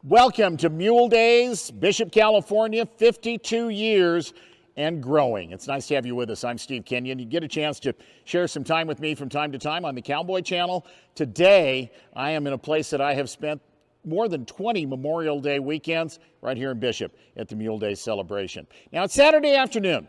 Welcome to Mule Days, Bishop, California, 52 years and growing. It's nice to have you with us. I'm Steve Kenyon. You get a chance to share some time with me from time to time on the Cowboy Channel. Today, I am in a place that I have spent more than 20 Memorial Day weekends right here in Bishop at the Mule Days celebration. Now, it's Saturday afternoon,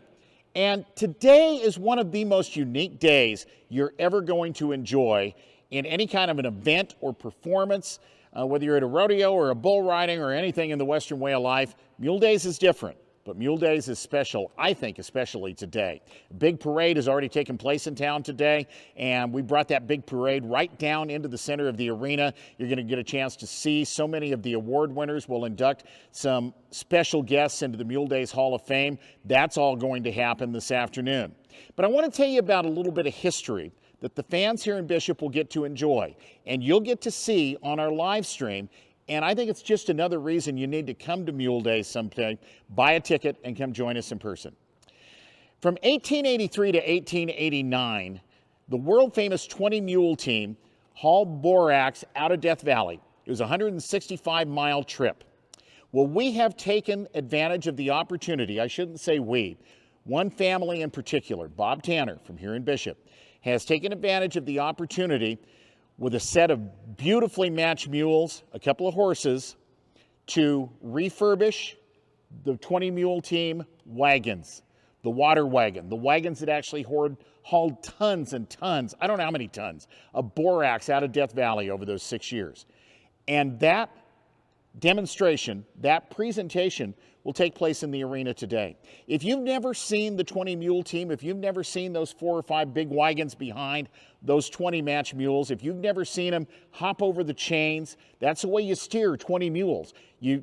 and today is one of the most unique days you're ever going to enjoy in any kind of an event or performance. Whether you're at a rodeo or a bull riding or anything in the Western way of life, Mule Days is different. But Mule Days is special, I think, especially today. A big parade has already taken place in town today, and we brought that big parade right down into the center of the arena. You're going to get a chance to see so many of the award winners. We'll induct some special guests into the Mule Days Hall of Fame. That's all going to happen this afternoon. But I want to tell you about a little bit of history that the fans here in Bishop will get to enjoy, and you'll get to see on our live stream. And I think it's just another reason you need to come to Mule Days someday, buy a ticket, and come join us in person. From 1883 to 1889, the world-famous 20 Mule team hauled borax out of Death Valley. It was a 165-mile trip. Well, we have taken advantage of the opportunity. I shouldn't say we. One family in particular, Bob Tanner from here in Bishop, has taken advantage of the opportunity with a set of beautifully matched mules, a couple of horses, to refurbish the 20 Mule team wagons, the water wagon, the wagons that actually hauled tons and tons, I don't know how many tons, of borax out of Death Valley over those 6 years. And that demonstration, that presentation, will take place in the arena today. If you've never seen the 20 Mule team, if you've never seen those 4 or 5 big wagons behind those 20 match mules, if you've never seen them hop over the chains, that's the way you steer 20 mules. You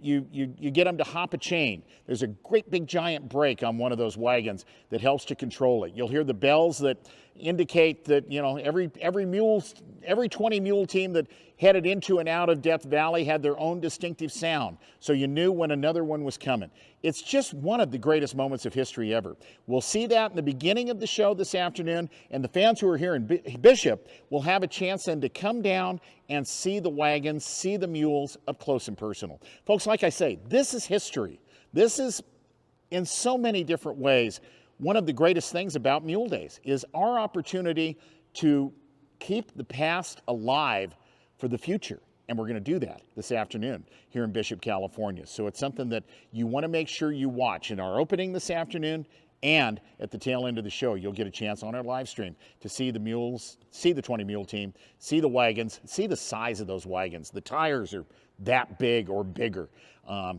get them to hop a chain. There's a great big giant brake on one of those wagons that helps to control it. You'll hear the bells that indicate that, you know, every 20 Mule team that headed into and out of Death Valley had their own distinctive sound, so you knew when another one was coming. It's just one of the greatest moments of history ever. We'll see that in the beginning of the show this afternoon, and the fans who are here in Bishop will have a chance then to come down and see the wagons, see the mules up close and personal. Folks, like I say, this is history. This is, in so many different ways, one of the greatest things about Mule Days is our opportunity to keep the past alive for the future. And we're going to do that this afternoon here in Bishop, California. So it's something that you want to make sure you watch in our opening this afternoon, and at the tail end of the show, you'll get a chance on our live stream to see the mules, see the 20 Mule team, see the wagons, see the size of those wagons. The tires are that big or bigger.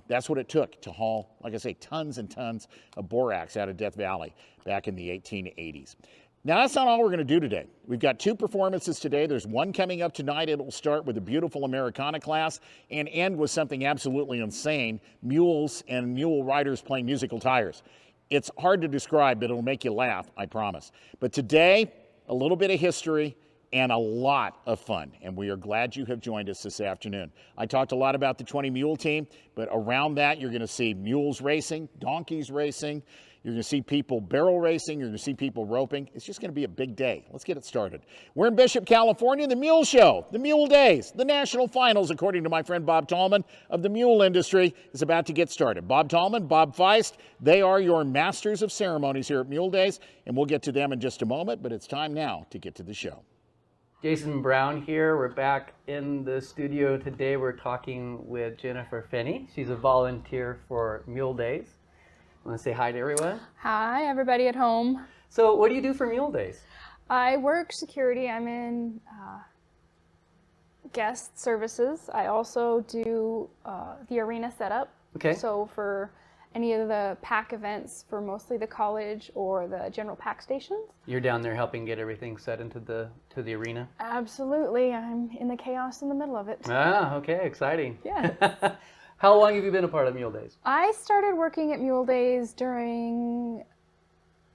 That's what it took to haul, like I say, tons and tons of borax out of Death Valley back in the 1880s. Now, that's not all we're going to do today. We've got 2 performances today. There's one coming up tonight. It'll start with a beautiful Americana class and end with something absolutely insane, mules and mule riders playing musical tires. It's hard to describe, but it'll make you laugh, I promise. But today, a little bit of history and a lot of fun, and we are glad you have joined us this afternoon. I talked a lot about the 20 Mule team, but around that, you're going to see mules racing, donkeys racing. You're going to see people barrel racing. You're going to see people roping. It's just going to be a big day. Let's get it started. We're in Bishop, California. The Mule Show, the Mule Days, the national finals, according to my friend Bob Tallman of the mule industry, is about to get started. Bob Tallman, Bob Feist, they are your masters of ceremonies here at Mule Days, and we'll get to them in just a moment, but it's time now to get to the show. Jason Brown here. We're back in the studio today. We're talking with Jennifer Finney. She's a volunteer for Mule Days. Want to say hi to everyone? Hi, everybody at home. So what do you do for Mule Days? I work security. I'm in guest services. I also do the arena setup. Okay. So for any of the pack events for mostly the college or the general pack stations. You're down there helping get everything set into the arena? Absolutely. I'm in the chaos in the middle of it. Ah, okay. Exciting. Yeah. How long have you been a part of Mule Days? I started working at Mule Days during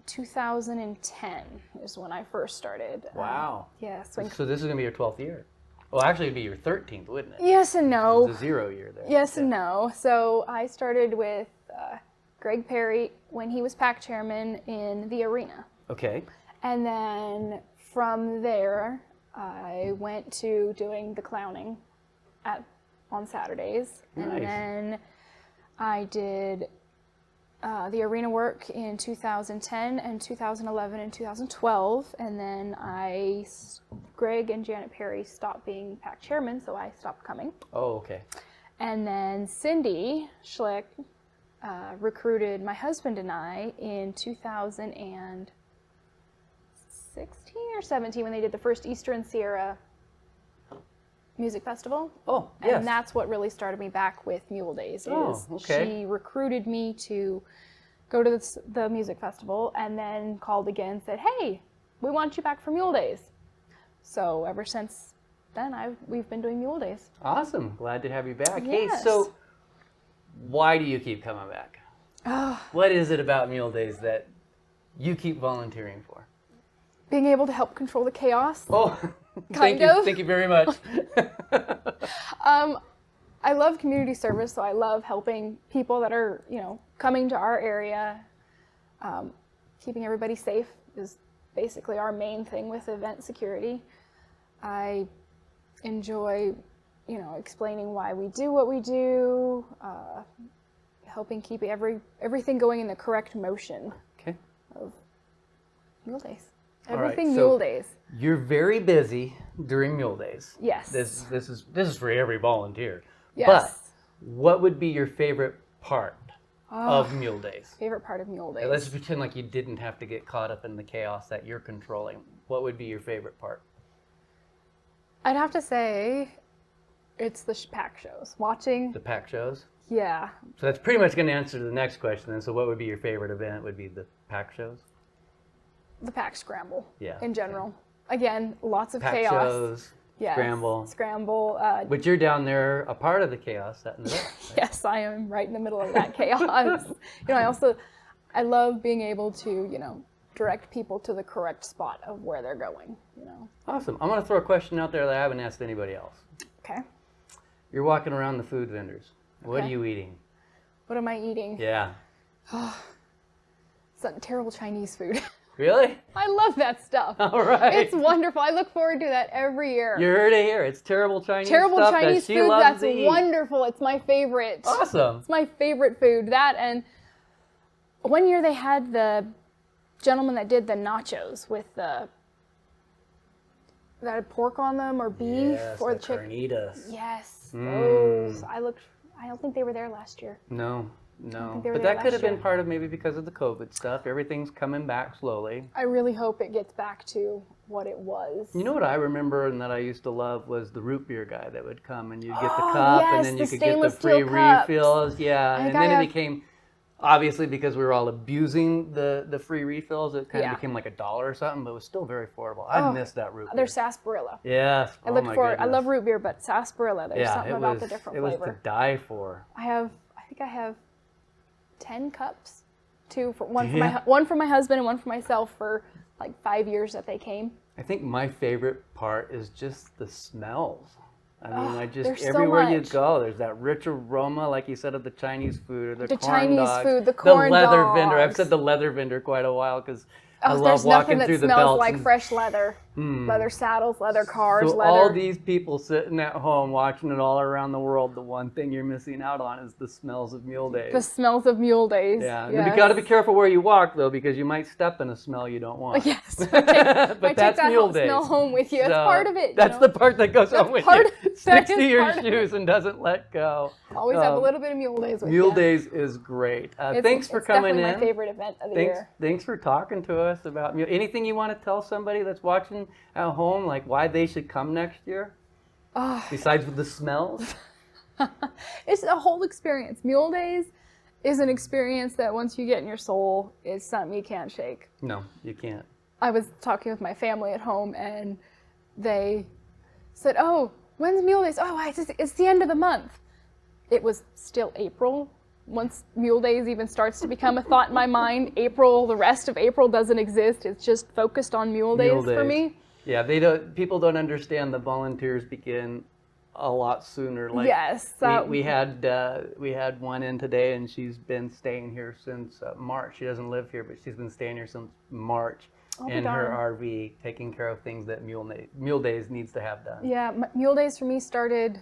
2010 is when I first started. Wow. Yes. So this is going to be your 12th year. Well, actually, it'd be your 13th, wouldn't it? Yes and no. It's a 0 year there. Yes and no. So I started with Greg Perry when he was pack chairman in the arena. Okay. And then from there, I went to doing the clowning at on Saturdays. Nice. And then I did the arena work in 2010 and 2011 and 2012. And then Greg and Janet Perry stopped being pack chairman, so I stopped coming. Oh, okay. And then Cindy Schlick recruited my husband and I in 2016 or 17 when they did the first Eastern Sierra Music Festival. Oh, yes. And that's what really started me back with Mule Days. She recruited me to go to the music festival and then called again and said, hey, we want you back for Mule Days. So ever since then, we've been doing Mule Days. Awesome. Glad to have you back. Yes. Hey, so why do you keep coming back? What is it about Mule Days that you keep volunteering for? Being able to help control the chaos. Oh, Kind of. Thank you very much. I love community service, so I love helping people that are, coming to our area. Keeping everybody safe is basically our main thing with event security. I enjoy, explaining why we do what we do, helping keep everything going in the correct motion of Mule Days. Everything right, Mule Days. You're very busy during Mule Days. Yes. This is for every volunteer. Yes. But what would be your favorite part of Mule Days? Favorite part of Mule Days. Let's pretend like you didn't have to get caught up in the chaos that you're controlling. What would be your favorite part? I'd have to say it's the pack shows. Watching. The pack shows? Yeah. So that's pretty much going to answer the next question. And so what would be your favorite event? Would be the pack shows? The pack scramble. Yeah. In general. Again, lots of pack chaos. Shows, yes. Scramble. But you're down there, a part of the chaos, setting it up. Right? Yes, I am right in the middle of that chaos. I love being able to, direct people to the correct spot of where they're going, Awesome. I'm going to throw a question out there that I haven't asked anybody else. Okay. You're walking around the food vendors. What Okay. are you eating? What am I eating? Yeah. Some terrible Chinese food. Really? I love that stuff. All right. It's wonderful. I look forward to that every year. You heard it here. It's terrible Chinese Terrible stuff Chinese that she food, loves that's to eat. wonderful. It's my favorite. Awesome. It's my favorite food. That, and one year they had the gentleman that did the nachos with that had pork on them or beef Yes, or the chicken. carnitas. Yes, those. I don't think they were there last year. No. they were But there that could have last been year. part of maybe because of the COVID stuff. Everything's coming back slowly. I really hope it gets back to what it was. You know what I remember and that I used to love was the root beer guy that would come and you'd get the cup and yes, then the you could get the stainless free steel cups. refills. Yeah, and think then I it became, obviously because we were all abusing the free refills, it kind of Yeah. became like $1 or something, but it was still very affordable. I miss that root beer. There's sarsaparilla. Yes. I love root beer, but sarsaparilla. There's something it about was, the different it was flavor. to die for. I think I have 10 cups, one for my husband and one for myself for like 5 years that they came. I think my favorite part is just the smells. I mean, there's so everywhere you much. go, there's that rich aroma, like you said, of the Chinese food or the corn Chinese dogs, food, the corn leather vendor. I've dogs. said the leather vendor quite a while because I love there's walking nothing that through the smells belts. like and- fresh leather. Leather saddles, leather cars, so leather. all these people sitting at home watching it all around the world, the one thing you're missing out on is the smells of Mule Days. The smells of Mule Days. Yeah, yes. you got to be careful where you walk though, because you might step in a smell you don't want. Yes. but Might that's take that Mule Days. smell home with you. It's So part of it. That's the part that goes That's on with part you. of- that Sticks is to your part of it. shoes and doesn't let go. Always have a little bit of Mule Days with Mule you. Days is great. Thanks for it's coming definitely in. my favorite event of the year. Thanks for talking to us about Mule. Anything you want to tell somebody that's watching at home, like why they should come next year? Besides with the smells? It's a whole experience. Mule Days is an experience that once you get in your soul, is something you can't shake. No, you can't. I was talking with my family at home, and they said, "Oh, when's Mule Days?" "Oh, it's the end of the month." It was still April. Once Mule Days even starts to become a thought in my mind, the rest of April doesn't exist. It's just focused on Mule Days for me. Yeah, people don't understand the volunteers begin a lot sooner. Like Yes. we had one in today, and she's been staying here since March. She doesn't live here, but she's been staying here since March in her RV, taking care of things that Mule Days needs to have done. Yeah, Mule Days for me started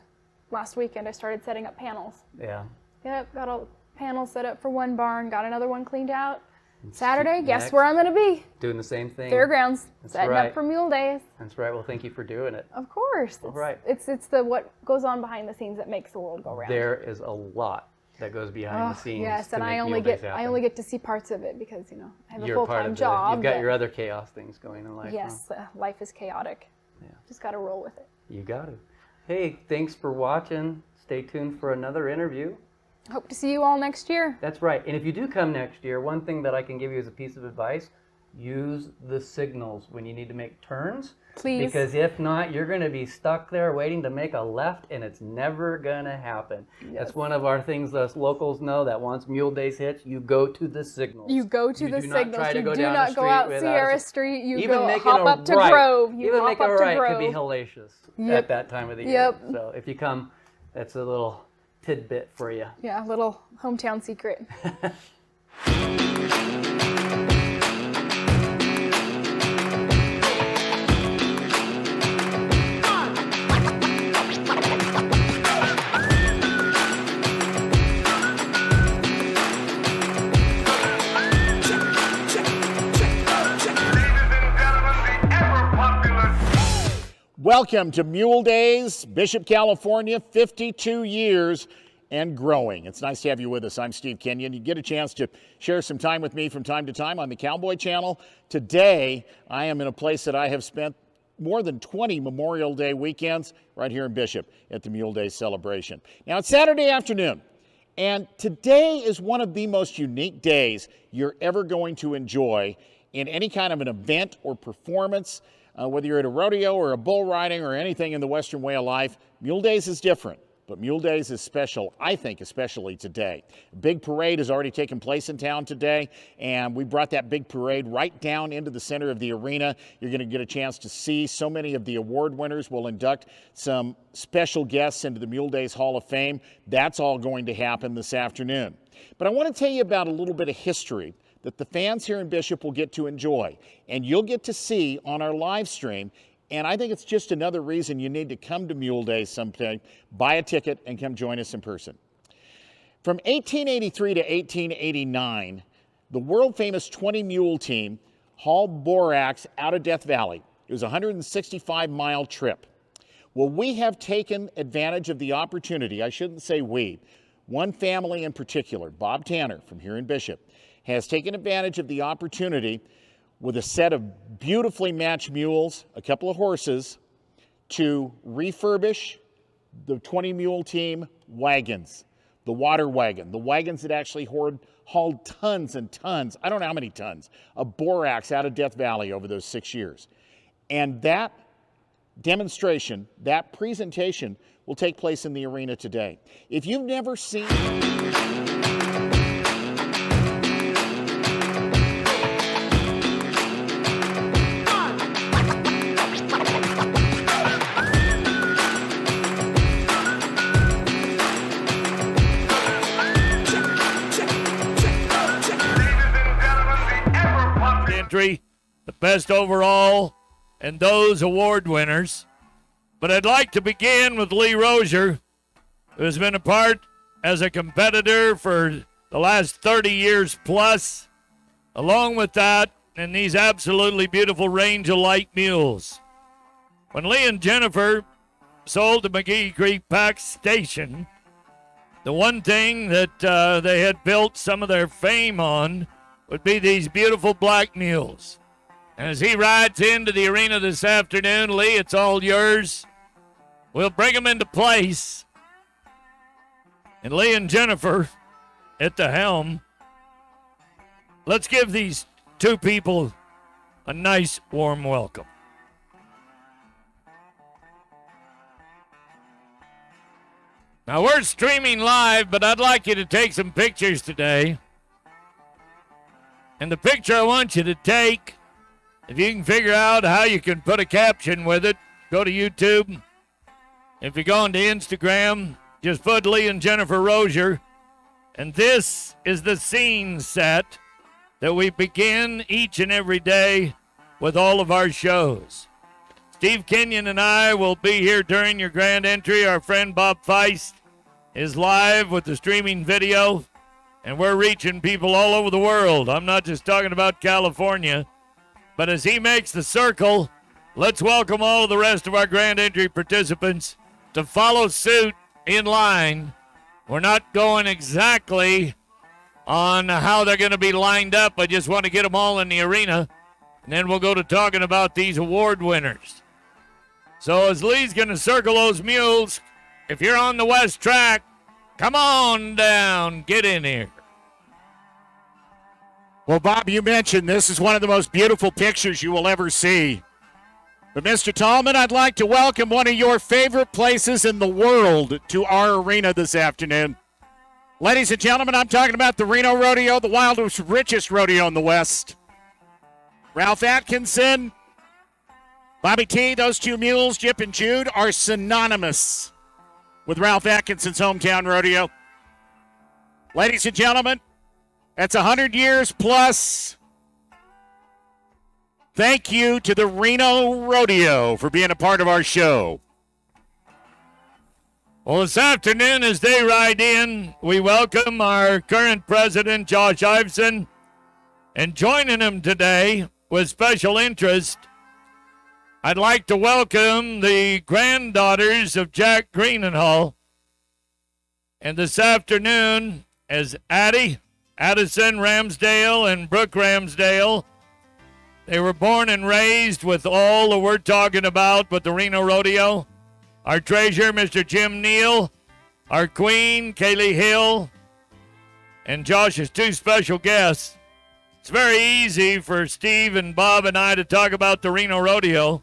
last weekend I started setting up panels. Yeah. Yep, got a panel set up for one barn, got another one cleaned out. Saturday, guess where I'm going to be? Doing the same thing. Fairgrounds, That's setting right. up for Mule Days. That's right. Well, thank you for doing it. Of course. All right. It's the what goes on behind the scenes that makes the world go round. There is a lot that goes behind the scenes. Yes, to and make I Mule Days happen. only get to see parts of it because I have a You're part full-time of job. You've got but your other chaos things going in life. yes, Huh? life is chaotic. Yeah. Just got to roll with it. You got it. Hey, thanks for watching. Stay tuned for another interview. Hope to see you all next year. That's right. And if you do come next year, one thing that I can give you as a piece of advice, use the signals when you need to make turns. Please. Because if not, you're going to be stuck there waiting to make a left, and it's never going to happen. Yes. That's one of our things us locals know, that once Mule Days hits, you go to the signals. You go to the do not signals. try to You go do down not the go street out without Sierra a- Street. You Even go making hop a up to right, Grove. You even hop making up a to right Grove. could be hellacious Yep. at that time of the year. Yep. So if you come, that's a little tidbit for you. Yeah, a little hometown secret. Welcome to Mule Days, Bishop, California, 52 years and growing. It's nice to have you with us. I'm Steve Kenyon. You get a chance to share some time with me from time to time on the Cowboy Channel. Today, I am in a place that I have spent more than 20 Memorial Day weekends right here in Bishop at the Mule Day celebration. Now, it's Saturday afternoon, and today is one of the most unique days you're ever going to enjoy in any kind of an event or performance. Whether you're at a rodeo or a bull riding or anything in the Western way of life, Mule Days is different. But Mule Days is special, I think, especially today. A big parade has already taken place in town today, and we brought that big parade right down into the center of the arena. You're going to get a chance to see so many of the award winners. We'll induct some special guests into the Mule Days Hall of Fame. That's all going to happen this afternoon. But I want to tell you about a little bit of history that the fans here in Bishop will get to enjoy, and you'll get to see on our live stream. And I think it's just another reason you need to come to Mule Days someday, buy a ticket, and come join us in person. From 1883 to 1889, the world-famous 20 Mule team hauled borax out of Death Valley. It was a 165-mile trip. Well, we have taken advantage of the opportunity. I shouldn't say we. One family in particular, Bob Tanner from here in Bishop, has taken advantage of the opportunity with a set of beautifully matched mules, a couple of horses, to refurbish the 20 Mule team wagons, the water wagon, the wagons that actually hauled tons and tons, I don't know how many tons, of borax out of Death Valley over those 6 years. And that demonstration, that presentation will take place in the arena today. If you've never seen... the best overall, and those award winners. But I'd like to begin with Lee Rozier, who has been a part as a competitor for the last 30 years plus. Along with that, and these absolutely beautiful range of light mules. When Lee and Jennifer sold the McGee Creek Pack Station, the one thing that they had built some of their fame on would be these beautiful black mules. And as he rides into the arena this afternoon, Lee, it's all yours. We'll bring him into place. And Lee and Jennifer at the helm. Let's give these two people a nice warm welcome. Now we're streaming live, but I'd like you to take some pictures today. And the picture I want you to take, if you can figure out how you can put a caption with it, go to YouTube. If you go onto Instagram, just put Lee and Jennifer Rozier. And this is the scene set that we begin each and every day with all of our shows. Steve Kenyon and I will be here during your grand entry. Our friend Bob Feist is live with the streaming video, and we're reaching people all over the world. I'm not just talking about California, but as he makes the circle, let's welcome all of the rest of our grand entry participants to follow suit in line. We're not going exactly on how they're going to be lined up. I just want to get them all in the arena, and then we'll go to talking about these award winners. So as Lee's going to circle those mules, if you're on the west track, come on down, get in here. Well, Bob, you mentioned this is one of the most beautiful pictures you will ever see. But, Mr. Tallman, I'd like to welcome one of your favorite places in the world to our arena this afternoon. Ladies and gentlemen, I'm talking about the Reno Rodeo, the wildest, richest rodeo in the West. Ralph Atkinson, Bobby T, those two mules, Jip and Jude, are synonymous with Ralph Atkinson's hometown rodeo. Ladies and gentlemen, that's 100 years plus. Thank you to the Reno Rodeo for being a part of our show. Well, this afternoon, as they ride in, we welcome our current president, Josh Iveson, and joining him today with special interest, I'd like to welcome the granddaughters of Jack Greenenhall. And this afternoon, as Addison Ramsdale and Brooke Ramsdale, they were born and raised with all that we're talking about with the Reno Rodeo. Our treasurer, Mr. Jim Neal, our queen, Kaylee Hill, and Josh's two special guests. It's very easy for Steve and Bob and I to talk about the Reno Rodeo.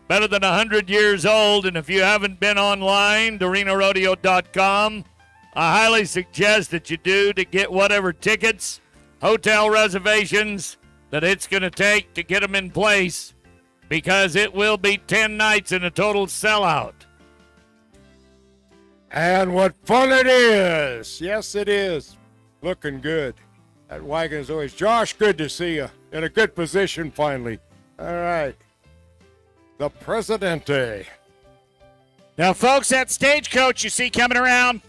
Better than 100 years old, and if you haven't been online to renorodeo.com, I highly suggest that you do to get whatever tickets, hotel reservations that it's going to take to get them in place, because it will be 10 nights and a total sellout. And what fun it is! Yes, it is. Looking good. That wagon is always... Josh, good to see you. In a good position, finally. All right. The Presidente. Now, folks, that stagecoach you see coming around,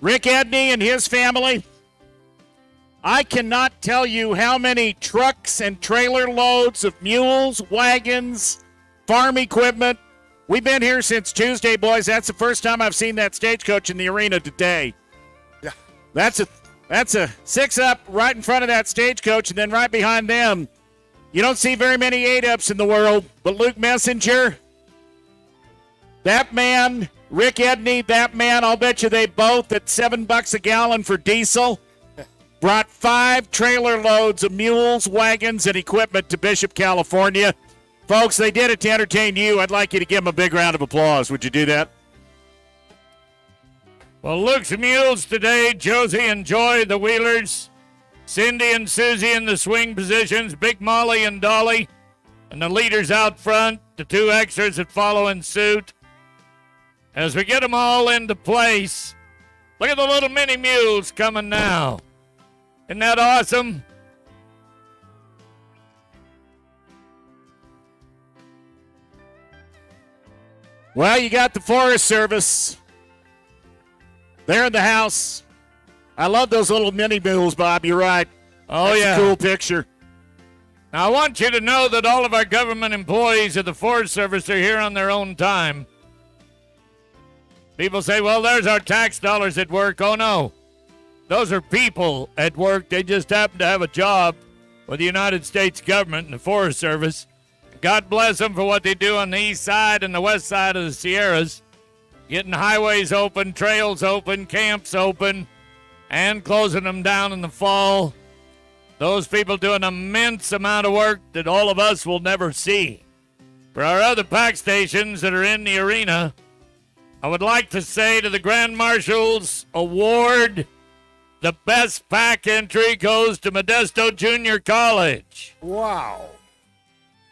Rick Edney and his family, I cannot tell you how many trucks and trailer loads of mules, wagons, farm equipment. We've been here since Tuesday, boys. That's the first time I've seen that stagecoach in the arena today. Yeah. That's a six-up right in front of that stagecoach, and then right behind them, you don't see very many eight-ups in the world, but Luke Messenger, that man, Rick Edney, that man, I'll bet you they both at $7 a gallon for diesel, brought 5 trailer loads of mules, wagons, and equipment to Bishop, California. Folks, they did it to entertain you. I'd like you to give them a big round of applause. Would you do that? Well, Luke's mules today, Josie and Joy, the wheelers, Cindy and Susie in the swing positions, Big Molly and Dolly, and the leaders out front, the 2 extras that follow in suit. As we get them all into place, look at the little mini mules coming now. Isn't that awesome? Well, you got the Forest Service. They're in the house. I love those little mini mules, Bob. You're right. Oh, That's yeah. a cool picture. Now, I want you to know that all of our government employees of the Forest Service are here on their own time. People say, well, there's our tax dollars at work. Oh, no. Those are people at work. They just happen to have a job with the United States government and the Forest Service. God bless them for what they do on the east side and the west side of the Sierras, getting highways open, trails open, camps open, and closing them down in the fall. Those people do an immense amount of work that all of us will never see. For our other pack stations that are in the arena, I would like to say to the Grand Marshals Award, the best pack entry goes to Modesto Junior College. Wow.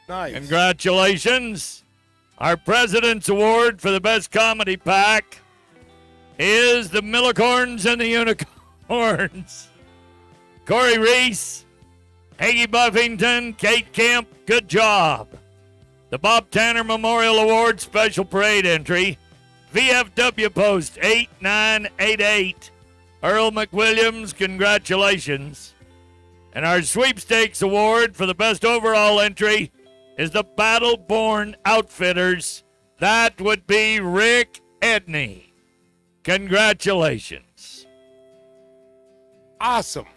Nice. Congratulations. Our President's Award for the best comedy pack is the Millicorns and the Unicorns. Corey Reese, Hagee Buffington, Kate Kemp, good job. The Bob Tanner Memorial Award Special Parade entry, VFW Post 8988. Earl McWilliams, congratulations. And our sweepstakes award for the best overall entry is the Battle-Born Outfitters. That would be Rick Edney. Congratulations. Awesome.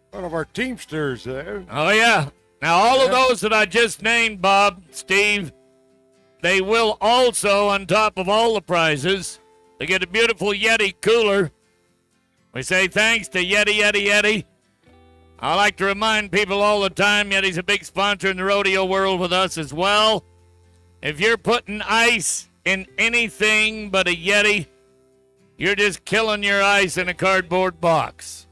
One of our Teamsters there. Oh, yeah. Now, all of those that I just named, Bob, Steve, they will also, on top of all the prizes, they get a beautiful Yeti cooler. We say thanks to Yeti. I like to remind people all the time, Yeti's a big sponsor in the rodeo world with us as well. If you're putting ice in anything but a Yeti, you're just killing your ice in a cardboard box.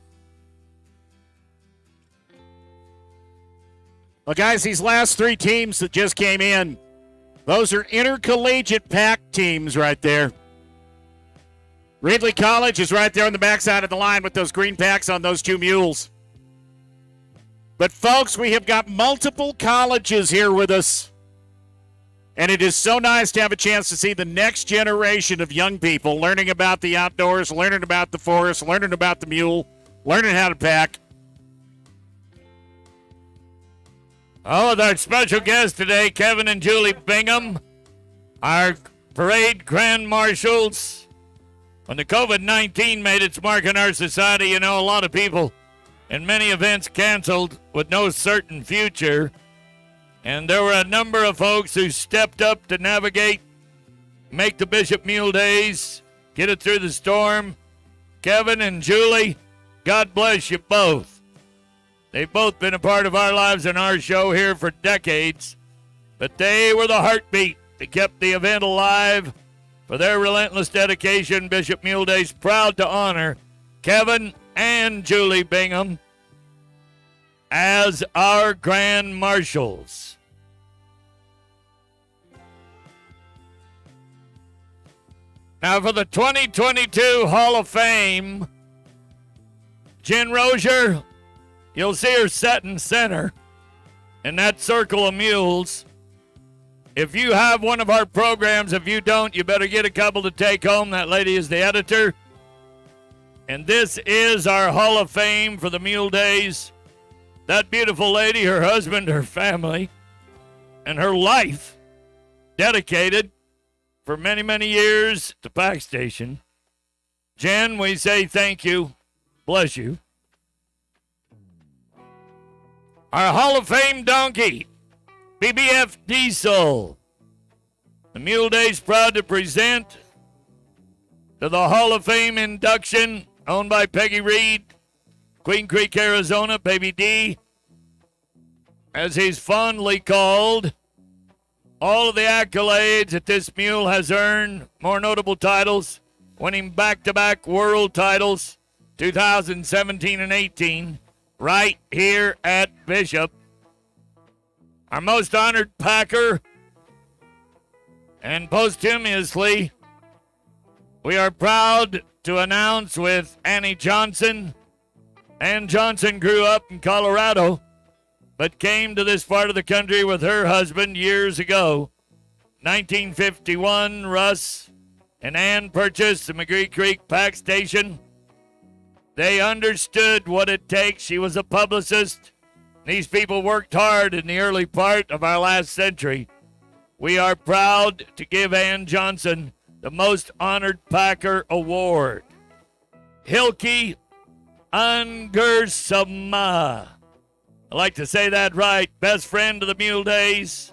Well, guys, these last three teams that just came in, those are intercollegiate pack teams right there. Ridley College is right there on the backside of the line with those green packs on those two mules. But, folks, we have got multiple colleges here with us. And it is so nice to have a chance to see the next generation of young people learning about the outdoors, learning about the forest, learning about the mule, learning how to pack. Oh, with our special guests today, Kevin and Julie Bingham, our parade grand marshals. When the COVID-19 made its mark in our society, a lot of people and many events canceled with no certain future. And there were a number of folks who stepped up to navigate, make the Bishop Mule Days, get it through the storm. Kevin and Julie, God bless you both. They've both been a part of our lives and our show here for decades, but they were the heartbeat that kept the event alive. For their relentless dedication, Bishop Mule Days proud to honor Kevin and Julie Bingham as our Grand Marshals. Now for the 2022 Hall of Fame, Jen Rozier, you'll see her set in center in that circle of mules. If you have one of our programs, if you don't, you better get a couple to take home. That lady is the editor. And this is our Hall of Fame for the Mule Days. That beautiful lady, her husband, her family, and her life dedicated for many, many years to Pack Station. Jen, we say thank you. Bless you. Our Hall of Fame donkey, BBF Diesel. The Mule Days proud to present to the Hall of Fame induction owned by Peggy Reed, Queen Creek, Arizona, Baby D, as he's fondly called. All of the accolades that this mule has earned, more notable titles, winning back-to-back world titles, 2017 and 18, right here at Bishop. Our most honored packer, and posthumously, we are proud to announce with Annie Johnson. Ann Johnson grew up in Colorado, but came to this part of the country with her husband years ago. 1951, Russ and Ann purchased the McGree Creek Pack Station. They understood what it takes. She was a publicist. These people worked hard in the early part of our last century. We are proud to give Ann Johnson the Most Honored Packer Award. Hilke Ungersama. I like to say that right. Best friend of the Mule Days.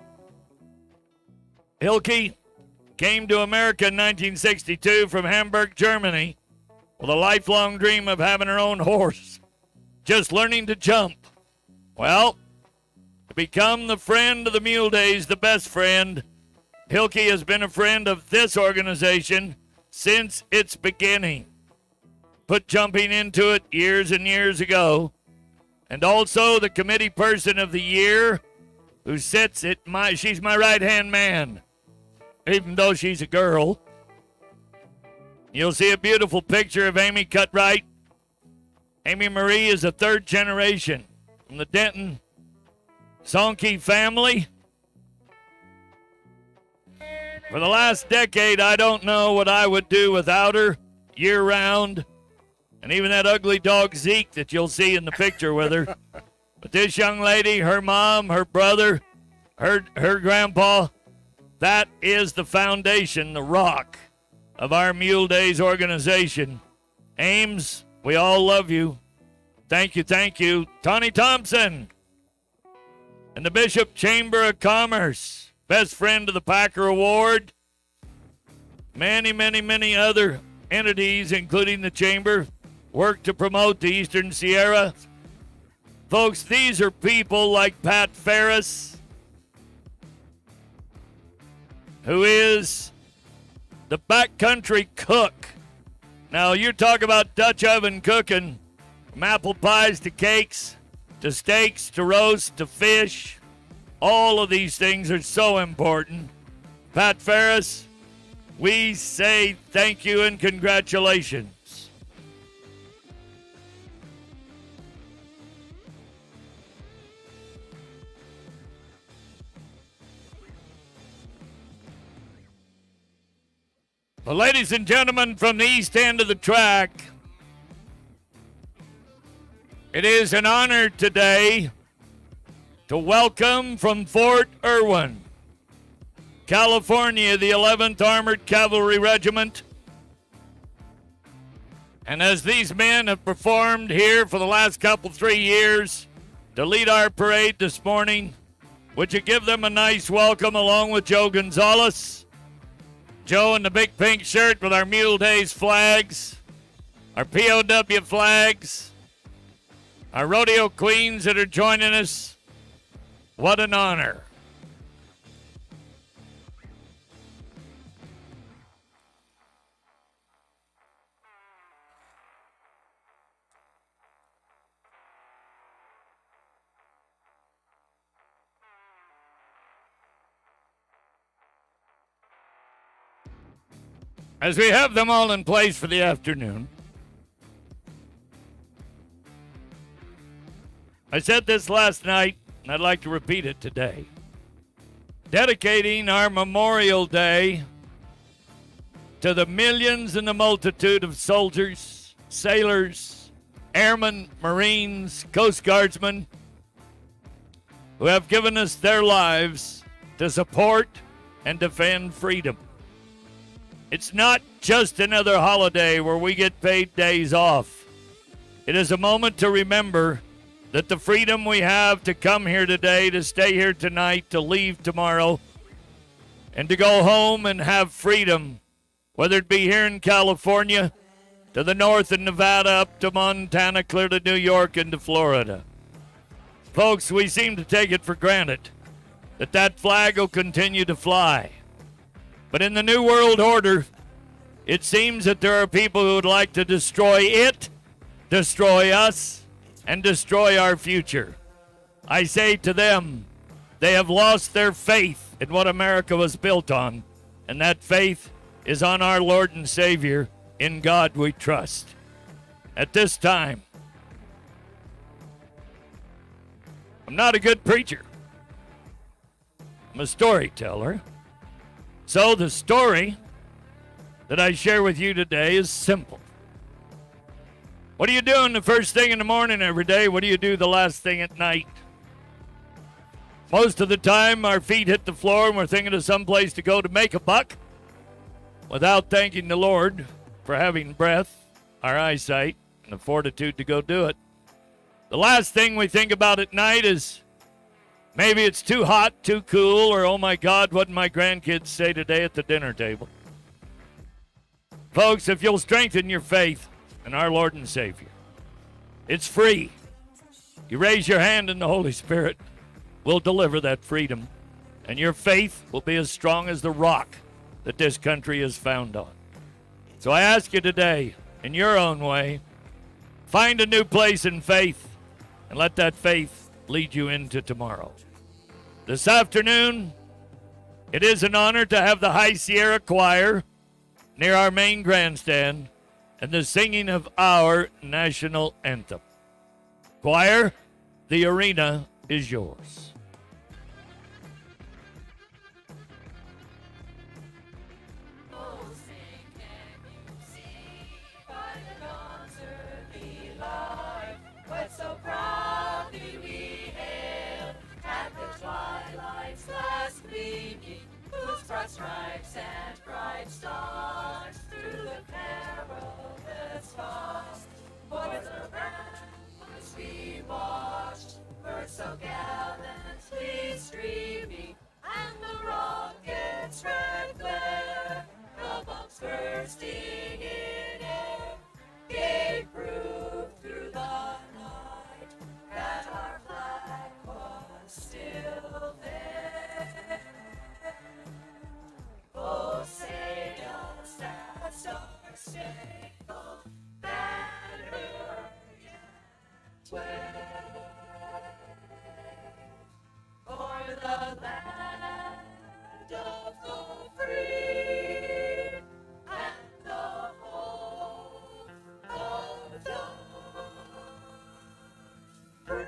Hilke came to America in 1962 from Hamburg, Germany, with a lifelong dream of having her own horse, just learning to jump. Well, to become the friend of the Mule Days, the best friend, Hilke has been a friend of this organization since its beginning. Put jumping into it years and years ago. And also the committee person of the year who sits at she's my right-hand man, even though she's a girl. You'll see a beautiful picture of Amy Cutright. Amy Marie is a third generation from the Denton Sonke family. For the last decade, I don't know what I would do without her year-round. And even that ugly dog Zeke that you'll see in the picture with her. But this young lady, her mom, her brother, her grandpa, that is the foundation, the rock of our Mule Days organization. Ames, we all love you. Thank you, thank you. Tawny Thompson and the Bishop Chamber of Commerce, best friend of the Packer Award. Many, many, many other entities, including the Chamber, work to promote the Eastern Sierra. Folks, these are people like Pat Ferris, who is the backcountry cook. Now, you talk about Dutch oven cooking, from apple pies to cakes, to steaks, to roast, to fish. All of these things are so important. Pat Ferris, we say thank you and congratulations. Well, ladies and gentlemen, from the east end of the track, it is an honor today to welcome from Fort Irwin, California, the 11th Armored Cavalry Regiment. And as these men have performed here for the last 3 years to lead our parade this morning, would you give them a nice welcome along with Joe Gonzalez? Joe in the big pink shirt with our Mule Days flags, our POW flags, our rodeo queens that are joining us. What an honor. As we have them all in place for the afternoon, I said this last night, and I'd like to repeat it today. Dedicating our Memorial Day to the millions and the multitude of soldiers, sailors, airmen, Marines, Coast Guardsmen who have given us their lives to support and defend freedom. It's not just another holiday where we get paid days off. It is a moment to remember that the freedom we have to come here today, to stay here tonight, to leave tomorrow, and to go home and have freedom, whether it be here in California, to the north in Nevada, up to Montana, clear to New York, and to Florida. Folks, we seem to take it for granted that that flag will continue to fly. But in the New World Order, it seems that there are people who would like to destroy it, destroy us, and destroy our future. I say to them, they have lost their faith in what America was built on, and that faith is on our Lord and Savior. In God we trust. At this time, I'm not a good preacher. I'm a storyteller. So the story that I share with you today is simple. What are you doing the first thing in the morning every day? What do you do the last thing at night? Most of the time, our feet hit the floor and we're thinking of some place to go to make a buck without thanking the Lord for having breath, our eyesight, and the fortitude to go do it. The last thing we think about at night is maybe it's too hot, too cool, or, oh my God, what did my grandkids say today at the dinner table? Folks, if you'll strengthen your faith in our Lord and Savior, it's free. You raise your hand and the Holy Spirit will deliver that freedom, and your faith will be as strong as the rock that this country is found on. So I ask you today, in your own way, find a new place in faith and let that faith lead you into tomorrow. This afternoon, it is an honor to have the High Sierra Choir near our main grandstand and the singing of our national anthem. Choir, the arena is yours. bright stripes and bright stars through the perilous frost. For the ramparts we watched, birds so gallantly streaming, and the rocket's red glare, the bombs bursting in air, gave proof through the night that our flag was still there. Oh, sail us that star-spangled banner yet wave, for the land of the free and the home of the free.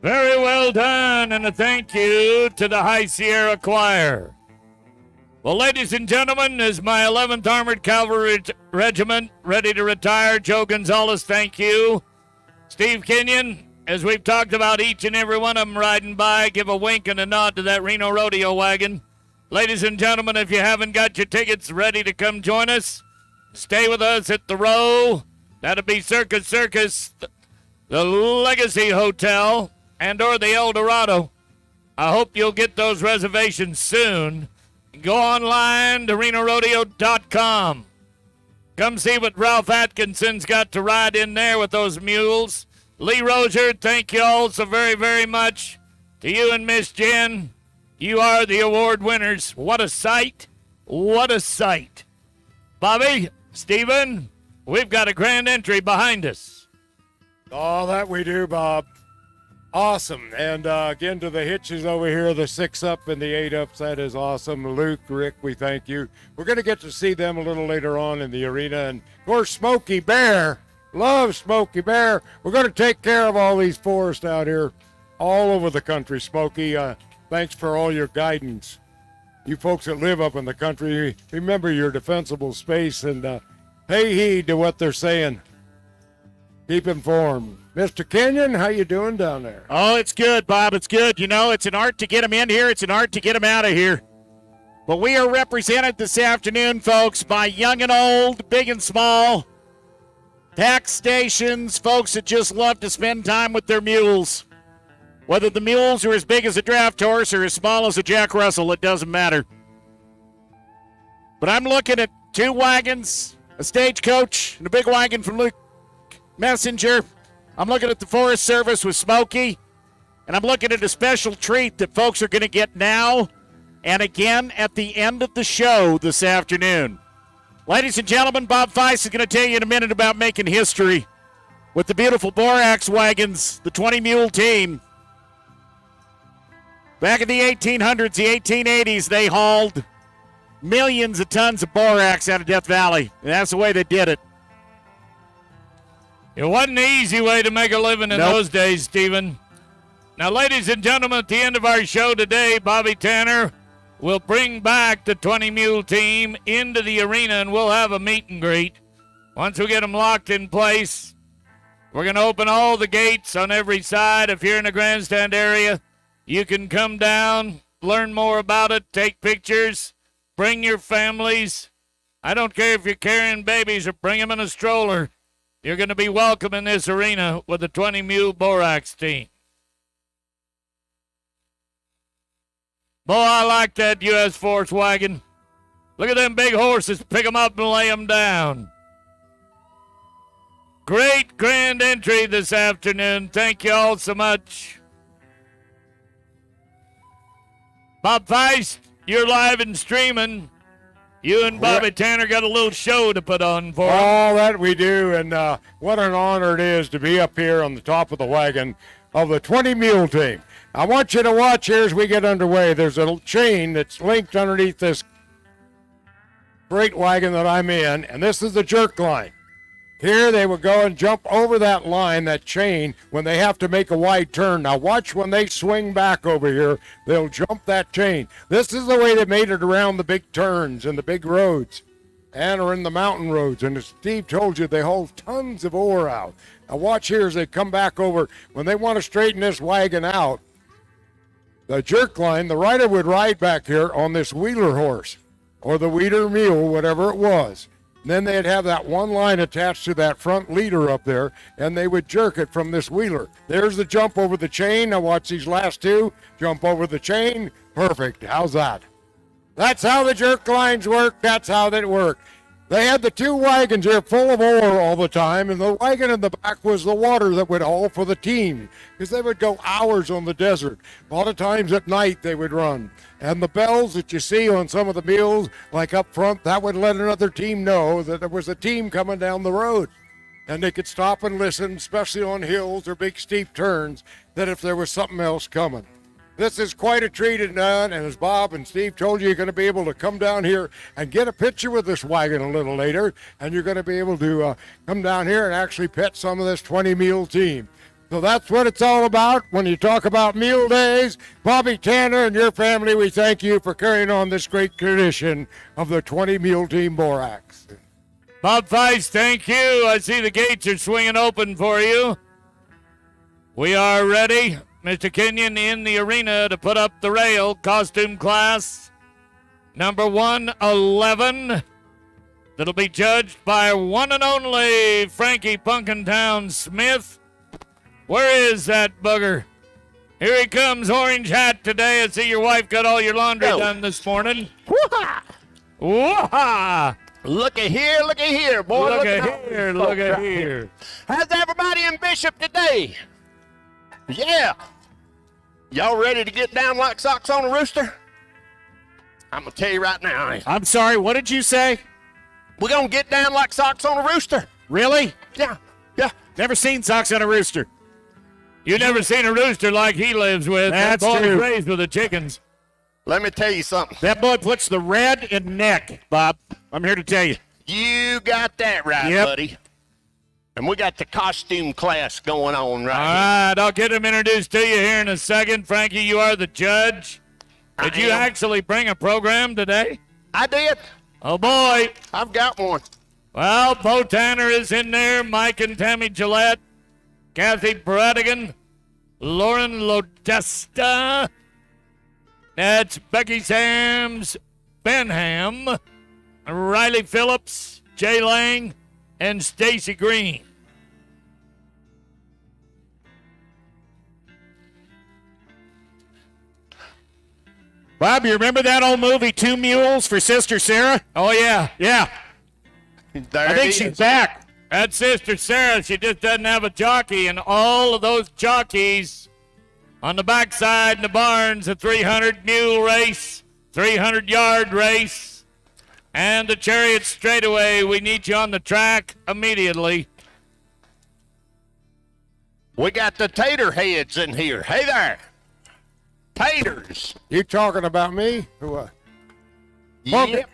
Very well done, and a thank you to the High Sierra Choir. Well, ladies and gentlemen, is my 11th Armored Cavalry Regiment ready to retire? Joe Gonzalez, thank you. Steve Kenyon, as we've talked about each and every one of them riding by, give a wink and a nod to that Reno Rodeo wagon. Ladies and gentlemen, if you haven't got your tickets ready to come join us, stay with us at the Row. That'll be Circus Circus, the Legacy Hotel, and or the El Dorado. I hope you'll get those reservations soon. Go online to renorodeo.com. Come see what Ralph Atkinson's got to ride in there with those mules. Lee Rozier, thank you all so very, very much. To you and Miss Jen, you are the award winners. What a sight. What a sight. Bobby, Stephen, we've got a grand entry behind us. Oh, that we do, Bob. Awesome. And again, to the hitches over here, the 6-up and the 8-ups, that is awesome. Luke, Rick, we thank you. We're going to get to see them a little later on in the arena. And, of course, Smokey Bear. Love Smokey Bear. We're going to take care of all these forests out here all over the country, Smokey. Thanks for all your guidance. You folks that live up in the country, remember your defensible space and pay heed to what they're saying. Keep informed. Mr. Kenyon, how you doing down there? Oh, it's good, Bob. It's good. You know, it's an art to get them in here. It's an art to get them out of here. But we are represented this afternoon, folks, by young and old, big and small, tax stations, folks that just love to spend time with their mules. Whether the mules are as big as a draft horse or as small as a Jack Russell, it doesn't matter. But I'm looking at 2 wagons, a stagecoach, and a big wagon from Luke Messenger. I'm looking at the Forest Service with Smokey, and I'm looking at a special treat that folks are going to get now and again at the end of the show this afternoon. Ladies and gentlemen, Bob Feist is going to tell you in a minute about making history with the beautiful borax wagons, the 20 Mule team. Back in the 1800s, the 1880s, they hauled millions of tons of borax out of Death Valley, and that's the way they did it. It wasn't an easy way to make a living in those days, Stephen. Now, ladies and gentlemen, at the end of our show today, Bobby Tanner will bring back the 20 Mule team into the arena, and we'll have a meet and greet. Once we get them locked in place, we're going to open all the gates on every side. If you're in the grandstand area, you can come down, learn more about it, take pictures, bring your families. I don't care if you're carrying babies or bring them in a stroller. You're going to be welcome in this arena with the 20 Mule Borax team. Boy, I like that U.S. Force wagon. Look at them big horses. Pick them up and lay them down. Great grand entry this afternoon. Thank you all so much. Bob Feist, you're live and streaming. You and Bobby Tanner got a little show to put on for them. All that we do, and what an honor it is to be up here on the top of the wagon of the 20 Mule team. I want you to watch here as we get underway. There's a chain that's linked underneath this freight wagon that I'm in, and this is the jerk line. Here they will go and jump over that line, that chain, when they have to make a wide turn. Now watch when they swing back over here, they'll jump that chain. This is the way they made it around the big turns and the big roads and are in the mountain roads. And as Steve told you, they haul tons of ore out. Now watch here as they come back over. When they want to straighten this wagon out, the jerk line, the rider would ride back here on this wheeler horse or the wheeler mule, whatever it was. And then they'd have that one line attached to that front leader up there, and they would jerk it from this wheeler. There's the jump over the chain. Now watch these last two. Jump over the chain. Perfect. How's that? That's how the jerk lines work. That's how they work. They had the two wagons here full of ore all the time, and the wagon in the back was the water that would haul for the team, because they would go hours on the desert. A lot of times at night they would run. And the bells that you see on some of the mules, like up front, that would let another team know that there was a team coming down the road. And they could stop and listen, especially on hills or big steep turns, that if there was something else coming. This is quite a treat, and as Bob and Steve told you, you're going to be able to come down here and get a picture with this wagon a little later, and you're going to be able to come down here and actually pet some of this 20 mule team. So that's what it's all about when you talk about mule days. Bobby Tanner and your family, we thank you for carrying on this great tradition of the 20 mule team Borax. Bob Feist, thank you. I see the gates are swinging open for you. We are ready. Mr. Kenyon in the arena to put up the rail. Costume class number 111. That'll be judged by one and only Frankie Punkentown Smith. Where is that bugger? Here he comes, orange hat today. I see your wife got all your laundry done this morning. Woo-ha! Woo-ha! Looky here, boy. Look at at here, look at here. How's everybody in Bishop today? Yeah. Y'all ready to get down like socks on a rooster? I'm going to tell you right now. I'm sorry, what did you say? We're going to get down like socks on a rooster. Really? Yeah. Never seen socks on a rooster. You never seen a rooster like he lives with. That's that boy's true. raised with the chickens. Let me tell you something. That boy puts the red in neck, Bob. I'm here to tell you. You got that right, Yep. buddy. And we got the costume class going on All right right, I'll get him introduced to you here in a second. Frankie, you are the judge. Did you am. actually bring a program today? here. I did. Oh, boy. I've got one. Well, Bo Tanner is in there, Mike and Tammy Gillette, Kathy Bradigan, Lauren Lodesta. That's Becky Sams, Bingham, Riley Phillips, Jay Lang, and Stacy Green. Bob, you remember that old movie, Two Mules for Sister Sarah? Oh, yeah. Yeah. There I think it she's is. back. That's Sister Sarah. She just doesn't have a jockey, and all of those jockeys on the backside in the barns, a 300 mule race, 300-yard race, and the chariot straightaway. We need you on the track immediately. We got the tater heads in here. Hey there. Taters. You talking about me? Or what? Yep.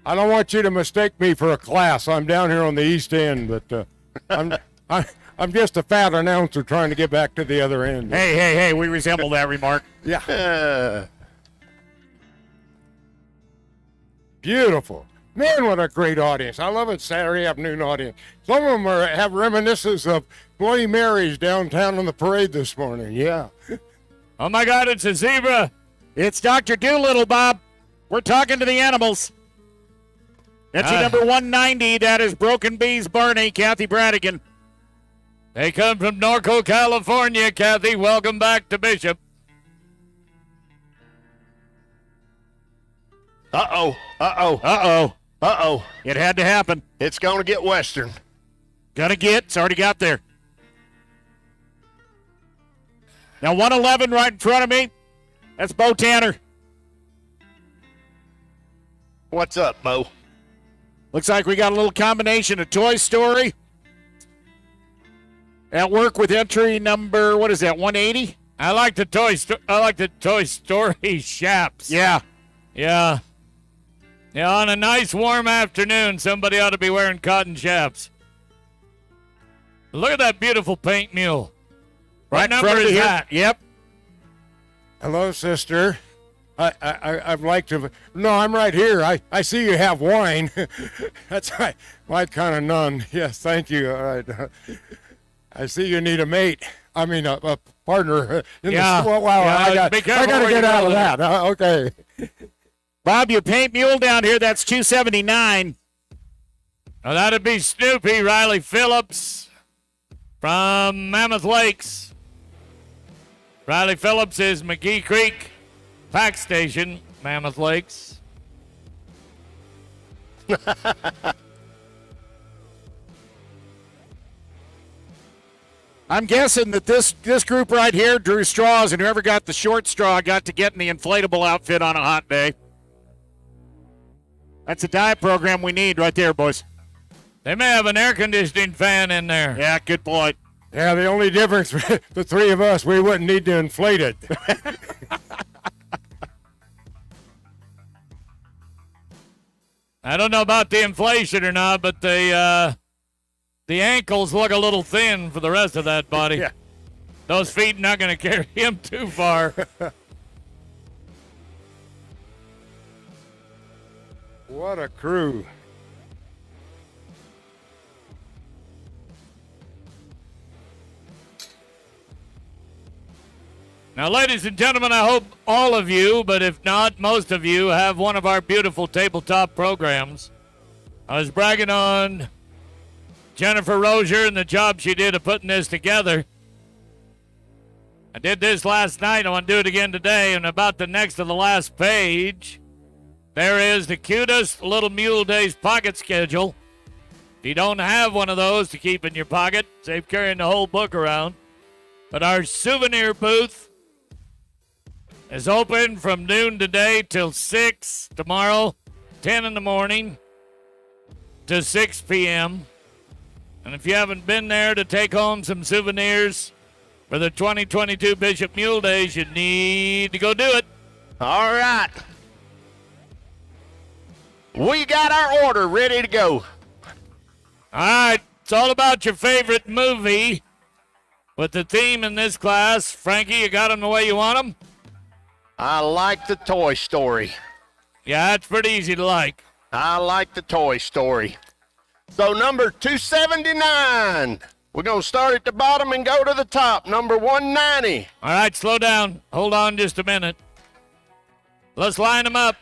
I don't want you to mistake me for a class. I'm down here on the east end, but I'm just a fat announcer trying to get back to the other end. Hey, we resemble that remark. Yeah. Beautiful. Man, what a great audience. I love it, Saturday afternoon audience. Some of them have reminiscences of Bloody Marys downtown on the parade this morning. Yeah. Oh, my God, it's a zebra. It's Dr. Doolittle, Bob. We're talking to the animals. That's your number 190. That is Broken Bees Barney, Kathy Bradigan. They come from Norco, California, Kathy. Welcome back to Bishop. Uh-oh. It had to happen. It's going to get Western. It's already got there. Now 111 right in front of me. That's Bo Tanner. What's up, Bo? Looks like we got a little combination of Toy Story. At work with entry number, what is that, 180? I like the Toy Story shaps. Yeah. Yeah. Yeah, on a nice warm afternoon, somebody ought to be wearing cotton chaps. Look at that beautiful paint mule. What in front number of is you. that? Yep. Hello, sister. I'd like to. No, I'm right here. I see you have wine. That's my kind of nun. Yes, thank you. All right. I see you need a mate. a partner. Yeah. Wow, Yeah, be I careful got to where get you out go of there. that. Okay. Bob, you paint Mule down here. That's 279. Now that'd be Snoopy Riley Phillips from Mammoth Lakes. Riley Phillips is McGee Creek Pack Station, Mammoth Lakes. I'm guessing that this group right here drew straws, and whoever got the short straw got to get in the inflatable outfit on a hot day. That's a diet program we need right there, boys. They may have an air conditioning fan in there. Yeah, good point. Yeah, the only difference, the three of us, we wouldn't need to inflate it. I don't know about the inflation or not, but the ankles look a little thin for the rest of that body. Yeah. Those feet not going to carry him too far. What a crew. Now, ladies and gentlemen, I hope all of you, but if not, most of you, have one of our beautiful tabletop programs. I was bragging on Jennifer Rozier and the job she did of putting this together. I did this last night. I want to do it again today. And about the next to the last page, there is the cutest little Mule Days pocket schedule. If you don't have one of those to keep in your pocket, save carrying the whole book around. But our souvenir booth is open from noon today till 6 tomorrow, 10 in the morning to 6 p.m. And if you haven't been there to take home some souvenirs for the 2022 Bishop Mule Days, you need to go do it. All right. We got our order ready to go. All right, it's all about your favorite movie with the theme in this class. Frankie, you got them the way you want them? I like the Toy Story. Yeah, it's pretty easy to like. I like the Toy Story. So number 279. We're going to start at the bottom and go to the top. Number 190. All right, slow down. Hold on just a minute. Let's line them up.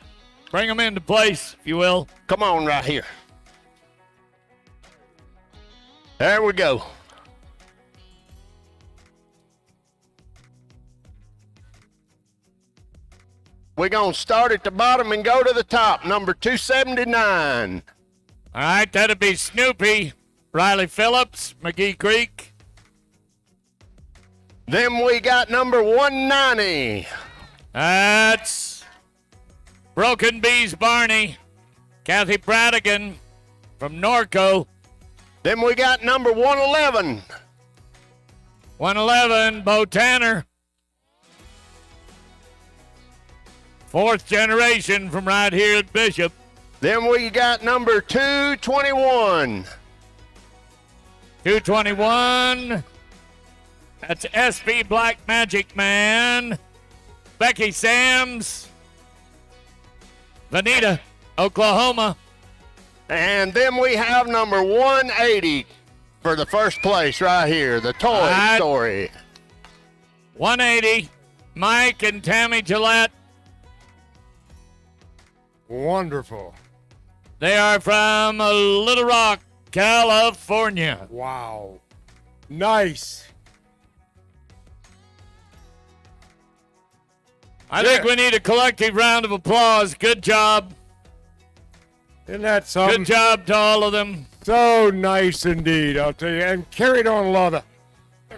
Bring them into place, if you will. Come on right here. There we go. We're going to start at the bottom and go to the top. Number 279. All right, that'd be Snoopy, Riley Phillips, McGee Creek. Then we got number 190. That's Broken Bees Barney, Kathy Bradigan from Norco. Then we got number 111. 111, Bo Tanner. Fourth generation from right here at Bishop. Then we got number 221. 221. That's SB Black Magic Man. Becky Sams. Vanita, Oklahoma. And then we have number 180 for the first place right here, the Toy Story. 180, Mike and Tammy Gillette. Wonderful. They are from Little Rock, California. Wow. Nice. I think we need a collective round of applause. Good job. Isn't that something? Good job to all of them. So nice indeed, I'll tell you. And carried on a lot of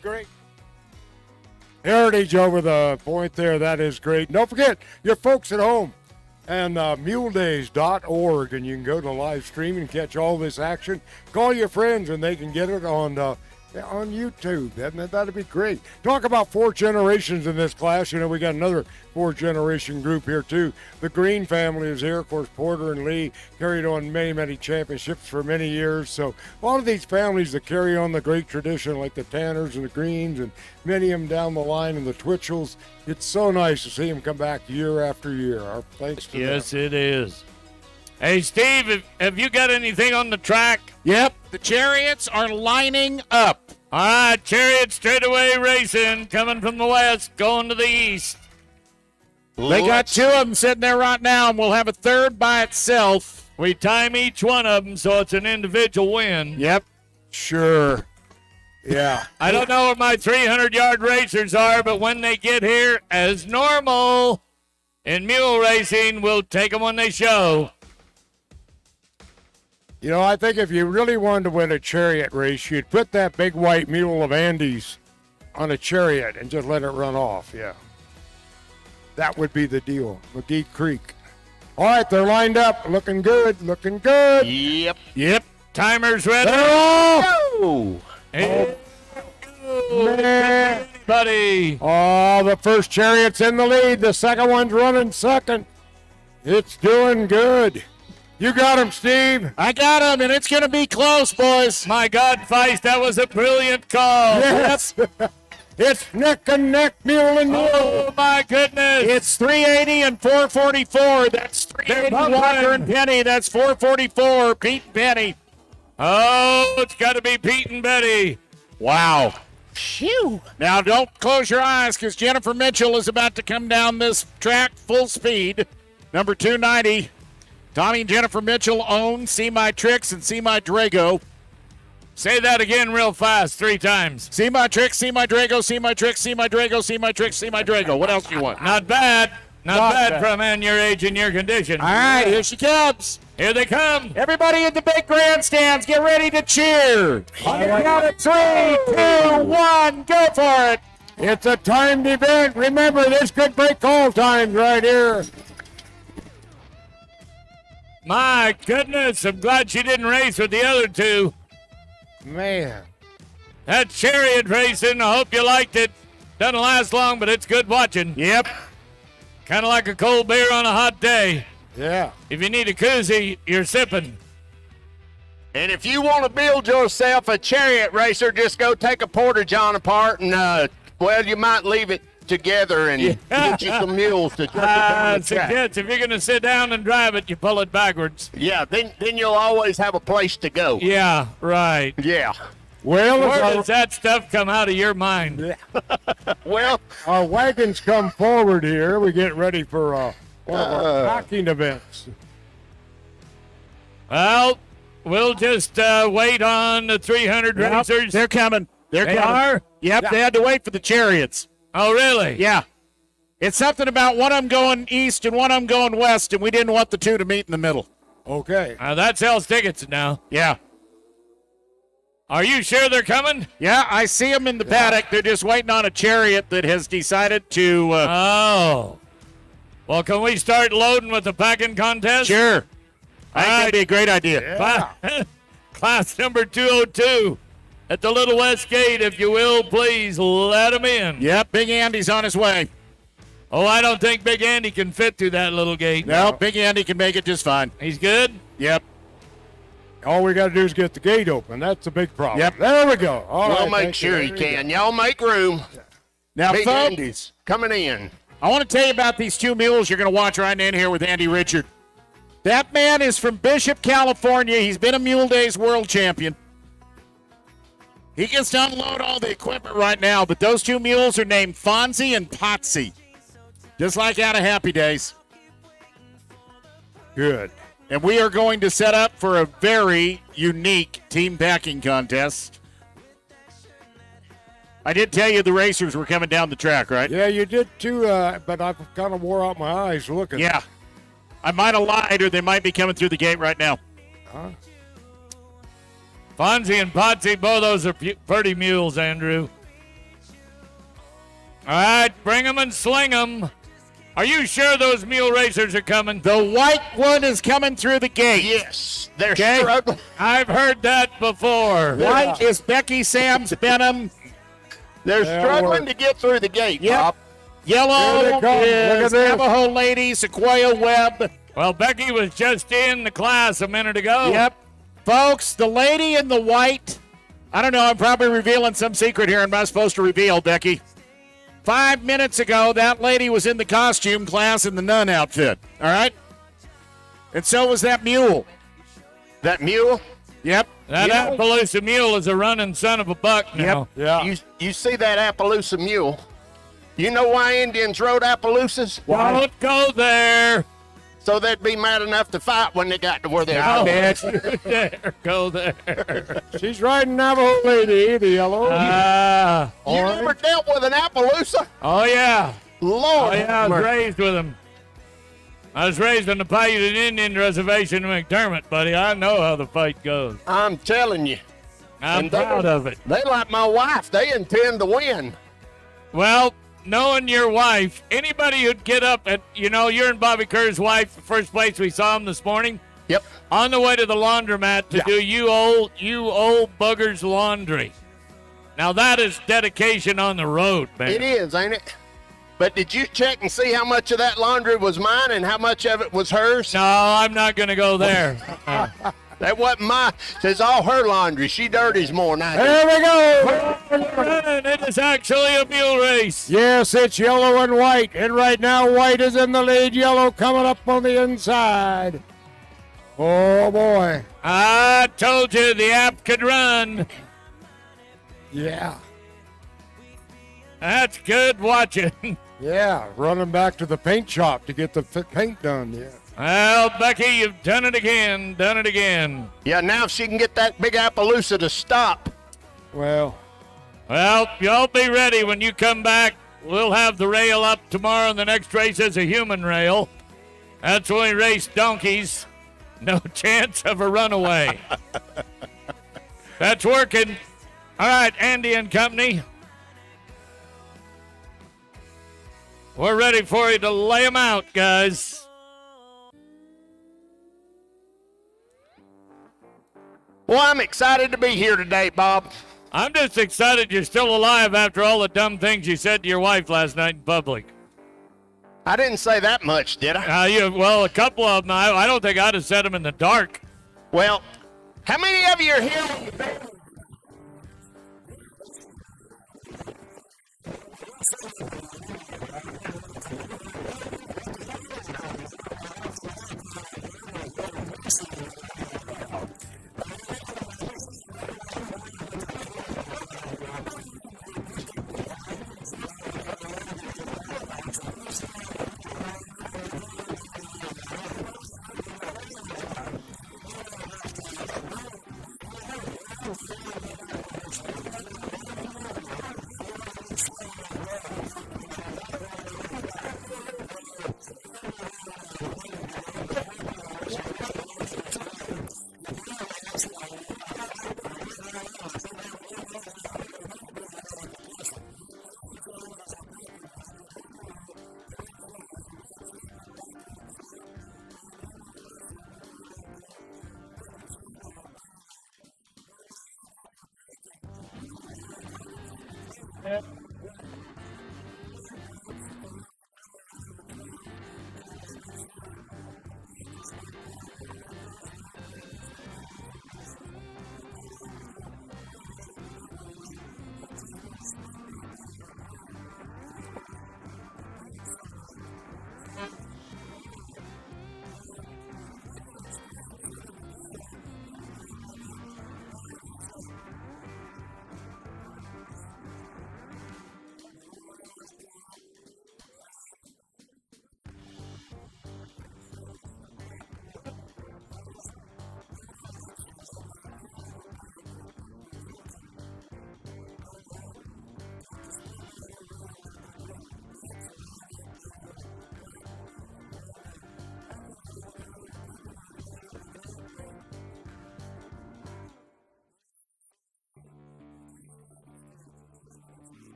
great heritage over the point there. That is great. Don't forget, your folks at home and muledays.org, and you can go to live stream and catch all this action. Call your friends and they can get it on YouTube. That'd be great. Talk about 4 generations in this class. You know, we got another 4-generation group here too. The Green family is here. Of course, Porter and Lee carried on many championships for many years. So a lot of these families that carry on the great tradition, like the Tanners and the Greens and many of them down the line, and the Twitchells. It's so nice to see them come back year after year. Our thanks to them. Yes, it is. Hey, Steve, have you got anything on the track? Yep, the chariots are lining up. All right, Chariot straightaway racing, coming from the west, going to the east. They got two of them sitting there right now, and we'll have a third by itself. We time each one of them, so it's an individual win. Yep. Sure. Yeah. I don't know where my 300-yard racers are, but when they get here, as normal in mule racing, we'll take them when they show. You know, I think if you really wanted to win a chariot race, you'd put that big white mule of Andy's on a chariot and just let it run off. Yeah. That would be the deal. McGee Creek. All right, they're lined up. Looking good. Looking good. Yep. Yep. Timer's ready. They're off. Oh. Hey. Man. Buddy. Oh, the first chariot's in the lead. The second one's running second. It's doing good. You got him, Steve. I got him, and it's going to be close, boys. My God, Feist, that was a brilliant call. Yes. It's neck and neck, mule and mule. Oh, my goodness. It's 380 and 444. That's 380 Walker and Penny. That's 444 Pete and Penny. Oh, it's got to be Pete and Betty. Wow. Phew. Now, don't close your eyes because Jennifer Mitchell is about to come down this track full speed. Number 290. Tommy and Jennifer Mitchell own See My Tricks and See My Drago. Say that again real fast 3 times. See My Tricks, See My Drago, See My Tricks, See My Drago, See My Tricks, See My Drago. What else do you want? Not bad. Not bad bad. for a man your age and your condition. All right, here she comes. Here they come. Everybody in the big grandstands, get ready to cheer. On the count of 3, 2, 1, go for it. It's a timed event. Remember, this could break call times right here. My goodness, I'm glad she didn't race with the other two. Man. That chariot racing, I hope you liked it. Doesn't last long, but it's good watching. Yep. Kind of like a cold beer on a hot day. Yeah. If you need a koozie, you're sipping. And if you want to build yourself a chariot racer, just go take a porta-john apart and, well, you might leave it together and get you some mules to jerk it down the track. Suggest if you're going to sit down and drive it, you pull it backwards. Yeah, then you'll always have a place to go. Yeah, right. Yeah. Well, Where as does that stuff come out of your mind? Well, our wagons come forward here, we get ready for one of our packing events. Well, we'll just wait on the 300 racers. They're coming. They're They coming. are? Yep, they had to wait for the chariots. Oh, really? Yeah. It's something about one of them going east and one of them going west, and we didn't want the two to meet in the middle. Okay. That sells tickets now. Yeah. Are you sure they're coming? Yeah, I see them in the paddock. They're just waiting on a chariot that has decided to. Oh. Well, can we start loading with the packing contest? Sure. I think All that'd be a great idea. Class number 202 at the Little West Gate, if you will, please let them in. Yep, Big Andy's on his way. Oh, I don't think Big Andy can fit through that little gate. No, Big Andy can make it just fine. He's good? Yep. All we got to do is get the gate open. That's a big problem. Yep. There we go. All we'll right, make thank sure you. you can. Y'all make room. Now, Big folks, Andy's coming in. I want to tell you about these two mules you're going to watch right in here with Andy Richard. That man is from Bishop, California. He's been a Mule Days world champion. He gets to unload all the equipment right now, but those two mules are named Fonzie and Potsy, just like out of Happy Days. Good. And we are going to set up for a very unique team packing contest. I did tell you the racers were coming down the track, right? Yeah, you did too, but I've kind of wore out my eyes looking. Yeah. I might have lied, or they might be coming through the gate right now. Huh? Fonzie and Potsy, both those are pretty mules, Andrew. All right, bring them and sling them. Are you sure those mule racers are coming? The white one is coming through the gate. Yes, they're Okay. struggling. I've heard that before. White is Becky Sam's Benham. They're Yeah, struggling we're- to get through the gate, Yep. Bob. Yellow Here they come. Look is at this. Navajo Lady, Sequoia Webb. Well, Becky was just in the class a minute ago. Yep. Folks, the lady in the white, I don't know, I'm probably revealing some secret here I'm not supposed to reveal, Becky. 5 minutes ago, that lady was in the costume class in the nun outfit, all right? And so was that mule. That mule? Yep. That You know- Appaloosa Mule is a running son of a buck now. Yeah. You see that Appaloosa mule? You know why Indians rode Appaloosas? Don't go there. So they'd be mad enough to fight when they got to where they're Don't going. you dare go there. She's riding Navajo Lady, the yellow. You never dealt with an Appaloosa? Oh, yeah. Lord, Oh, yeah, I was raised with them. I was raised on the Paiute Indian Reservation in McDermott, buddy. I know how the fight goes. I'm telling you. I'm And they- proud of it. They like my wife. They intend to win. Well, knowing your wife, anybody who'd get up at, you're and Bobby Kerr's wife, the first place we saw him this morning, Yep. on the way to the laundromat to do you old bugger's laundry. Now, that is dedication on the road, man. It is, ain't it? But did you check and see how much of that laundry was mine and how much of it was hers? No, I'm not going to go there. That wasn't mine. It's all her laundry. She dirties more than I do. There we go. And it is actually a mule race. Yes, it's yellow and white. And right now, white is in the lead. Yellow coming up on the inside. Oh, boy. I told you the app could run. Yeah. That's good watching. Yeah, running back to the paint shop to get the paint done. Yeah. Well, Becky, you've done it again. Done it again. Yeah, now if she can get that big Appaloosa to stop. Well, Well, y'all be ready when you come back. We'll have the rail up tomorrow, and the next race is a human rail. That's when we race donkeys. No chance of a runaway. That's working. All right, Andy and company. We're ready for you to lay them out, guys. Well, I'm excited to be here today, Bob. I'm just excited you're still alive after all the dumb things you said to your wife last night in public. I didn't say that much, did I? Well, a couple of them, I don't think I'd have said them in the dark. Well, how many of you are here when you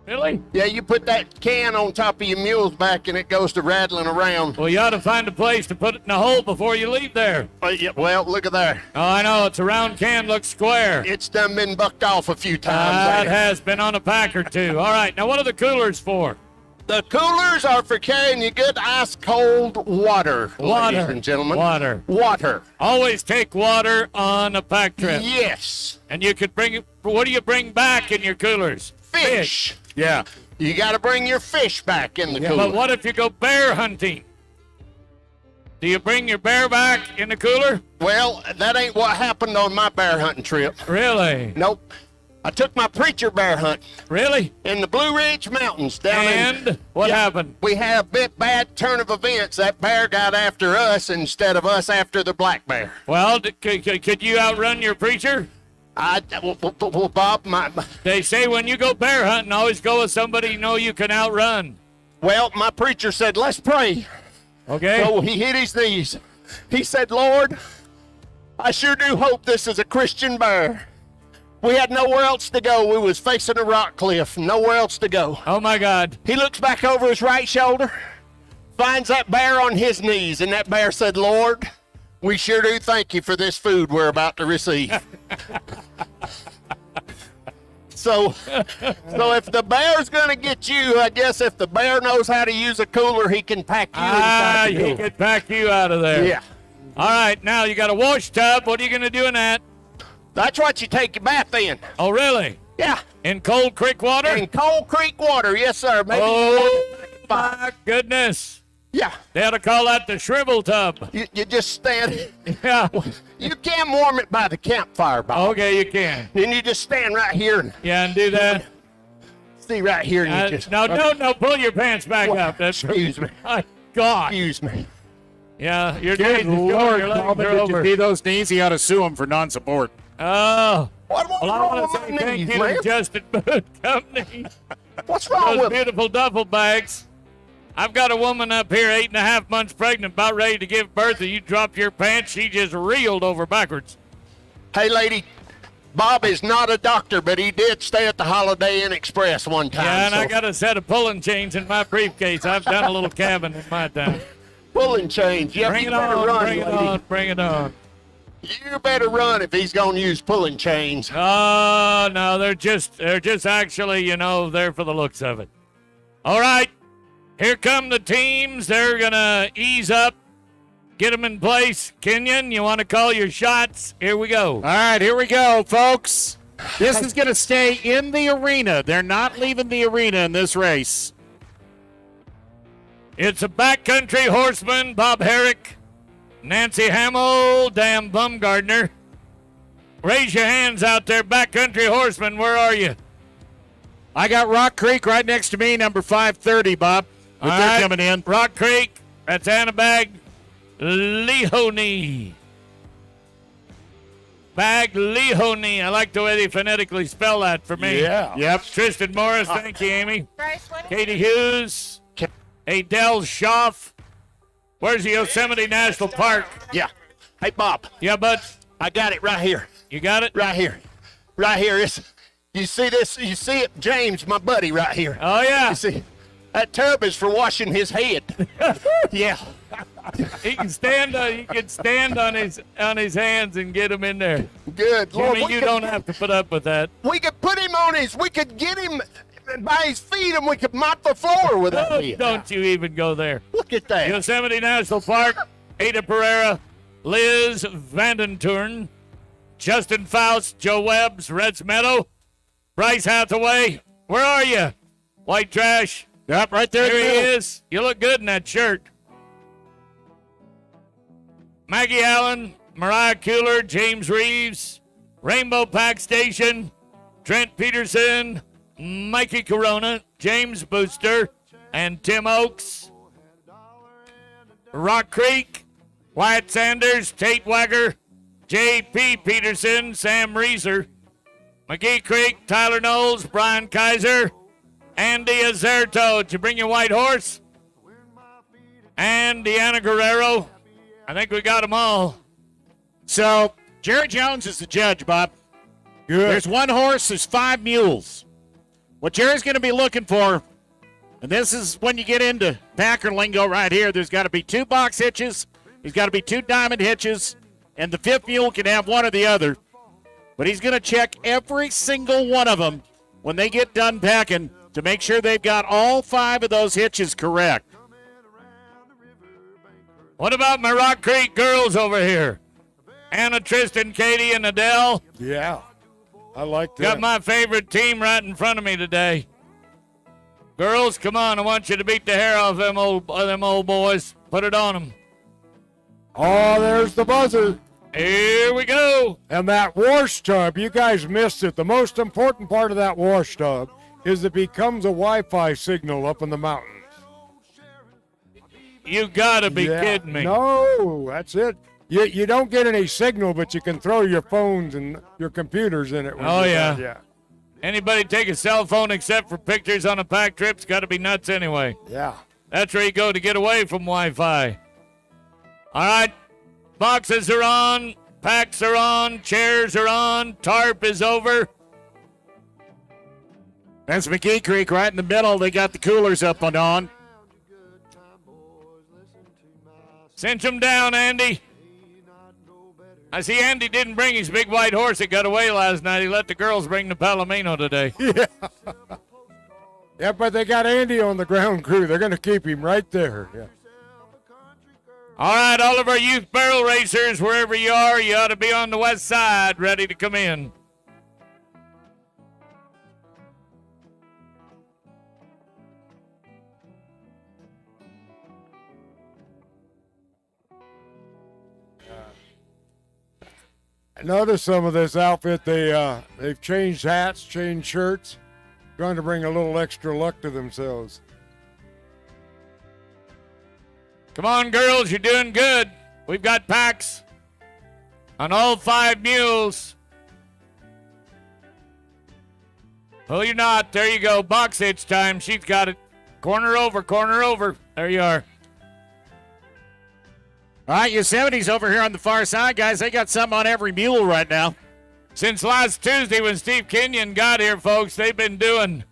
Really? Yeah, you put that can on top of your mule's back and it goes to rattling around. Well, you ought to find a place to put it in a hole before you leave there. Yeah, well, look at there. Oh, I know. It's a round can, looks square. It's done been bucked off a few times. That ain't it? has been on a pack or two. All right. Now, what are the coolers for? The coolers are for carrying you good ice cold water, Water. ladies and gentlemen. Water. Water. Always take water on a pack trip. Yes. And you could bring, what do you bring back in your coolers? Fish. Yeah. You got to bring your fish back in the But cooler. what if you go bear hunting? Do you bring your bear back in the cooler? Well, that ain't what happened on my bear hunting trip. Really? Nope. I took my preacher bear hunt Really? in the Blue Ridge Mountains down in. And what happened? We had a bit bad turn of events. That bear got after us instead of us after the black bear. Well, could you outrun your preacher? Well, Bob, They say when you go bear hunting, always go with somebody you know you can outrun. my preacher said, let's pray. Okay? So he hit his knees. He said, Lord, I sure do hope this is a Christian bear. We had nowhere else to go. We was facing a rock cliff, nowhere else to go. Oh, my God. He looks back over his right shoulder, finds that bear on his knees, and that bear said, Lord, we sure do thank you for this food we're about to receive. So if the bear's going to get you, I guess if the bear knows how to use a cooler, he can pack you inside the He cooler. could pack you out of there. Yeah. All right, now you got a wash tub. What are you going to do in that? That's what you take your bath in. Oh, really? Yeah. In Cold Creek water? In Cold Creek water, yes, sir. Maybe Oh, my goodness. yeah. They ought to call that the shrivel tub. You just stand. Yeah. You can warm it by the campfire, Bob. Okay, you can. Then you just stand right here and Yeah, and do that. see right here, and you just. No, pull your pants back up. That's Excuse me. My God. Excuse me. Yeah, your Good knees is going, Lord, your legs Calvin, are did over. you see those knees? He ought to sue him for non-support. Oh. What's Well, I wrong want to with say my thank knees, you man? to Justin Boot Company. What's wrong Those with beautiful duffel bags. I've got a woman up here 8.5 months pregnant, about ready to give birth, and you drop your pants, she just reeled over backwards. Hey, lady, Bob is not a doctor, but he did stay at the Holiday Inn Express one time. Yeah, and I so got a set of pulling chains in my briefcase. I've done a little cabin in my time. pulling chains. Yep, Bring you it better on, run, bring it lady. on, bring it on. You better run if he's gonna use pulling chains. Oh, no, they're just actually, there for the looks of it. All right, here come the teams. They're going to ease up, get them in place. Kenyon, you want to call your shots? Here we go. All right, here we go, folks. This is going to stay in the arena. They're not leaving the arena in this race. It's a Backcountry Horseman, Bob Herrick, Nancy Hamill, Dan Bumgardner. Raise your hands out there, Backcountry Horsemen. Where are you? I got Rock Creek right next to me, number 530, Bob. But All they're right. coming in. Rock Creek, that's Annabag Lehoney. Baglehoney. I like the way they phonetically spell that for me. Yeah. Yep. Tristan Morris, thank you, Amy. Katie Hughes. Adele Schaff. Where's the Yosemite National Park? Yeah. Hey, Bob, Yeah, bud. I got it right here. You got it? Right here. Right here. You see this? You see it? James, my buddy, right here. Oh, yeah. You see? That tub is for washing his head. Yeah. He can stand on his hands and get him in there. Good. Lord, Jimmy, you don't have to put up with that. We could put him on we could get him by his feet and we could mop the floor with that. Oh, don't you even go there. Look at that. Yosemite National Park, Ada Pereira, Liz Vandenturn, Justin Faust, Joe Webbs, Reds Meadow, Bryce Hathaway. Where are you? White trash. Yep, right there. There in the he middle. is. You look good in that shirt. Maggie Allen, Mariah Kuhler, James Reeves, Rainbow Pack Station, Trent Peterson, Mikey Corona, James Booster, and Tim Oakes. Rock Creek, Wyatt Sanders, Tate Wagger, J.P. Peterson, Sam Reeser. McGee Creek, Tyler Knowles, Brian Kaiser, Andy Azerto. Did you bring your white horse? And Deanna Guerrero. I think we got them all. So, Jerry Jones is the judge, Bob. Good. There's one horse, there's 5 mules. What Jerry's going to be looking for, and this is when you get into Packer lingo right here, there's got to be 2 box hitches, there's got to be 2 diamond hitches, and the 5th mule can have one or the other. But he's going to check every single one of them when they get done packing to make sure they've got all 5 of those hitches correct. What about my Rock Creek girls over here? Anna, Tristan, Katie, and Adele. Yeah, I like that. Got my favorite team right in front of me today. Girls, come on. I want you to beat the hair off them old boys. Put it on them. Oh, there's the buzzer. Here we go. And that wash tub, you guys missed it. The most important part of that wash tub is it becomes a Wi-Fi signal up in the mountains. You gotta be kidding me. No, that's it. You don't get any signal, but you can throw your phones and your computers in it. Oh, yeah. Yeah. Anybody take a cell phone except for pictures on a pack trip's got to be nuts anyway. Yeah. That's where you go to get away from Wi-Fi. All right, boxes are on, packs are on, chairs are on, tarp is over. That's McGee Creek right in the middle. They got the coolers up and on. Cinch them down, Andy. I see Andy didn't bring his big white horse that got away last night. He let the girls bring the Palomino today. Yeah, but they got Andy on the ground crew. They're going to keep him right there. Yeah. All right, all of our youth barrel racers, wherever you are, you ought to be on the west side ready to come in. I noticed some of this outfit, they've changed hats, changed shirts, trying to bring a little extra luck to themselves. Come on, girls, you're doing good. We've got packs on all 5 mules. Oh, you're not. There you go. Box hitch time. She's got it. Corner over, corner over. There you are. All right, Yosemite's over here on the far side, guys. They got some on every mule right now. Since last Tuesday when Steve Kenyon got here, folks, they've been doing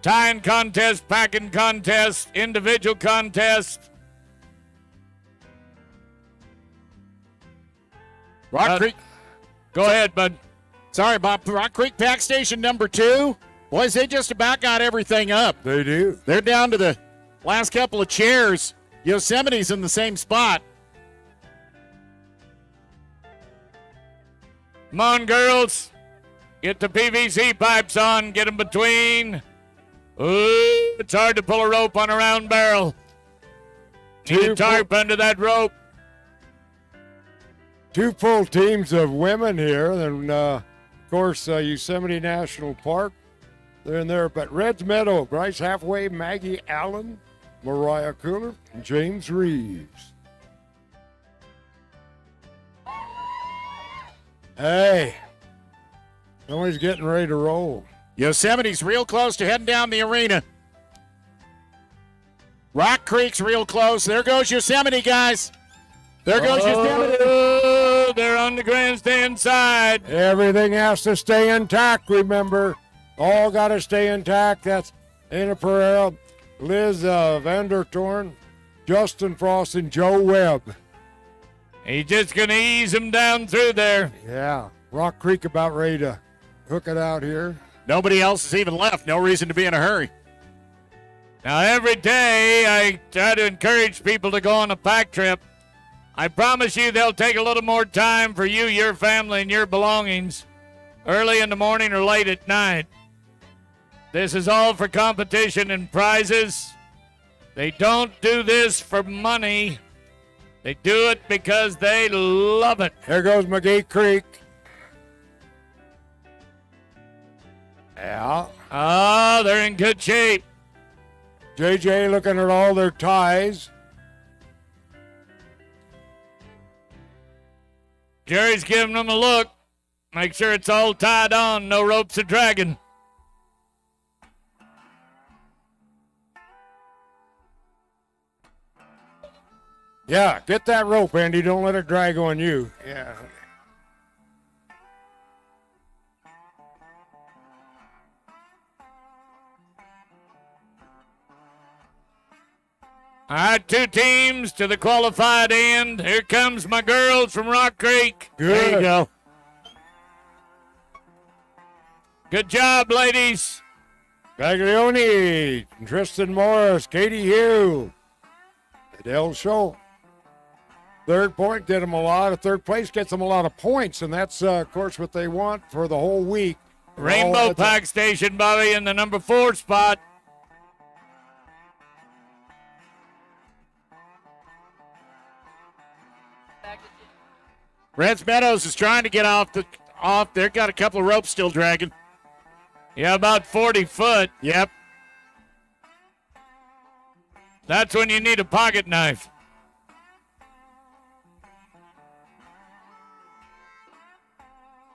tying contest, packing contest, individual contest. Rock Creek. Go ahead, bud. Sorry, Bob. Rock Creek Pack Station number 2. Boys, they just about got everything up. They do. They're down to the last couple of chairs. Yosemite's in the same spot. Come on, girls. Get the PVC pipes on. Get them between. Ooh, it's hard to pull a rope on a round barrel. Need a tarp under that rope. 2 full teams of women here. And, of course, Yosemite National Park. They're in there. But Reds Meadow, Bryce Halfway, Maggie Allen, Mariah Cooler, and James Reeves. Hey, somebody's getting ready to roll. Yosemite's real close to heading down the arena. Rock Creek's real close. There goes Yosemite, guys. There goes Yosemite. Oh, they're on the grandstand side. Everything has to stay intact, remember. All got to stay intact. That's Anna Pereira, Liz Vandertorn, Justin Frost, and Joe Webb. He's just going to ease them down through there. Yeah, Rock Creek about ready to hook it out here. Nobody else is even left. No reason to be in a hurry. Now, every day I try to encourage people to go on a pack trip. I promise you they'll take a little more time for you, your family, and your belongings early in the morning or late at night. This is all for competition and prizes. They don't do this for money. They do it because they love it. Here goes McGee Creek. Yeah. Oh, they're in good shape. JJ looking at all their ties. Jerry's giving them a look. Make sure it's all tied on. No ropes are dragging. Yeah, get that rope, Andy. Don't let it drag on you. Yeah. All right, 2 teams to the qualified end. Here comes my girls from Rock Creek. Good. There you go. Good job, ladies. Gaglione, Tristan Morris, Katie Hugh, Adele Schultz. Third point did them a lot. Third place gets them a lot of points, and that's, of course, what they want for the whole week. Rainbow Pack Station, Bobby, in the number 4 spot. Reds Meadows is trying to get off. They've got a couple of ropes still dragging. Yeah, about 40 foot. Yep. That's when you need a pocket knife.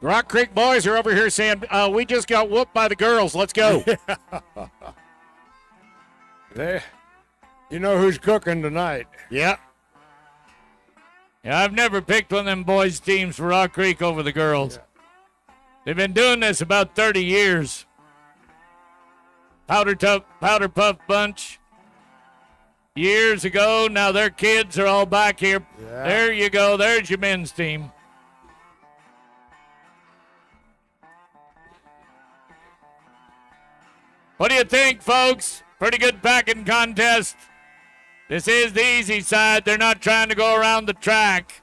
Rock Creek boys are over here saying, we just got whooped by the girls. Let's go. You know who's cooking tonight. Yep. Yeah, I've never picked one of them boys' teams for Rock Creek over the girls. They've been doing this about 30 years. Powder Puff Bunch. Years ago, now their kids are all back here. Yeah. There you go. There's your men's team. What do you think, folks? Pretty good packing contest. This is the easy side. They're not trying to go around the track.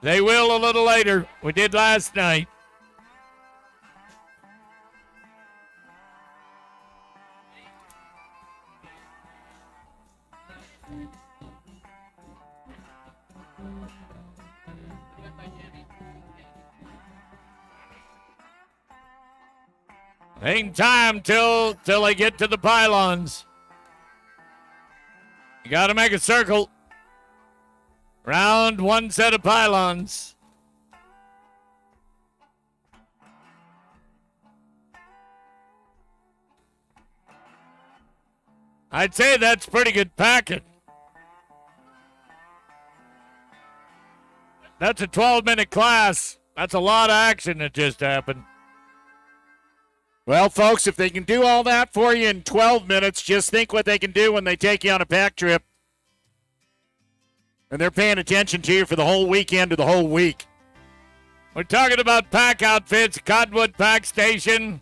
They will a little later. We did last night. Ain't time till they get to the pylons. You got to make a circle. Round one set of pylons. I'd say that's pretty good packing. That's a 12-minute class. That's a lot of action that just happened. Well, folks, if they can do all that for you in 12 minutes, just think what they can do when they take you on a pack trip. And they're paying attention to you for the whole weekend or the whole week. We're talking about pack outfits, Cottonwood Pack Station.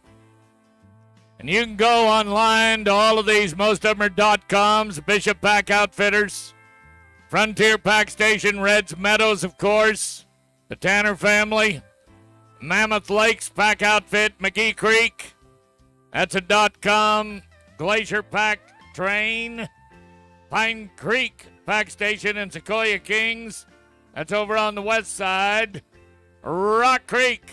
And you can go online to all of these. Most of them are .coms, Bishop Pack Outfitters, Frontier Pack Station, Reds Meadows, of course, the Tanner family, Mammoth Lakes Pack Outfit, McGee Creek, that's a .com, Glacier Pack Train, Pine Creek Pack Station, and Sequoia Kings, that's over on the west side, Rock Creek,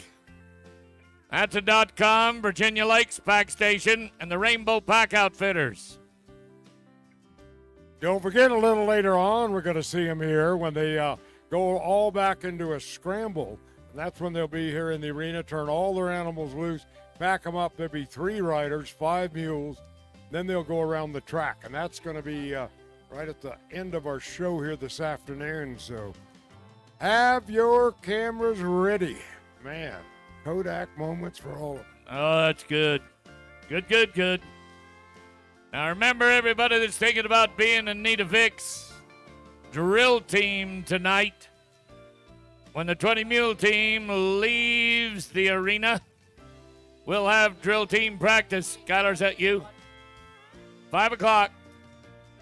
that's a .com, Virginia Lakes Pack Station, and the Rainbow Pack Outfitters. Don't forget, a little later on, we're going to see them here when they go all back into a scramble. And that's when they'll be here in the arena, turn all their animals loose, back them up. There'll be 3 riders, 5 mules. Then they'll go around the track. And that's going to be right at the end of our show here this afternoon. So have your cameras ready. Man, Kodak moments for all of them. Oh, that's good. Good. Now remember, everybody that's thinking about being in Nita Vic's drill team tonight, when the 20 Mule team leaves the arena, we'll have drill team practice. Skylar's at you. 5 o'clock.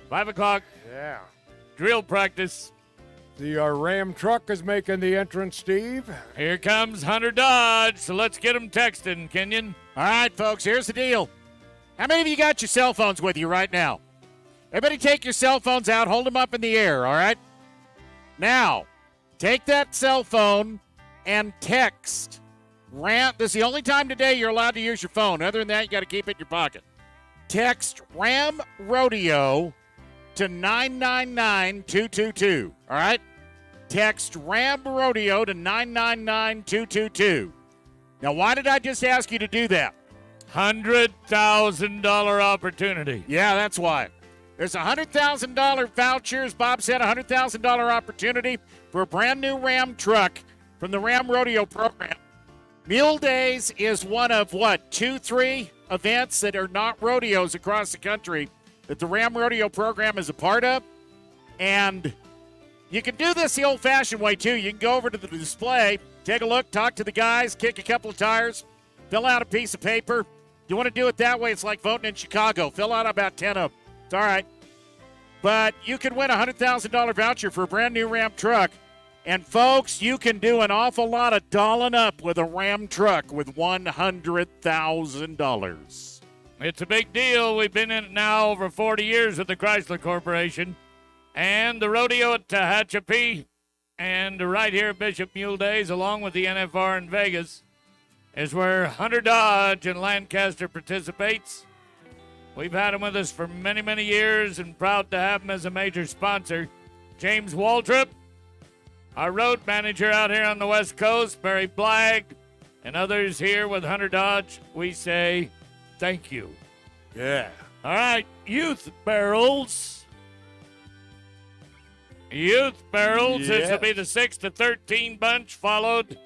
5 o'clock. Yeah. Drill practice. The Ram truck is making the entrance, Steve. Here comes Hunter Dodge, so let's get him texting, Kenyon. All right, folks, here's the deal. How many of you got your cell phones with you right now? Everybody take your cell phones out, hold them up in the air, all right? Now, take that cell phone and text RAM. This is the only time today you're allowed to use your phone. Other than that, you got to keep it in your pocket. Text RAM Rodeo to 999-222, all right? Text RAM Rodeo to 999-222. Now, why did I just ask you to do that? $100,000 opportunity. Yeah, that's why. There's a $100,000 voucher, as Bob said, a $100,000 opportunity for a brand new Ram truck from the Ram Rodeo program. Mule Days is one of, 2, 3 events that are not rodeos across the country that the Ram Rodeo program is a part of. And you can do this the old-fashioned way, too. You can go over to the display, take a look, talk to the guys, kick a couple of tires, fill out a piece of paper. You want to do it that way, it's like voting in Chicago. Fill out about 10 of them. It's all right. But you can win a $100,000 voucher for a brand-new Ram truck. And, folks, you can do an awful lot of dolling up with a Ram truck with $100,000. It's a big deal. We've been in it now over 40 years with the Chrysler Corporation. And the rodeo at Tehachapi and right here at Bishop Mule Days, along with the NFR in Vegas, is where Hunter Dodge in Lancaster participates. We've had him with us for many, many years and proud to have him as a major sponsor. James Waldrop, our road manager out here on the West Coast, Barry Blagg, and others here with Hunter Dodge, we say thank you. Yeah. All right, youth barrels. Youth barrels, this will be the 6 to 13 bunch, followed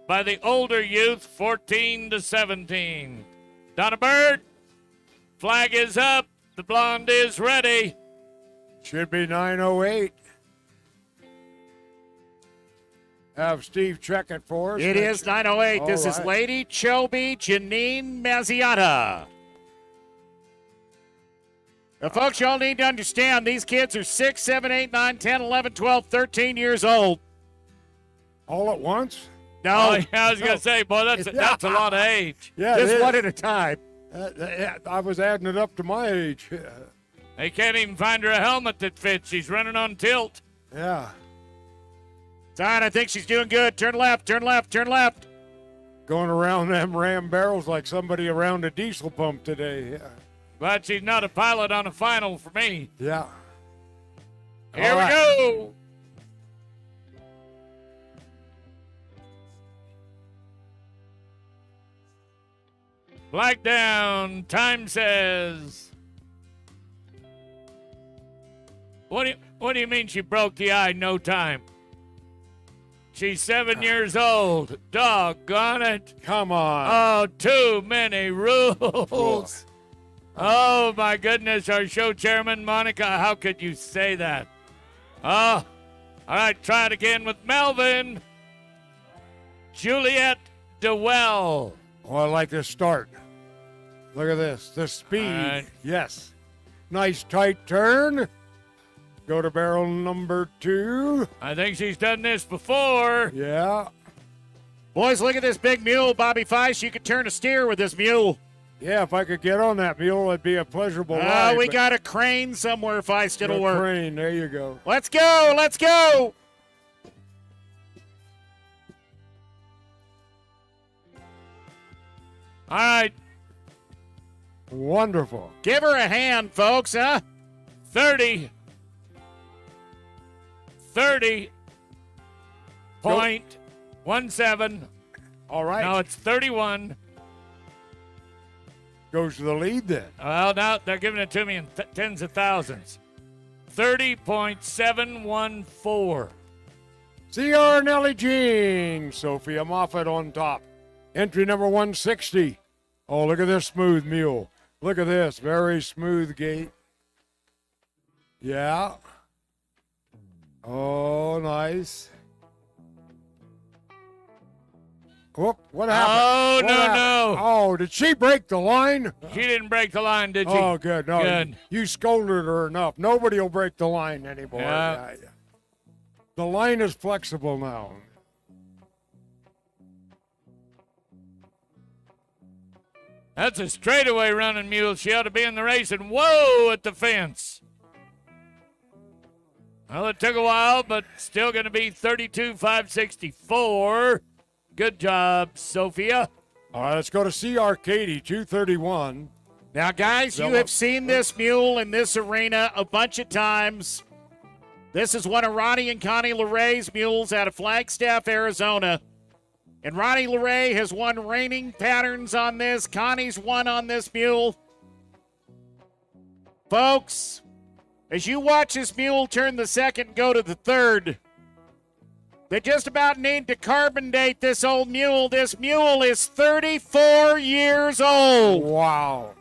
by the older youth, 14 to 17. Donna Bird, flag is up. The blonde is ready. Should be 9:08. Have Steve check it for us. It is 9:08. This is right. Lady Chobe Janine Mazziata. Now, folks, y'all need to understand these kids are 6, 7, 8, 9, 10, 11, 12, 13 years old. All at once? No. Oh, yeah, I was going to say, boy, that's a lot of age. Yeah, Just it is. one at a time. I was adding it up to my age. They can't even find her a helmet that fits. She's running on tilt. Yeah. It's all right, I think she's doing good. Turn left, turn left, turn left. Going around them Ram barrels like somebody around a diesel pump today. Yeah. Glad she's not a pilot on a final for me. Yeah. Here All we right. go. Flag down. Time says. What do you mean she broke the eye? No time. She's 7 years old. Doggone it. Come on. Oh, too many rules. Oh, my goodness. Our show chairman, Monica, how could you say that? Oh, all right. Try it again with Melvin. Juliet DeWell. Oh, I like this start. Look at this. The speed. All right. Yes. Nice tight turn. Go to barrel number 2. I think she's done this before. Yeah. Boys, look at this big mule, Bobby Feiss. You could turn a steer with this mule. Yeah, if I could get on that mule, it'd be a pleasurable ride. We but- got a crane somewhere, Feist. It'll Good work. crane. There you go. Let's go. Let's go. All right. Wonderful. Give her a hand, folks, huh? 30. 30.17. All right. Now it's 31. Goes to the lead then. Well, now they're giving it to me in tens of thousands. 30.714. C.R. Nellie Jean. Sophia Moffett on top. Entry number 160. Oh, look at this smooth mule. Look at this. Very smooth gait. Yeah. Oh, nice. Whoop, what happened? Oh, What no, happened? no. Oh, did she break the line? She didn't break the line, did she? Oh, good. No, Good. You scolded her enough. Nobody will break the line anymore. Yeah. Yeah. The line is flexible now. That's a straightaway running mule. She ought to be in the race. And whoa, at the fence. Well, it took a while, but still going to be 32.564. Good job, Sophia. All right, let's go to C.R. Katie, 231. Now, guys, you have seen this mule in this arena a bunch of times. This is one of Ronnie and Connie LeRay's mules out of Flagstaff, Arizona. And Ronnie LeRay has won reining patterns on this. Connie's won on this mule. Folks, as you watch this mule turn the second and go to the third, they just about need to carbon date this old mule. This mule is 34 years old. Wow.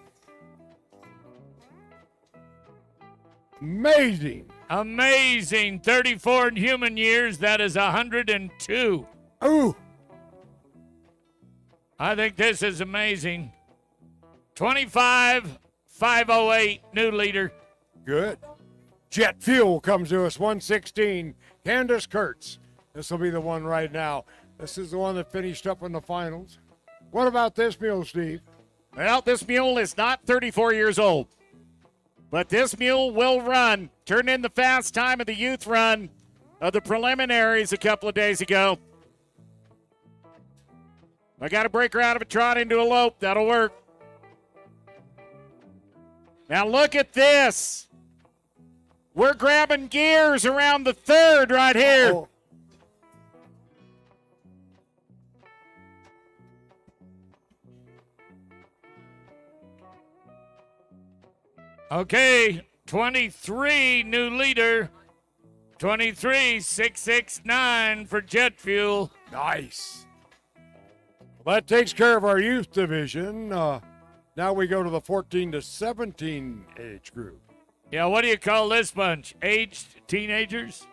Amazing. Amazing. 34 in human years. That is 102. Ooh. I think this is amazing. 25,508, new leader. Good. Jet Fuel comes to us, 116. Candace Kurtz. This will be the one right now. This is the one that finished up in the finals. What about this mule, Steve? Well, this mule is not 34 years old, but this mule will run. Turned in the fast time of the youth run of the preliminaries a couple of days ago. I got to break her out of a trot into a lope. That'll work. Now look at this. We're grabbing gears around the third right here. Oh. Okay, 23, new leader. 23,669 for jet fuel. Nice. Well, that takes care of our youth division. Now we go to the 14 to 17 age group. Yeah, what do you call this bunch? Aged teenagers?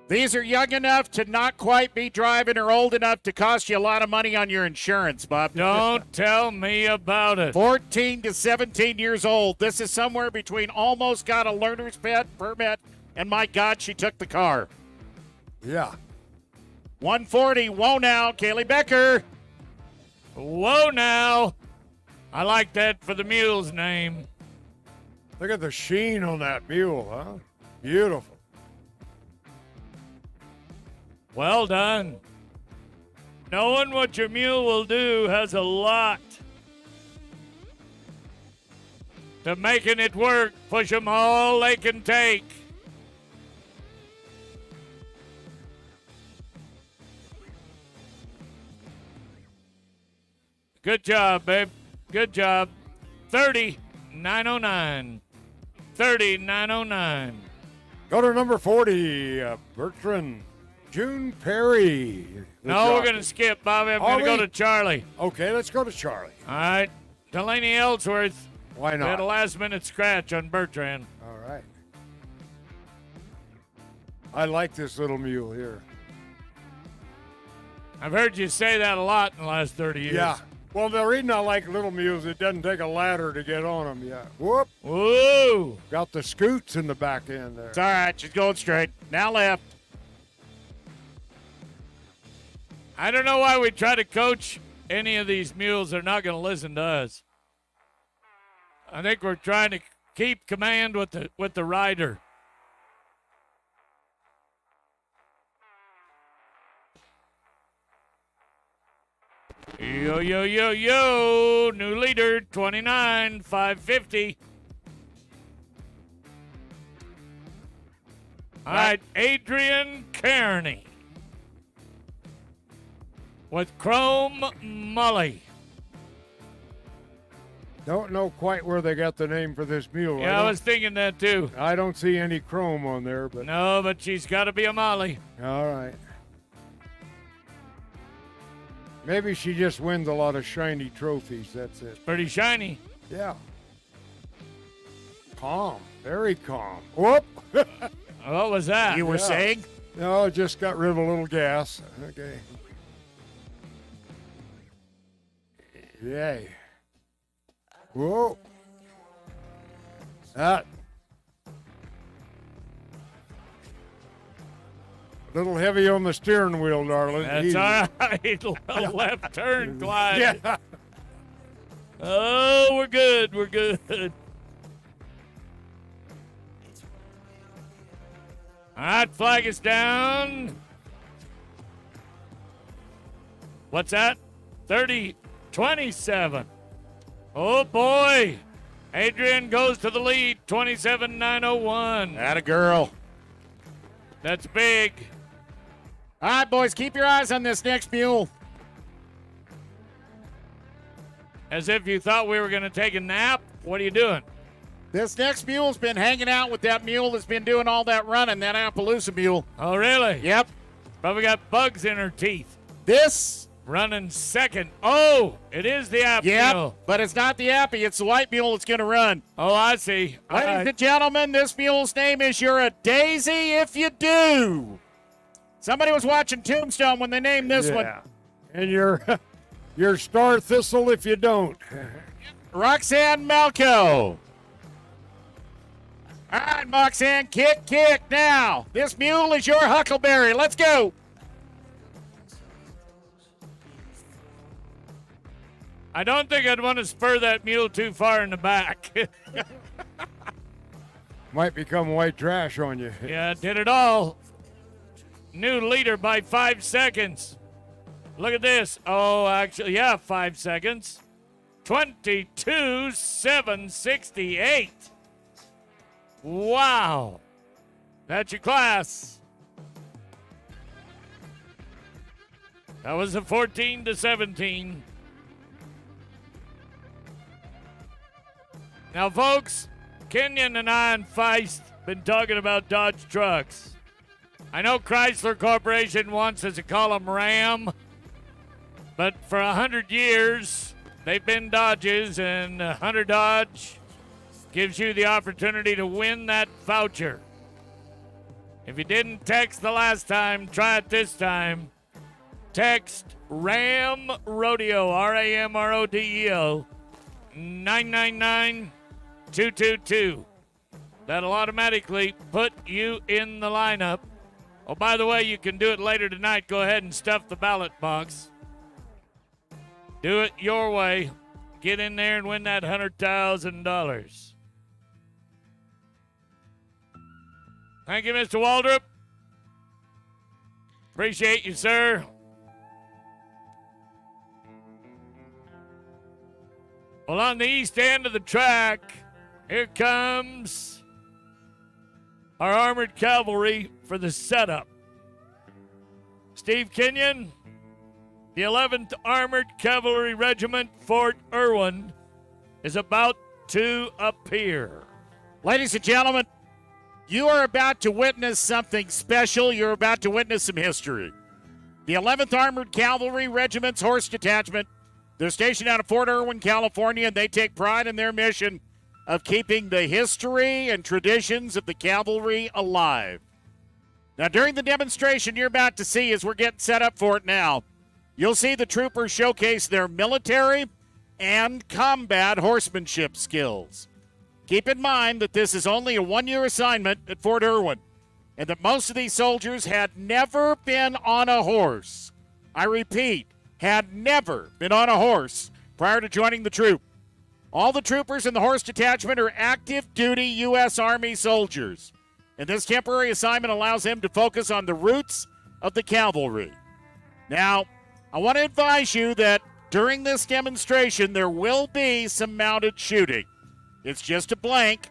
These are young enough to not quite be driving or old enough to cost you a lot of money on your insurance, Bob. Don't tell me about it. 14 to 17 years old. This is somewhere between almost got a learner's permit and my God, she took the car. Yeah. 140, whoa now, Kaylee Becker. Whoa now. I like that for the mule's name. Look at the sheen on that mule, huh? Beautiful. Well done. Knowing what your mule will do has a lot to making it work. Push them all they can take. Good job, babe. Good job. 30,909. 30,909. Go to number 40, Bertrand June Perry. the No, we're jockey. going to skip, Bobby. I'm Are going to go we? to Charlie. Okay, let's go to Charlie. All right. Delaney Ellsworth Why had not? a last-minute scratch on Bertrand. All right. I like this little mule here. I've heard you say that a lot in the last 30 years. Yeah. Well, the reason I like little mules, it doesn't take a ladder to get on them. Yeah. Whoop. Woo! Got the scoots in the back end there. It's all right. She's going straight. Now left. I don't know why we try to coach any of these mules. They're not going to listen to us. I think we're trying to keep command with the rider. Yo, yo, yo, yo. New leader, 29,550. All right, Adrian Kearney with Chrome Mully. Don't know quite where they got the name for this mule. Yeah, I was thinking that too. I don't see any chrome on there, but No, but she's got to be a Molly. all right. Maybe she just wins a lot of shiny trophies. That's it. Pretty shiny. Yeah. Calm. Very calm. Whoop. What was that? You were Yeah. saying? No, just got rid of a little gas. Okay. Yay. Whoa. That. A little heavy on the steering wheel, darling. That's Easy. all right. A left turn, Clyde. Yeah. Oh, we're good. We're good. All right, flag is down. What's that? 27. Oh, boy. Adrian goes to the lead, 27,901. Atta girl. That's big. All right, boys, keep your eyes on this next mule. As if you thought we were going to take a nap. What are you doing? This next mule's been hanging out with that mule that's been doing all that running, that Appaloosa mule. Oh, really? Yep. Probably got bugs in her teeth. This running second. Oh, it is the App Yep, Mule. but it's not the Appy. It's the white mule that's going to run. Oh, I see. All Ladies right. and gentlemen, this mule's name is You're a Daisy If You Do. Somebody was watching Tombstone when they named this one. Yeah. And you're Star Thistle if you don't. Roxanne Malco. All right, Roxanne, kick now. This mule is your Huckleberry. Let's go. I don't think I'd want to spur that mule too far in the back. Might become white trash on you. Yeah, did it all. New leader by 5 seconds. Look at this. Oh, actually, yeah, 5 seconds. 22,768. Wow. That's your class. That was a 14 to 17. Now, folks, Kenyon and I and Feist been talking about Dodge trucks. I know Chrysler Corporation wants us to call them Ram, but for 100 years, they've been Dodges, and 100 Dodge gives you the opportunity to win that voucher. If you didn't text the last time, try it this time. Text RAM Rodeo, RAMRODEO, 999-222. That'll automatically put you in the lineup. Oh, by the way, you can do it later tonight. Go ahead and stuff the ballot box. Do it your way. Get in there and win that $100,000. Thank you, Mr. Waldrop. Appreciate you, sir. Well, on the east end of the track, here comes our armored cavalry for the setup. Steve Kenyon, the 11th Armored Cavalry Regiment, Fort Irwin, is about to appear. Ladies and gentlemen, you are about to witness something special. You're about to witness some history. The 11th Armored Cavalry Regiment's Horse Detachment, they're stationed out of Fort Irwin, California, and they take pride in their mission of keeping the history and traditions of the cavalry alive. Now, during the demonstration you're about to see, as we're getting set up for it now, you'll see the troopers showcase their military and combat horsemanship skills. Keep in mind that this is only a one-year assignment at Fort Irwin, and that most of these soldiers had never been on a horse. I repeat, had never been on a horse prior to joining the troop. All the troopers in the horse detachment are active-duty U.S. Army soldiers, and this temporary assignment allows them to focus on the roots of the cavalry. Now, I want to advise you that during this demonstration, there will be some mounted shooting. It's just a blank,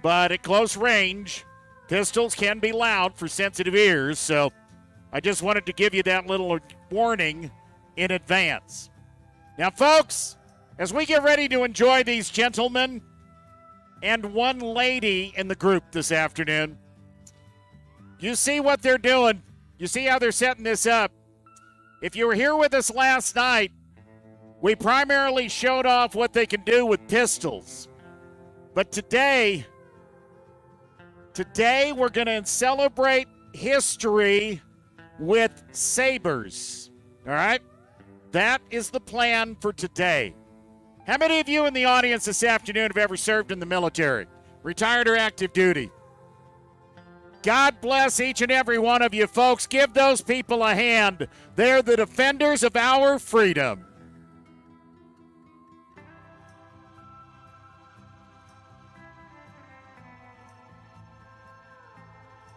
but at close range, pistols can be loud for sensitive ears, so I just wanted to give you that little warning in advance. Now, folks, as we get ready to enjoy these gentlemen and one lady in the group this afternoon, you see what they're doing. You see how they're setting this up. If you were here with us last night, we primarily showed off what they can do with pistols. But today we're going to celebrate history with sabers. All right? That is the plan for today. How many of you in the audience this afternoon have ever served in the military, retired or active duty? God bless each and every one of you, folks. Give those people a hand. They're the defenders of our freedom.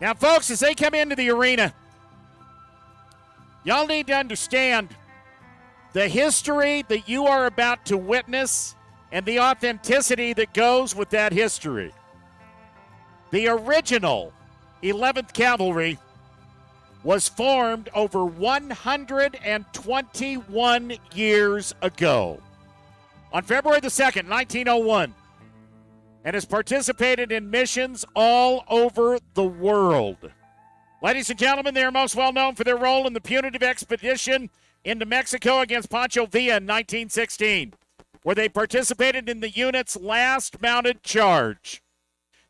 Now, folks, as they come into the arena, y'all need to understand the history that you are about to witness and the authenticity that goes with that history. The original 11th Cavalry was formed over 121 years ago on February the 2nd, 1901, and has participated in missions all over the world. Ladies and gentlemen, they are most well known for their role in the punitive expedition into Mexico against Pancho Villa in 1916, where they participated in the unit's last mounted charge.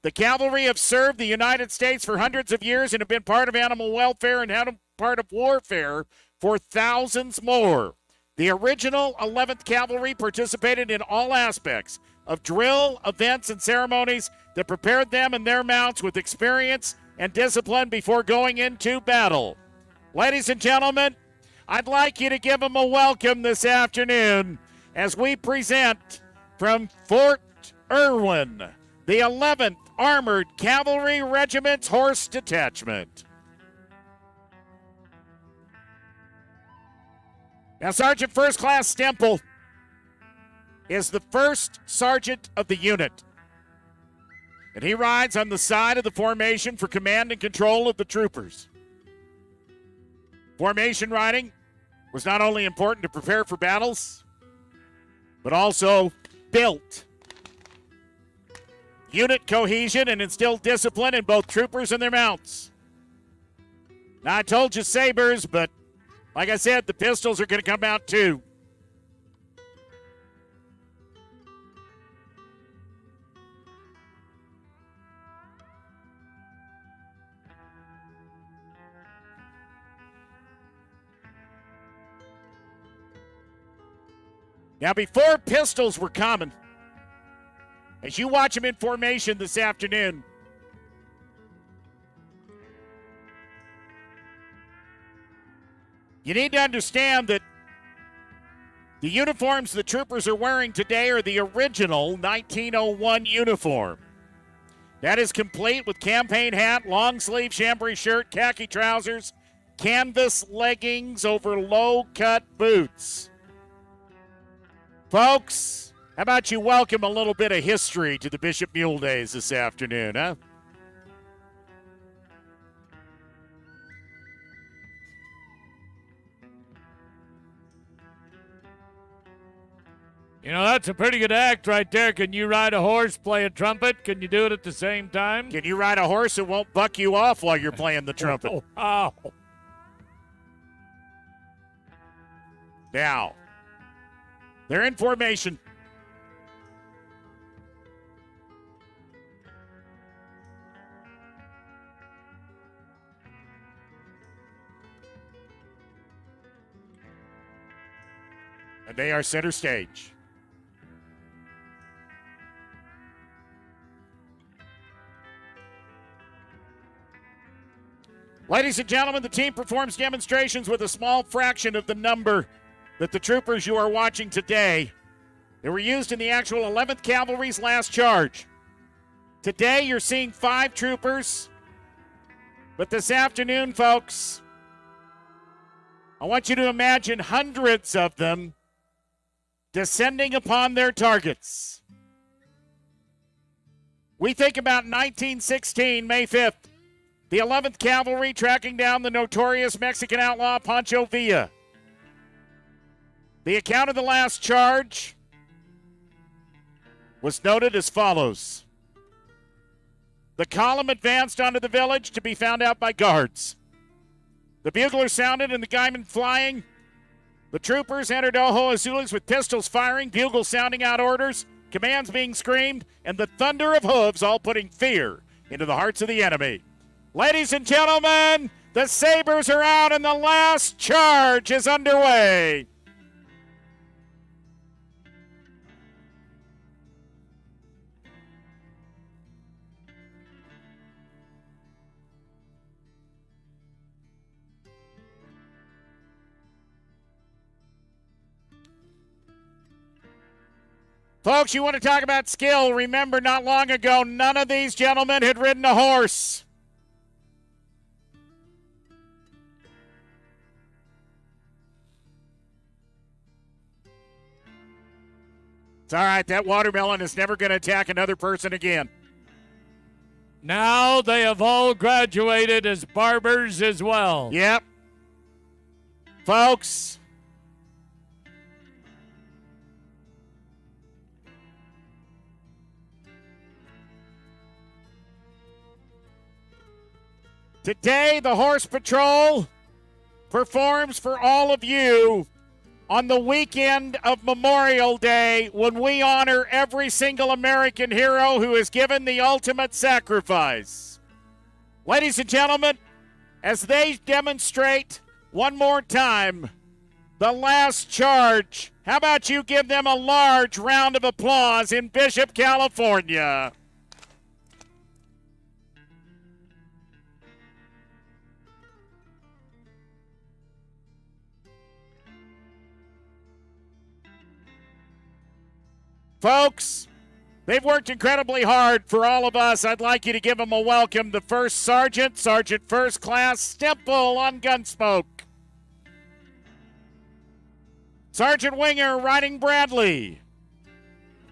The cavalry have served the United States for hundreds of years and have been part of animal welfare and part of warfare for thousands more. The original 11th Cavalry participated in all aspects of drill, events, and ceremonies that prepared them and their mounts with experience and discipline before going into battle. Ladies and gentlemen, I'd like you to give them a welcome this afternoon as we present from Fort Irwin, the 11th Armored Cavalry Regiment's Horse Detachment. Now, Sergeant First Class Stemple is the first sergeant of the unit, and he rides on the side of the formation for command and control of the troopers. Formation riding was not only important to prepare for battles, but also built unit cohesion and instilled discipline in both troopers and their mounts. Now, I told you sabers, but like I said, the pistols are going to come out too. Now, before pistols were common, as you watch them in formation this afternoon, you need to understand that the uniforms the troopers are wearing today are the original 1901 uniform. That is complete with campaign hat, long sleeve chambray shirt, khaki trousers, canvas leggings over low-cut boots. Folks, how about you welcome a little bit of history to the Bishop Mule Days this afternoon, huh? You know, that's a pretty good act right there. Can you ride a horse, play a trumpet? Can you do it at the same time? Can you ride a horse that won't buck you off while you're playing the trumpet? Oh, wow. Now, they're in formation. And they are center stage. Ladies and gentlemen, the team performs demonstrations with a small fraction of the number that the troopers you are watching today. They were used in the actual 11th Cavalry's last charge. Today, you're seeing 5 troopers. But this afternoon, folks, I want you to imagine hundreds of them descending upon their targets. We think about 1916, May 5th. The 11th Cavalry tracking down the notorious Mexican outlaw Pancho Villa. The account of the last charge was noted as follows. The column advanced onto the village to be found out by guards. The bugler sounded and the guyman flying. The troopers entered Ojo Azules with pistols firing, bugles sounding out orders, commands being screamed, and the thunder of hooves all putting fear into the hearts of the enemy. Ladies and gentlemen, the sabers are out and the last charge is underway. Folks, you want to talk about skill? Remember, not long ago, none of these gentlemen had ridden a horse. It's all right. That watermelon is never going to attack another person again. Now they have all graduated as barbers as well. Yep. Folks, today the Horse Patrol performs for all of you on the weekend of Memorial Day when we honor every single American hero who has given the ultimate sacrifice. Ladies and gentlemen, as they demonstrate one more time the last charge, how about you give them a large round of applause in Bishop, California? Folks, they've worked incredibly hard for all of us. I'd like you to give them a welcome. The first sergeant, Sergeant First Class Stemple on Gunsmoke. Sergeant Winger riding Bradley.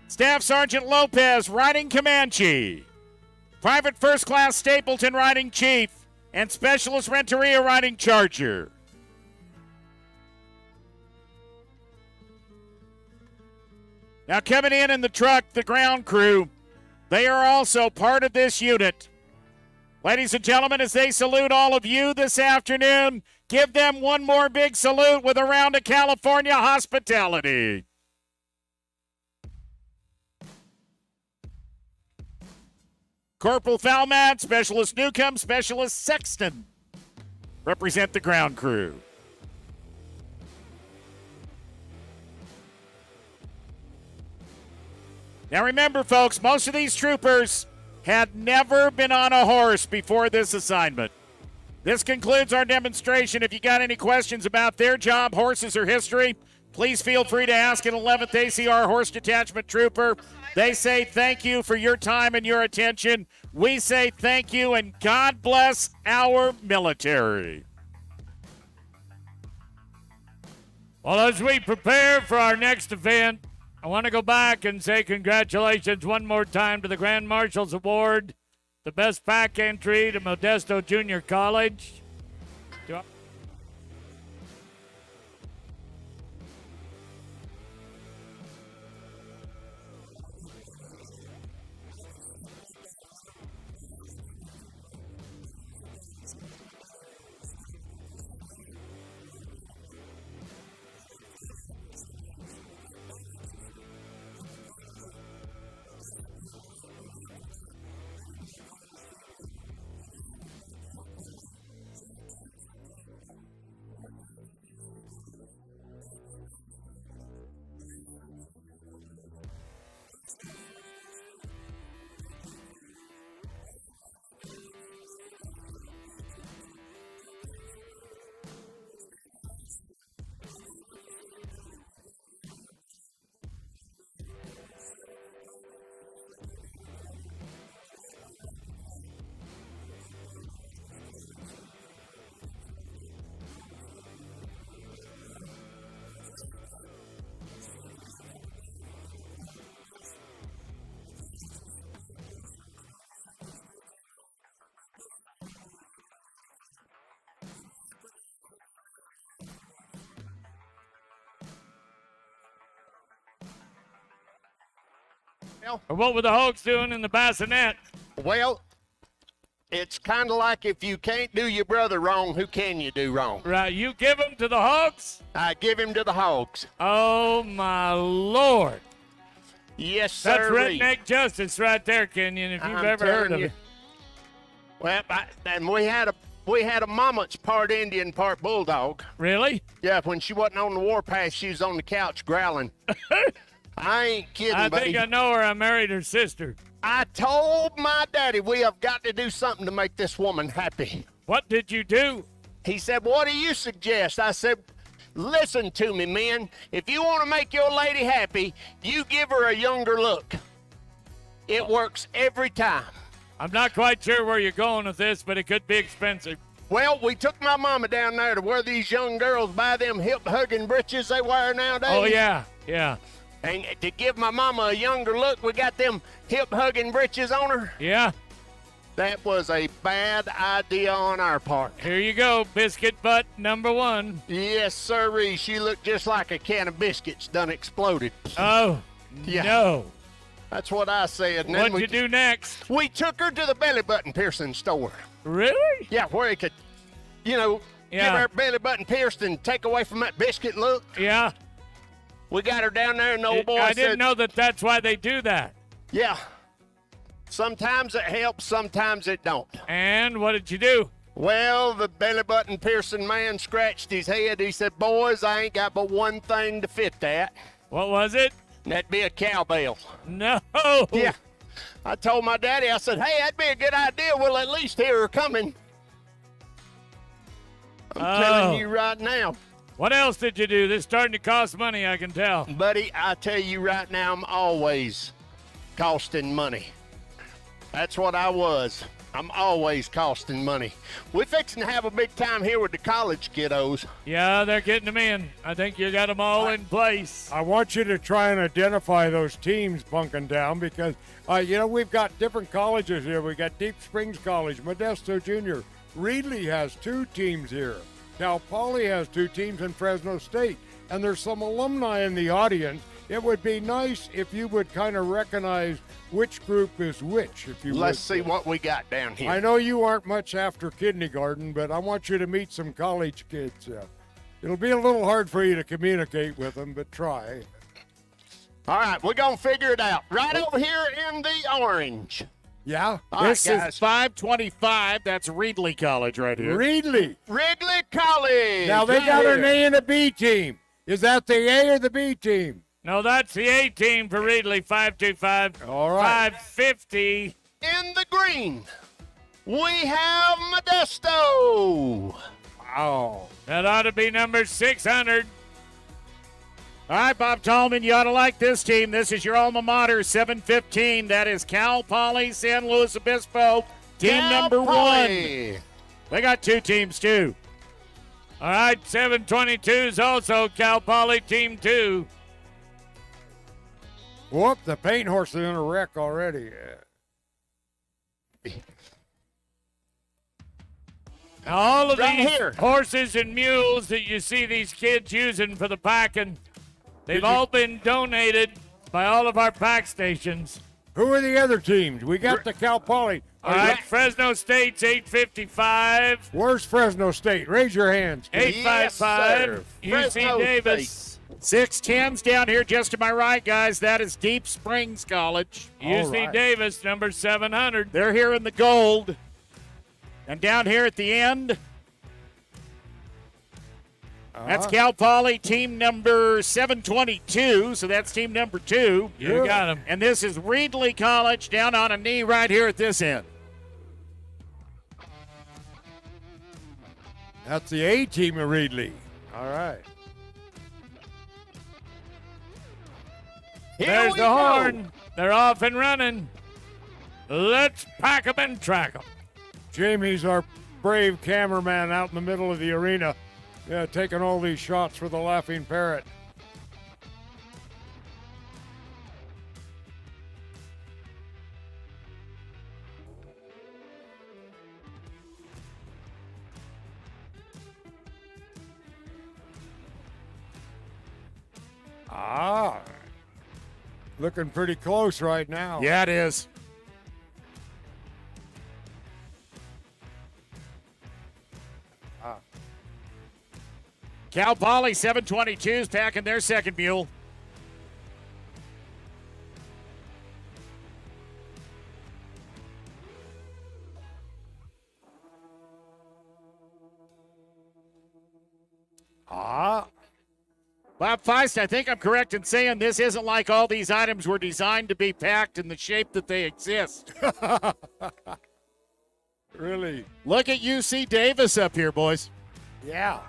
Staff Sergeant Lopez riding Comanche. Private First Class Stapleton riding Chief. And Specialist Renteria riding Charger. Now coming in the truck, the ground crew, they are also part of this unit. Ladies and gentlemen, as they salute all of you this afternoon, give them one more big salute with a round of California hospitality. Corporal Falmat, Specialist Newcomb, Specialist Sexton represent the ground crew. Now remember, folks, most of these troopers had never been on a horse before this assignment. This concludes our demonstration. If you got any questions about their job, horses, or history, please feel free to ask an 11th ACR Horse Detachment trooper. They say thank you for your time and your attention. We say thank you, and God bless our military. Well, as we prepare for our next event, I want to go back and say congratulations one more time to the Grand Marshals Award, the best pack entry to Modesto Junior College. Or what were the Hogs doing in the bassinet? Well, it's kind of like if you can't do your brother wrong, who can you do wrong? Right, you give them to the Hogs? I give him to the Hogs. Oh, my Lord. Yes, sir. That's redneck justice right there, Kenyon, if you've ever heard of it. Well, and we had a mama's part Indian, part bulldog. Really? Yeah, when she wasn't on the warpath, she was on the couch growling. I ain't kidding, I buddy. think I know her. I married her sister. I told my daddy we have got to do something to make this woman happy. What did you do? He said, what do you suggest? I said, listen to me, men. If you want to make your lady happy, you give her a younger look. It works every time. I'm not quite sure where you're going with this, but it could be expensive. Well, we took my mama down there to where these young girls buy them hip-hugging breeches they wear nowadays. Oh, yeah, yeah. And to give my mama a younger look, we got them hip-hugging breeches on her. Yeah. That was a bad idea on our part. Here you go, biscuit butt number one. Yes, sirree. She looked just like a can of biscuits done exploded. Oh, Yeah. no. That's what I said. And What'd then you do next? we took her to the belly button piercing store. Really? Yeah, where it could, Yeah. Give her belly button pierced and take away from that biscuit look. Yeah. We got her down there, and the old boy I said, didn't know that that's why they do that. yeah. Sometimes it helps, sometimes it don't. And what did you do? Well, the belly button piercing man scratched his head. He said, boys, I ain't got but one thing to fit that. What was it? And that'd be a cowbell. No. Yeah. I told my daddy, I said, hey, that'd be a good idea. We'll at least hear her coming. I'm telling you right now. What else did you do? This is starting to cost money, I can tell. Buddy, I tell you right now, I'm always costing money. That's what I was. I'm always costing money. We're fixing to have a big time here with the college kiddos. Yeah, they're getting them in. I think you got them all in place. I want you to try and identify those teams bunking down because, we've got different colleges here. We got Deep Springs College, Modesto Junior. Reedley has 2 teams here. Cal Poly has 2 teams in Fresno State. And there's some alumni in the audience. It would be nice if you would kind of recognize which group is which, if you Let's would. see what we got down here. I know you aren't much after kindergarten, but I want you to meet some college kids. It'll be a little hard for you to communicate with them, but try. All right, we're going to figure it out. Right over here in the orange. Yeah? All right, This guys. is 525. That's Reedley College right here. Reedley. Wrigley College. Now they right got here. an A and a B team. Is that the A or the B team? No, that's the A team for Reedley, 525. All right. 550. In the green, we have Modesto. Wow. That ought to be number 600. All right, Bob Tallman, you ought to like this team. This is your alma mater, 715. That is Cal Poly San Luis Obispo, team Cal number Poly. 1. We got 2 teams, too. All right, 722 is also Cal Poly Team 2. Whoop, the paint horse is in a wreck already. Now, all of Right these here. horses and mules that you see these kids using for the packing, they've all been donated by all of our pack stations. Who are the other teams? We got the Cal Poly. All right, Fresno State's 855, Where's Fresno State? Raise your hands. 855, Yes, sir. UC Fresno Davis, 610's down here just to my right, guys. That is Deep Springs College. UC right. Davis, number 700. They're here in the gold. And down here at the end, that's Cal Poly, team number 722. So that's team number 2. You got him. And this is Reedley College down on a knee right here at this end. That's the A team of Reedley. All right. Here There's we the go. horn. They're off and running. Let's pack 'em and track 'em. Jamie's our brave cameraman out in the middle of the arena. Yeah, taking all these shots for the Laughing Parrot. Looking pretty close right now. Yeah, it is. Cal Poly 722's packing their second mule. Bob Feist, I think I'm correct in saying this isn't like all these items were designed to be packed in the shape that they exist. Really? Look at UC Davis up here, boys. Yeah.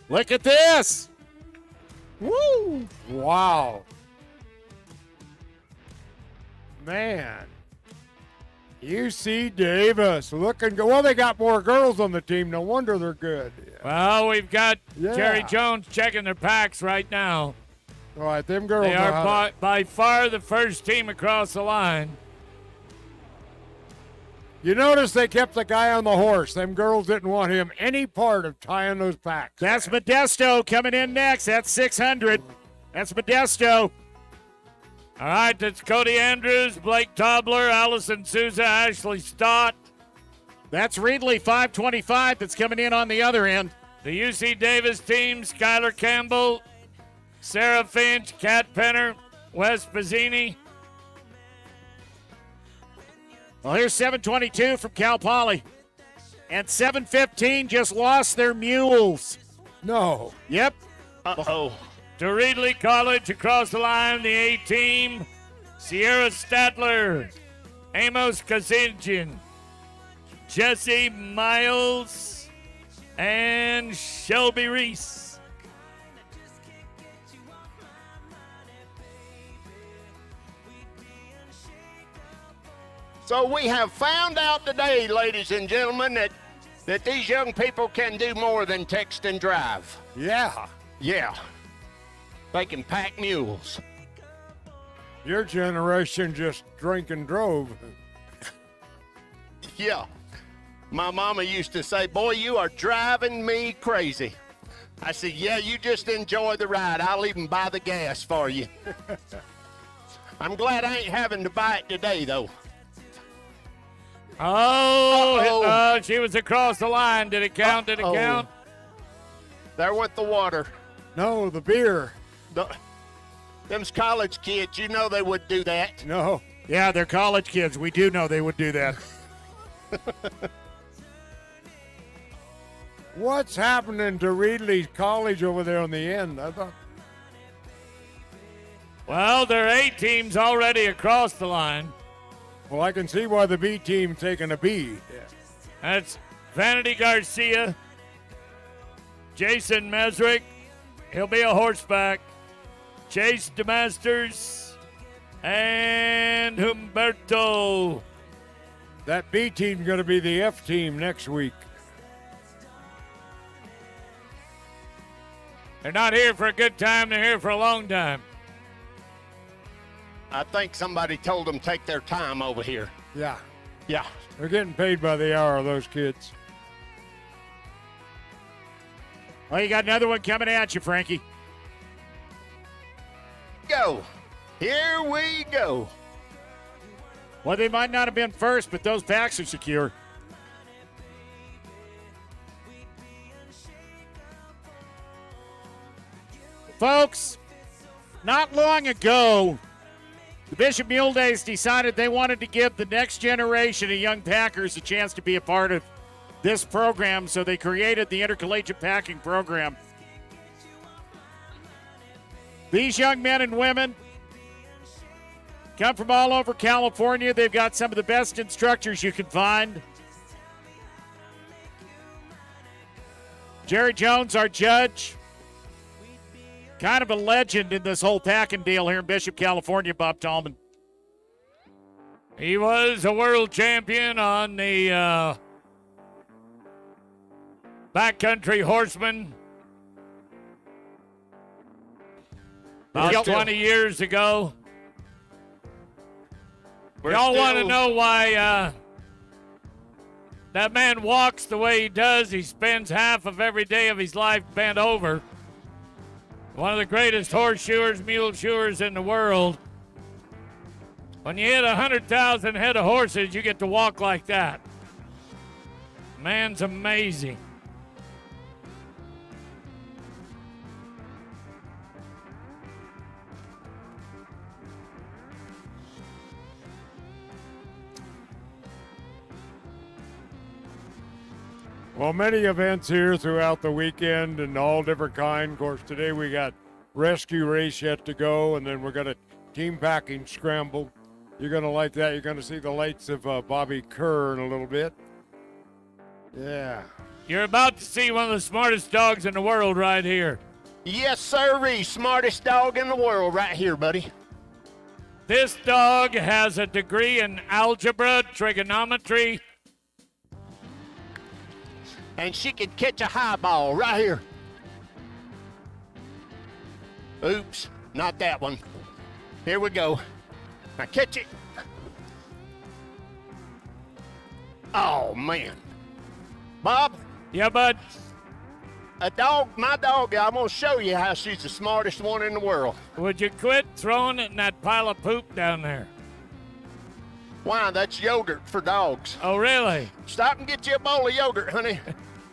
Look at this. Woo! Wow. Man. UC Davis looking good. Well, they got more girls on the team. No wonder they're good. Well, we've got Yeah. Jerry Jones checking their packs right now. All right, them girls They know are how to- by far the first team across the line. You notice they kept the guy on the horse. Them girls didn't want him any part of tying those packs. That's Modesto coming in next. That's 600. That's Modesto. All right, that's Cody Andrews, Blake Tobler, Allison Souza, Ashley Stott. That's Reedley 525 that's coming in on the other end. The UC Davis team, Skylar Campbell, Sarah Finch, Kat Penner, Wes Pizzini. Well, here's 722 from Cal Poly. And 715 just lost their mules. No. Yep. Uh-oh. To Reedley College across the line, the A team, Sierra Statler, Amos Kazinjian, Jesse Miles, and Shelby Reese. So we have found out today, ladies and gentlemen, that these young people can do more than text and drive. Yeah. Yeah. They can pack mules. Your generation just drink and drove. Yeah. My mama used to say, boy, you are driving me crazy. I said, yeah, you just enjoy the ride. I'll even buy the gas for you. I'm glad I ain't having to buy it today, though. Oh, she was across the line. Did it count? Did it count? There went the water. No, the beer. Them's college kids. You know they would do that. No. Yeah, they're college kids. We do know they would do that. What's happening to Reedley College over there on the end? I thought. Well, their A team's already across the line. Well, I can see why the B team taking a B. Yeah. That's Vanity Garcia, Jason Mesrick. He'll be a horseback. Chase DeMasters and Humberto. That B team's going to be the F team next week. They're not here for a good time. They're here for a long time. I think somebody told them take their time over here. Yeah. Yeah. They're getting paid by the hour, those kids. Well, you got another one coming at you, Frankie. Go. Here we go. Well, they might not have been first, but those packs are secure. Folks, not long ago, the Bishop Mule Days decided they wanted to give the next generation of young packers a chance to be a part of this program, so they created the Intercollegiate Packing Program. These young men and women come from all over California. They've got some of the best instructors you can find. Jerry Jones, our judge, kind of a legend in this whole packing deal here in Bishop, California, Bob Tallman. He was a world champion on the Backcountry Horsemen about 20 years ago. Y'all want to know why that man walks the way he does? He spends half of every day of his life bent over. One of the greatest horseshoers, mule shoers in the world. When you hit 100,000 head of horses, you get to walk like that. Man's amazing. Well, many events here throughout the weekend and all different kind. Of course, today we got rescue race yet to go, and then we're going to team packing scramble. You're going to like that. You're going to see the lights of Bobby Kerr in a little bit. Yeah. You're about to see one of the smartest dogs in the world right here. Yes, sirree. Smartest dog in the world right here, buddy. This dog has a degree in algebra, trigonometry. And she could catch a high ball right here. Oops, not that one. Here we go. Now catch it. Oh, man. Bob? Yeah, bud. My dog, I'm going to show you how she's the smartest one in the world. Would you quit throwing it in that pile of poop down there? Why, that's yogurt for dogs. Oh, really? Stop and get you a bowl of yogurt, honey.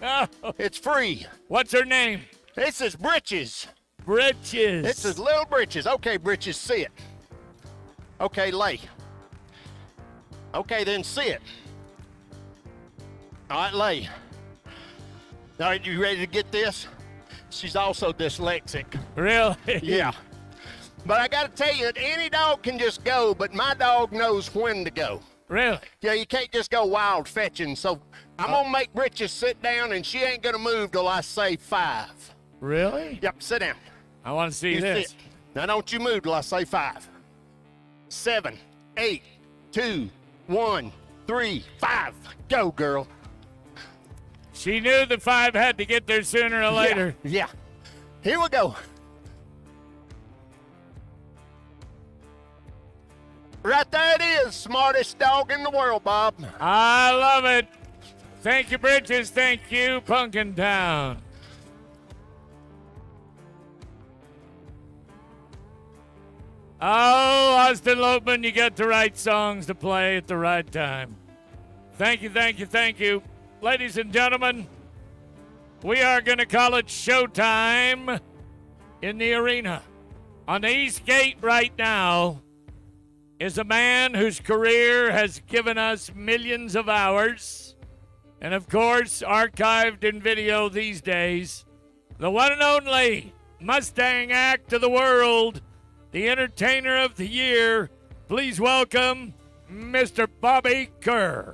Oh, It's free. what's her name? This is Britches. Britches. This is little Britches. Okay, Britches, sit. Okay, lay. Okay, then sit. All right, lay. All right, you ready to get this? She's also dyslexic. Really? Yeah. But I got to tell you, that any dog can just go, but my dog knows when to go. Really? Yeah, you can't just go wild fetching. So I'm going to make Britches sit down, and she ain't going to move till I say 5. Really? Yep, sit down. I want to see You this. sit. Now don't you move till I say 5. 7, 8, 2, 1, 3, 5. Go, girl. She knew the 5 had to get there sooner or later. Yeah. Here we go. Right there it is. Smartest dog in the world, Bob. I love it. Thank you, Bridges. Thank you, Pumpkin Town. Oh, Austin Lopeman, you got the right songs to play at the right time. Thank you, thank you, thank you. Ladies and gentlemen, we are going to call it showtime in the arena. On the East Gate right now is a man whose career has given us millions of hours, and of course, archived in video these days, the one and only Mustang act of the world, the entertainer of the year. Please welcome Mr. Bobby Kerr.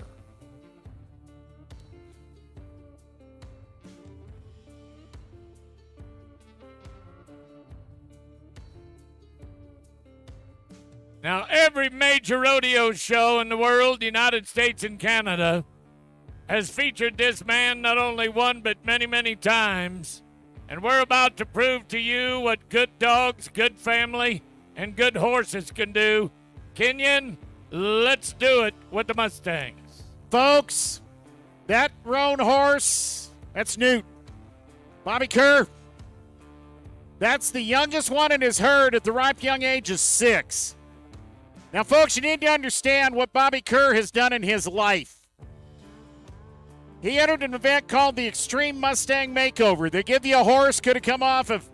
Now, every major rodeo show in the world, United States and Canada, has featured this man not only one but many, many times. And we're about to prove to you what good dogs, good family, and good horses can do. Kenyon, let's do it with the Mustangs. Folks, that roan horse, that's Newt. Bobby Kerr, that's the youngest one in his herd at the ripe young age of 6. Now, folks, you need to understand what Bobby Kerr has done in his life. He entered an event called the Extreme Mustang Makeover. They give you a horse, could have come off of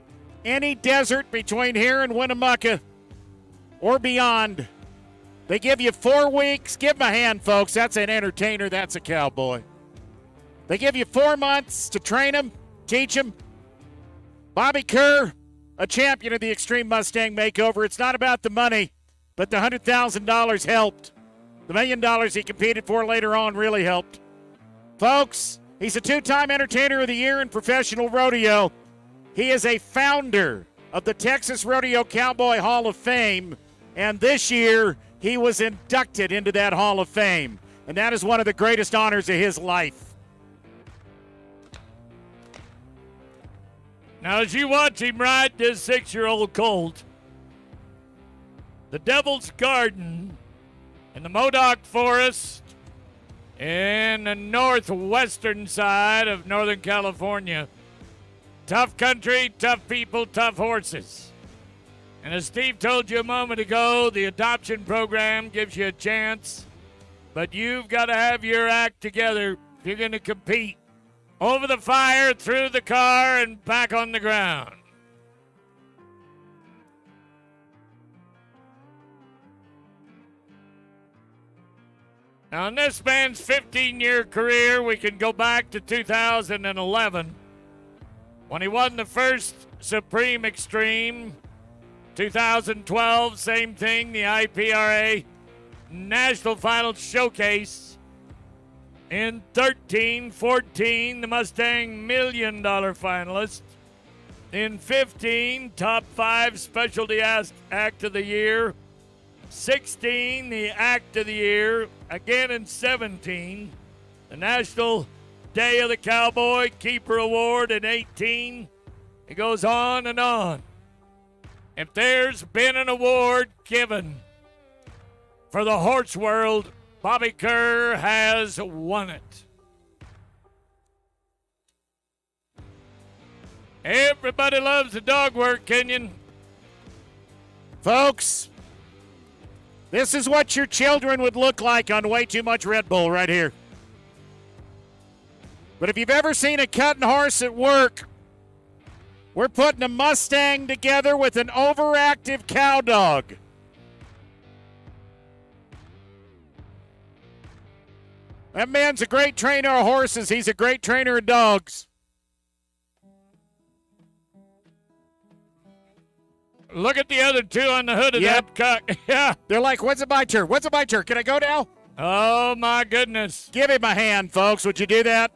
any desert between here and Winnemucca or beyond. They give you 4 weeks. Give him a hand, folks. That's an entertainer. That's a cowboy. They give you 4 months to train him, teach him. Bobby Kerr, a champion of the Extreme Mustang Makeover. It's not about the money, but the $100,000 helped. The $1 million he competed for later on really helped. Folks, he's a 2-time Entertainer of the Year in professional rodeo. He is a founder of the Texas Rodeo Cowboy Hall of Fame, and this year he was inducted into that Hall of Fame, and that is one of the greatest honors of his life. Now, as you watch him ride this 6-year-old colt, the Devil's Garden in the Modoc Forest in the northwestern side of Northern California. Tough country, tough people, tough horses. And as Steve told you a moment ago, the adoption program gives you a chance, but you've got to have your act together if you're going to compete. Over the fire, through the car, and back on the ground. Now, in this man's 15-year career, we can go back to 2011 when he won the first Supreme Extreme. 2012, same thing, the IPRA National Final Showcase. In 13-14, the Mustang $1 Million finalist. In 15, top 5 Specialty Act of the Year. 16, the Act of the Year. Again in 17, the National Day of the Cowboy Keeper Award. In 18, it goes on and on. If there's been an award given for the horse world, Bobby Kerr has won it. Everybody loves the dog work, Kenyon. Folks, this is what your children would look like on way too much Red Bull right here. But if you've ever seen a cutting horse at work, we're putting a Mustang together with an overactive cow dog. That man's a great trainer of horses. He's a great trainer of dogs. Look at the other two on the hood of that cock. Yeah. They're like, when's it my turn? When's it my turn? Can I go now? Oh, my goodness. Give him a hand, folks. Would you do that?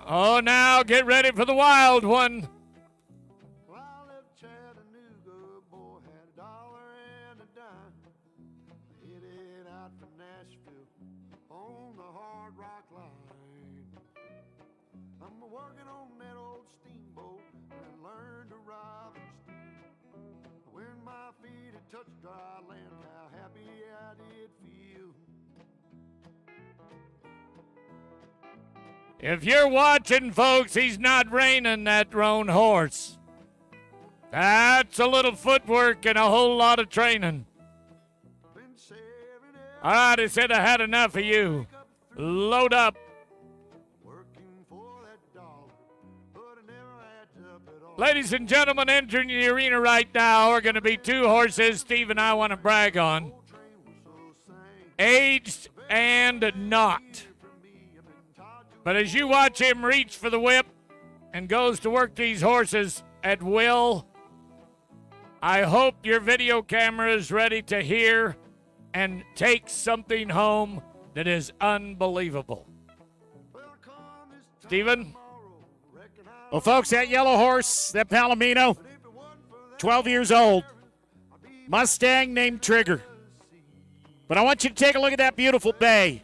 Oh, now get ready for the wild one. Well, I left Chattanooga, boy, had $1 and a dime. Headed out for Nashville on the Hard Rock line. I'm working on that old steamboat and learned to ride and steam. When my feet had touched dry land, how happy I did feel. If you're watching, folks, he's not reining that roan horse. That's a little footwork and a whole lot of training. All right, I said I had enough of you. Load up. Ladies and gentlemen, entering the arena right now are going to be two horses Steve and I want to brag on. Aged and not. But as you watch him reach for the whip and goes to work these horses at will, I hope your video camera is ready to hear and take something home that is unbelievable. Stephen? Well, folks, that yellow horse, that Palomino, 12 years old, Mustang named Trigger. But I want you to take a look at that beautiful bay.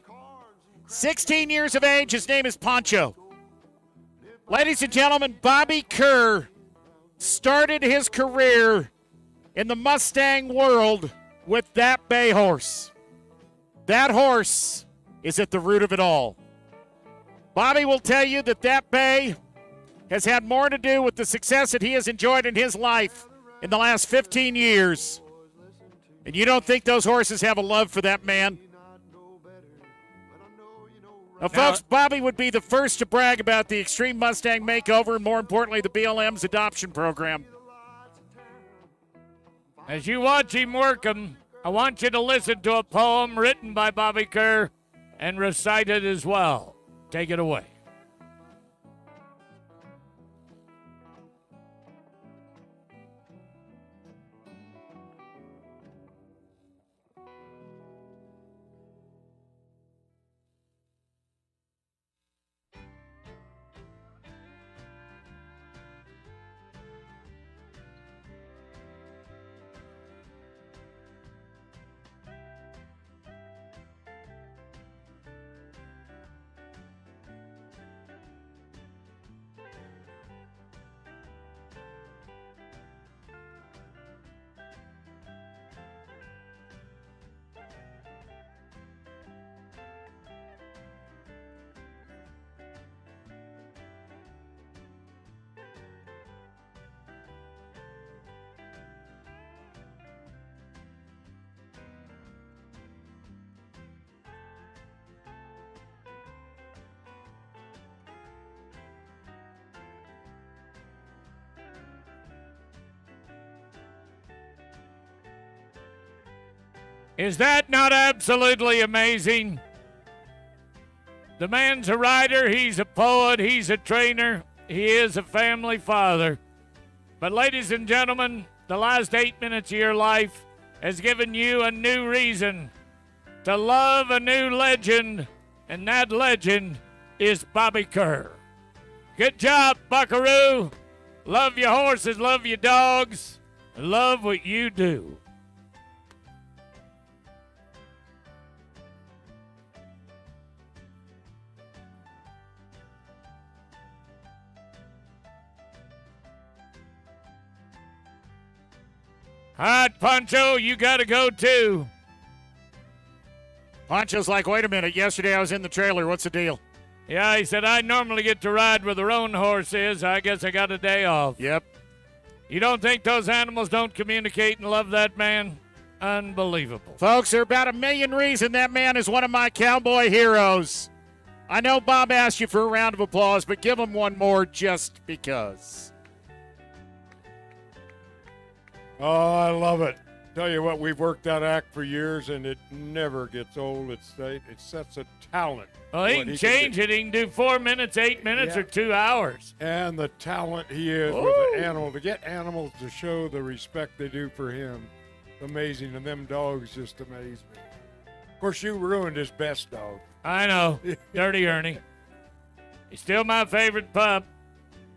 16 years of age, his name is Poncho. Ladies and gentlemen, Bobby Kerr started his career in the Mustang world with that bay horse. That horse is at the root of it all. Bobby will tell you that that bay has had more to do with the success that he has enjoyed in his life in the last 15 years. And you don't think those horses have a love for that man? Now, folks, Bobby would be the first to brag about the Extreme Mustang Makeover and, more importantly, the BLM's adoption program. As you watch him work him, I want you to listen to a poem written by Bobby Kerr and recited as well. Take it away. Is that not absolutely amazing? The man's a writer, he's a poet, he's a trainer, he is a family father. But ladies and gentlemen, the last 8 minutes of your life has given you a new reason to love a new legend, and that legend is Bobby Kerr. Good job, buckaroo. Love your horses, love your dogs, love what you do. All right, Poncho, you got to go too. Poncho's like, wait a minute, yesterday I was in the trailer. What's the deal? Yeah, he said, I normally get to ride where the roan horse is. I guess I got a day off. Yep. You don't think those animals don't communicate and love that man? Unbelievable. Folks, there are about 1 million reasons that man is one of my cowboy heroes. I know Bob asked you for a round of applause, but give him one more just because. Oh, I love it. Tell you what, we've worked that act for years, and it never gets old. It's such a talent. Well, he what can change it. He can do 4 minutes, 8 minutes, Yeah. or 2 hours. And the talent he is with Ooh. the animal, to get animals to show the respect they do for him, amazing. And them dogs just amaze me. Of course, you ruined his best dog. I know. Dirty Ernie. He's still my favorite pup.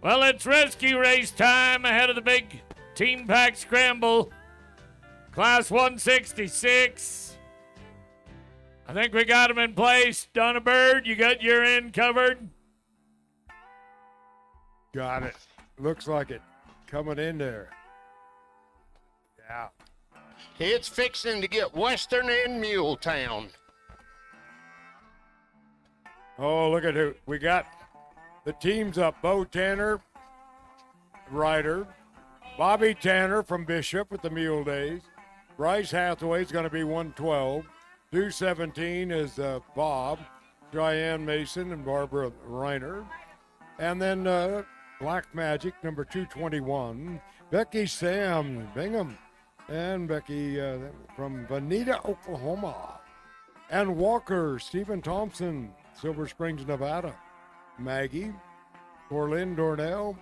Well, it's rescue race time ahead of the big team pack scramble. Class 166. I think we got him in place. Donna Bird, you got your end covered? Got it. Looks like it. Coming in there. Yeah. It's fixing to get Western and Muletown. Oh, look at who. We got the teams up. Bo Tanner, rider. Bobby Tanner from Bishop with the Mule Days. Bryce Hathaway's going to be 112. 217 is Bob, Cheyenne Mason, and Barbara Reiner. And then Black Magic, number 221. Becky Sam, Bingham. And Becky from Bonita, Oklahoma. And Walker, Stephen Thompson, Silver Springs, Nevada. Maggie, Orlin Dornell,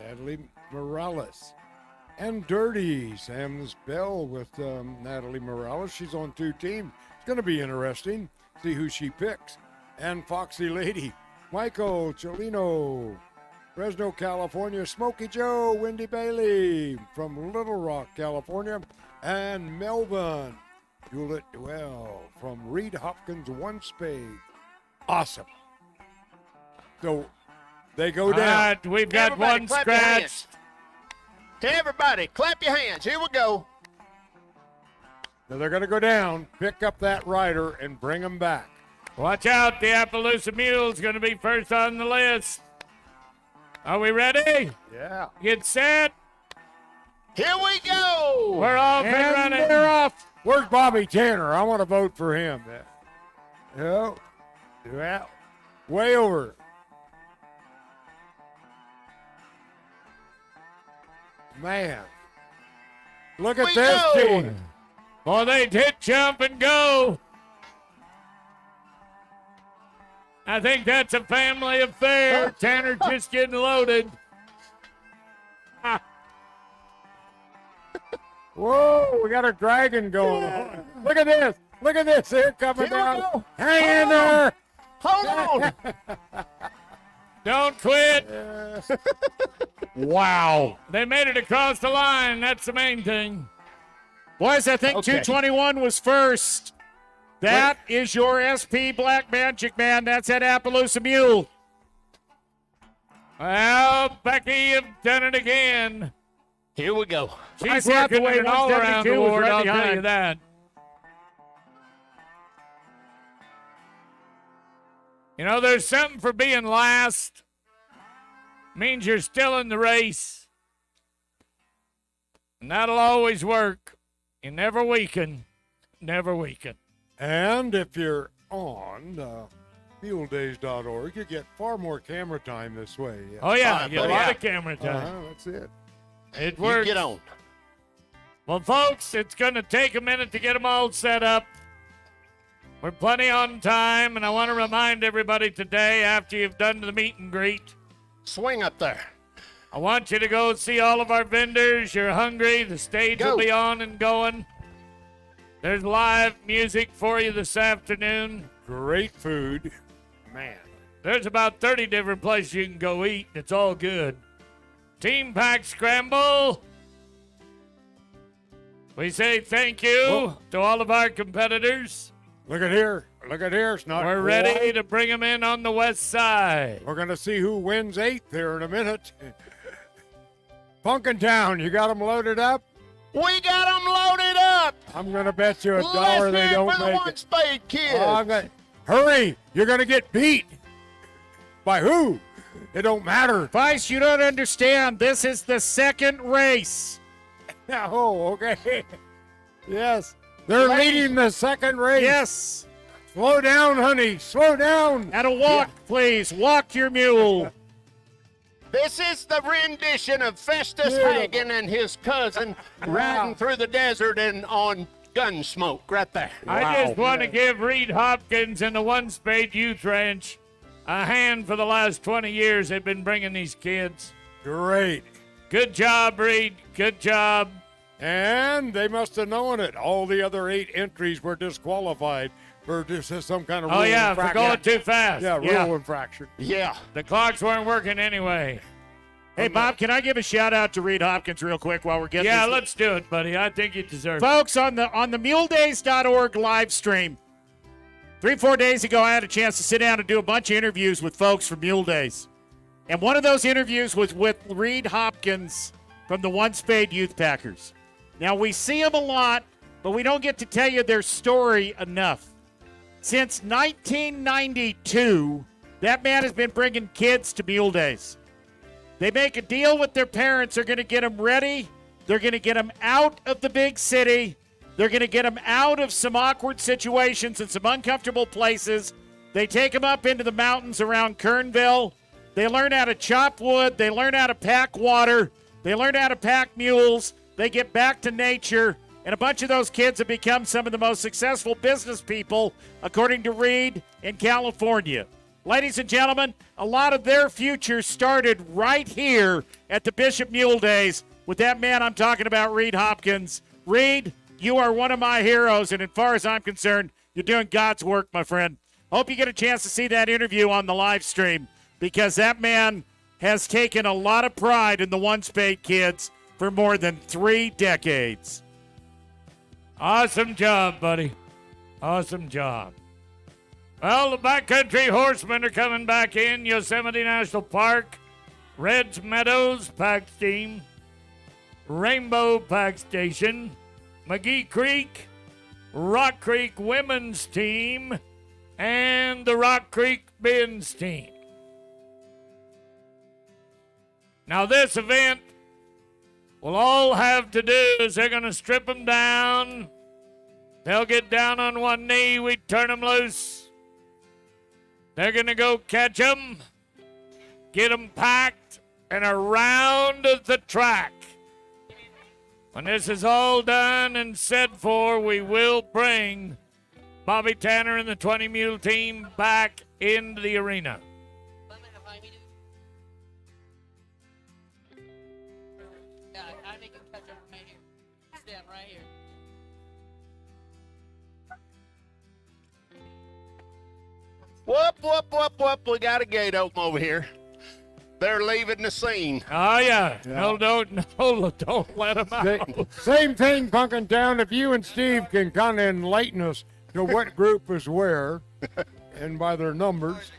Natalie Morales. And Dirty, Sam's Bell with Natalie Morales. She's on 2 teams. It's going to be interesting. See who she picks. And Foxy Lady, Michael Cholino, Fresno, California. Smokey Joe, Wendy Bailey from Little Rock, California. And Melvin Hewlett Dwell from Reed Hopkins, One Spade. Awesome. So they go All down. right, we've got Everybody one clap your scratch. hands. To everybody, clap your hands. Here we go. Now they're going to go down, pick up that rider, and bring him back. Watch out, the Appaloosa Mule's going to be first on the list. Are we ready? Yeah. Get set. Here we go. We're off and And running. they're off. Where's Bobby Tanner? I want to vote for him. Oh, well, way over. Man, look at We this go. team. Well, they hit, jump, and go. I think that's a family affair. Tanner just getting loaded. Whoa, we got a dragon going on. Look at this. Look at this. Here coming Here we down. go. Hang in there. Hold on. Don't quit. Wow. They made it across the line. That's the main thing. Boys, I think Okay. 221 was first. That is your SP Black Magic, man. That's that Appaloosa Mule. Well, Becky have done it again. Here we go. She's Bryce working Hathaway, an all-around 172 was award, right I'll tell behind. you that. You know, there's something for being last. Means you're still in the race. And that'll always work. You never weaken. Never weaken. And if you're on muledays.org, you get far more camera time this way. Oh, yeah. All right, You get a buddy. lot of camera time. That's it. It You works. get on. Well, folks, it's going to take a minute to get them all set up. We're plenty on time, and I want to remind everybody today, after you've done the meet and greet, Swing up there. I want you to go see all of our vendors. You're hungry. The stage Go. will be on and going. There's live music for you this afternoon. Great food. Man. There's about 30 different places you can go eat. It's all good. Team Pack Scramble. We say thank you Whoa. to all of our competitors. Look at here. Look at here. It's not We're ready quite. to bring them in on the west side. We're going to see who wins 8th here in a minute. Punkintown, you got them loaded up? We got them loaded up. I'm going to bet you $1 Let's they hear it don't for the make One it. Spade kids. Oh, hurry. You're going to get beat. By who? It don't matter. Vice, you don't understand. This is the second race. Oh, okay. Yes. They're leading the second race. Yes. Slow down, honey. Slow down. At a walk, please. Walk your mule. This is the rendition of Festus Beautiful. Hagen and his cousin riding through the desert and on Gunsmoke right there. I just want to give Reed Hopkins and the One Spade Youth Ranch a hand for the last 20 years they've been bringing these kids. Great. Good job, Reed. Good job. And they must have known it. All the other 8 entries were disqualified for just some kind of rule Oh, yeah, for infraction. going too fast. Yeah, rule infraction. Yeah. The clocks weren't working anyway. Hey, Bob, can I give a shout out to Reed Hopkins real quick while we're getting Yeah, this? let's do it, buddy. I think you deserve it. Folks, on the muledays.org live stream, 3-4 days ago, I had a chance to sit down and do a bunch of interviews with folks from Mule Days. And one of those interviews was with Reed Hopkins from the One Spade Youth Packers. Now, we see them a lot, but we don't get to tell you their story enough. Since 1992, that man has been bringing kids to Mule Days. They make a deal with their parents. They're going to get them ready. They're going to get them out of the big city. They're going to get them out of some awkward situations and some uncomfortable places. They take them up into the mountains around Kernville. They learn how to chop wood. They learn how to pack water. They learn how to pack mules. They get back to nature. And a bunch of those kids have become some of the most successful business people, according to Reed, in California. Ladies and gentlemen, a lot of their future started right here at the Bishop Mule Days with that man I'm talking about, Reed Hopkins. Reed, you are one of my heroes, and as far as I'm concerned, you're doing God's work, my friend. Hope you get a chance to see that interview on the live stream, because that man has taken a lot of pride in the One Spade kids for more than 3 decades. Awesome job, buddy. Awesome job. Well, the Backcountry Horsemen are coming back in. Yosemite National Park, Reds Meadows Pack Team, Rainbow Pack Station, McGee Creek, Rock Creek Women's Team, and the Rock Creek Men's Team. Now, this event will all have to do is they're going to strip them down. They'll get down on one knee. We turn them loose. They're going to go catch them, get them packed, and around the track. When this is all done and said for, we will bring Bobby Tanner and the 20 Mule team back into the arena. Whoop, whoop, whoop, whoop. We got a gate open over here. They're leaving the scene. Oh, yeah. No, don't let them out. Same thing, Punkin Town. If you and Steve can kind of enlighten us to what group is where and by their numbers.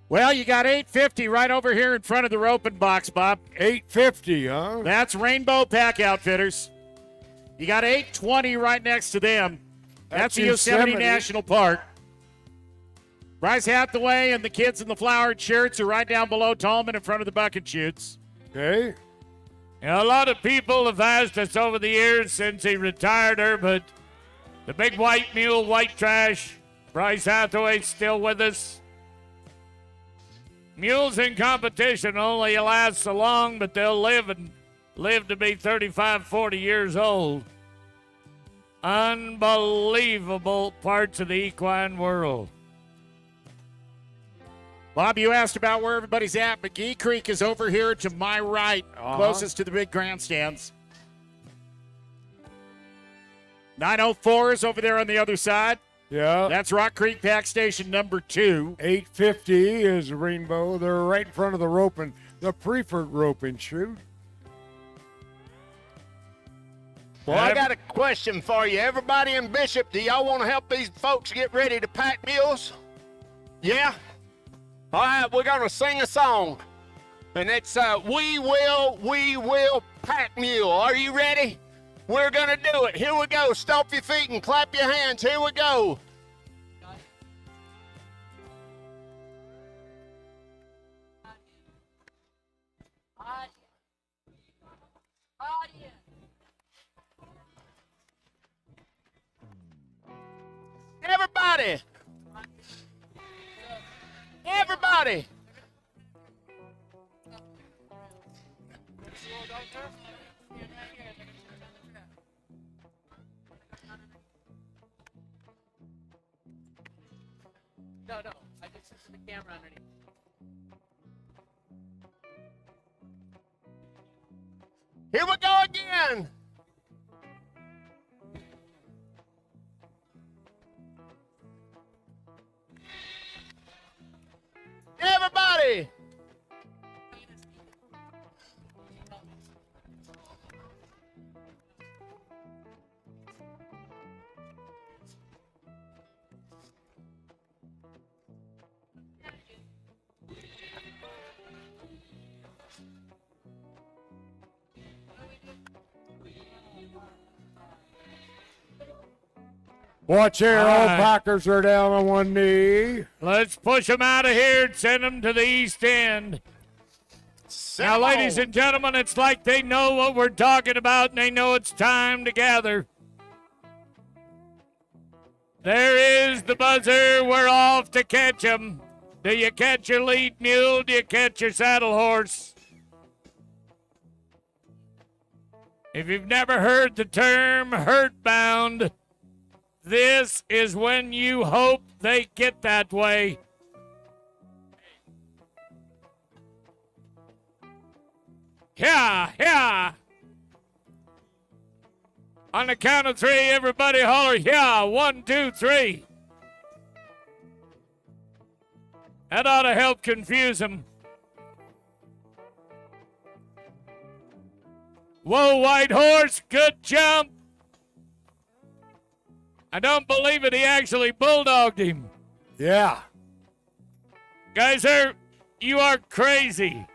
Well, you got 850 right over here in front of the roping box, Bob. 850, huh? That's Rainbow Pack Outfitters. You got 820 right next to them. That's the Yosemite National Park. Bryce Hathaway and the kids in the flowered shirts are right down below Tallman in front of the bucket chutes. Okay. A lot of people have asked us over the years since he retired her, but the big white mule, white trash, Bryce Hathaway's still with us. Mules in competition only last so long, but they'll live to be 35, 40 years old. Unbelievable parts of the equine world. Bob, you asked about where everybody's at. McGee Creek is over here to my right, closest to the big grandstands. 904 is over there on the other side. Yeah. That's Rock Creek Pack Station number 2. 850 is Rainbow. They're right in front of the roping, the preferred roping chute. Well, I got a question for you. Everybody in Bishop, do y'all want to help these folks get ready to pack mules? Yeah? All right, we're going to sing a song. And it's We Will Pack Mule. Are you ready? We're going to do it. Here we go. Stomp your feet and clap your hands. Here we go. Everybody. Everybody. No, I just put the camera underneath. Here we go again. Everybody. Watch here, All all right. Packers are down on one knee. Let's push them out of here and send them to the east end. Now, ladies and gentlemen, it's like they know what we're talking about, and they know it's time to gather. There is the buzzer. We're off to catch 'em. Do you catch your lead mule? Do you catch your saddle horse? If you've never heard the term hurt-bound, this is when you hope they get that way. Yeah. On the count of three, everybody holler, yeah. 1, 2, 3. That ought to help confuse them. Whoa, white horse, good jump. I don't believe it, he actually bulldogged him. Yeah. Geyser, you are crazy.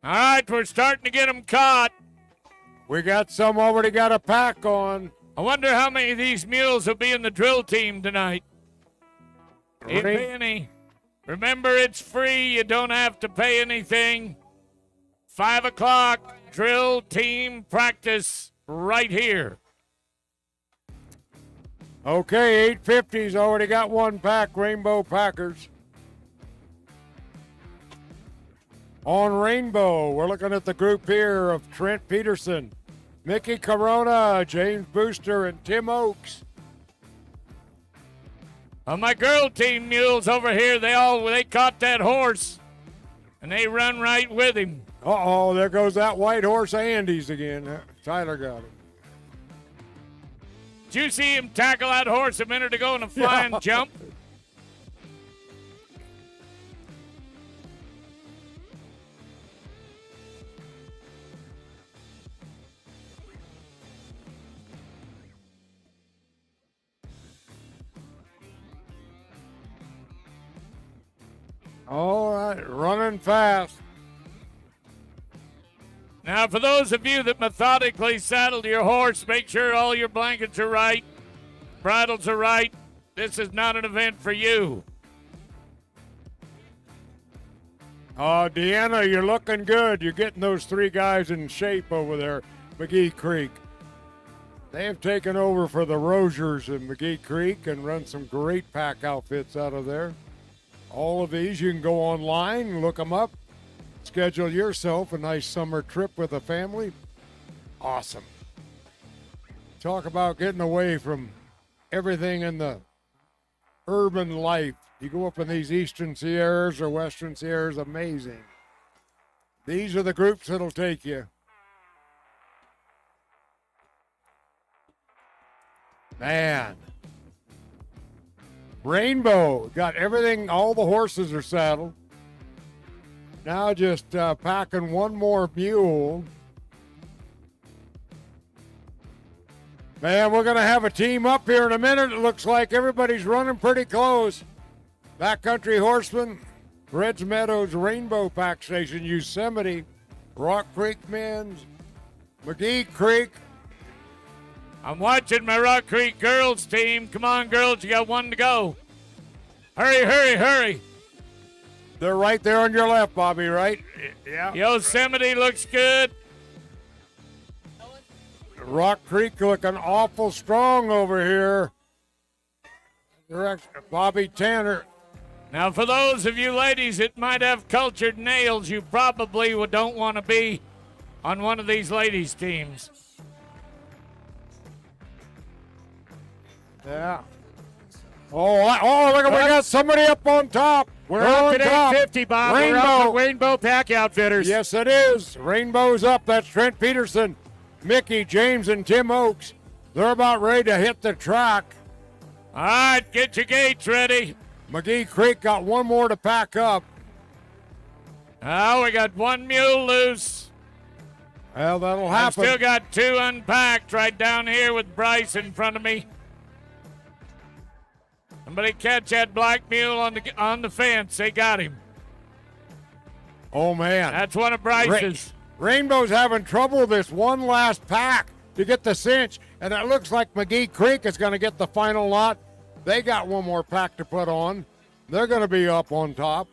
All right, we're starting to get them caught. We got some already got a pack on. I wonder how many of these mules will be in the drill team tonight. If any. Remember, it's free. You don't have to pay anything. 5 o'clock, drill team practice right here. Okay, 850's already got one pack, Rainbow Packers. On Rainbow, we're looking at the group here of Trent Peterson, Mickey Corona, James Booster, and Tim Oakes. My girl team mules over here, they caught that horse, and they run right with him. Uh-oh, there goes that white horse Andy's again. Tyler got it. Did you see him tackle that horse a minute ago in a flying jump? All right, running fast. Now, for those of you that methodically saddled your horse, make sure all your blankets are right, bridles are right. This is not an event for you. Deanna, you're looking good. You're getting those three guys in shape over there, McGee Creek. They have taken over for the Rosiers in McGee Creek and run some great pack outfits out of there. All of these, you can go online, look them up, schedule yourself a nice summer trip with a family. Awesome. Talk about getting away from everything in the urban life. You go up in these Eastern Sierras or Western Sierras, amazing. These are the groups that'll take you. Man. Rainbow got everything, all the horses are saddled. Now just packing one more mule. Man, we're going to have a team up here in a minute. It looks like everybody's running pretty close. Backcountry Horsemen, Reds Meadows, Rainbow Pack Station, Yosemite, Rock Creek Men's, McGee Creek. I'm watching my Rock Creek girls team. Come on, girls, you got one to go. Hurry, hurry, hurry. They're right there on your left, Bobby, right? Yeah. Yosemite looks good. Rock Creek looking awful strong over here. Bobby Tanner. Now, for those of you ladies that might have cultured nails, you probably don't want to be on one of these ladies' teams. Yeah. Oh, look, we got somebody up on top. We're up at 850, Bob. We're up at Rainbow Pack Outfitters. Yes, it is. Rainbow's up. That's Trent Peterson, Mickey James, and Tim Oakes. They're about ready to hit the track. All right, get your gates ready. McGee Creek got one more to pack up. Oh, we got one mule loose. Well, that'll I've happen. still got two unpacked right down here with Bryce in front of me. Somebody catch that black mule on the fence. They got him. Oh, man. That's one of Bryce's. Rainbow's having trouble this one last pack to get the cinch, and it looks like McGee Creek is going to get the final lot. They got one more pack to put on. They're going to be up on top.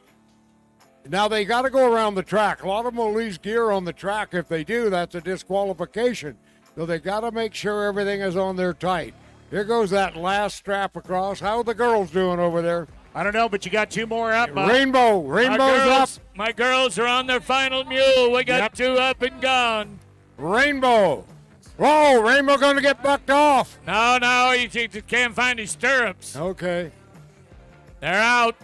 Now they got to go around the track. A lot of them will lose gear on the track. If they do, that's a disqualification. So they got to make sure everything is on there tight. Here goes that last strap across. How are the girls doing over there? I don't know, but you got two more up, Bob. Rainbow's up. My girls are on their final mule. We got two up and gone. Rainbow. Whoa, Rainbow going to get bucked off. No, he can't find his stirrups. Okay. They're out.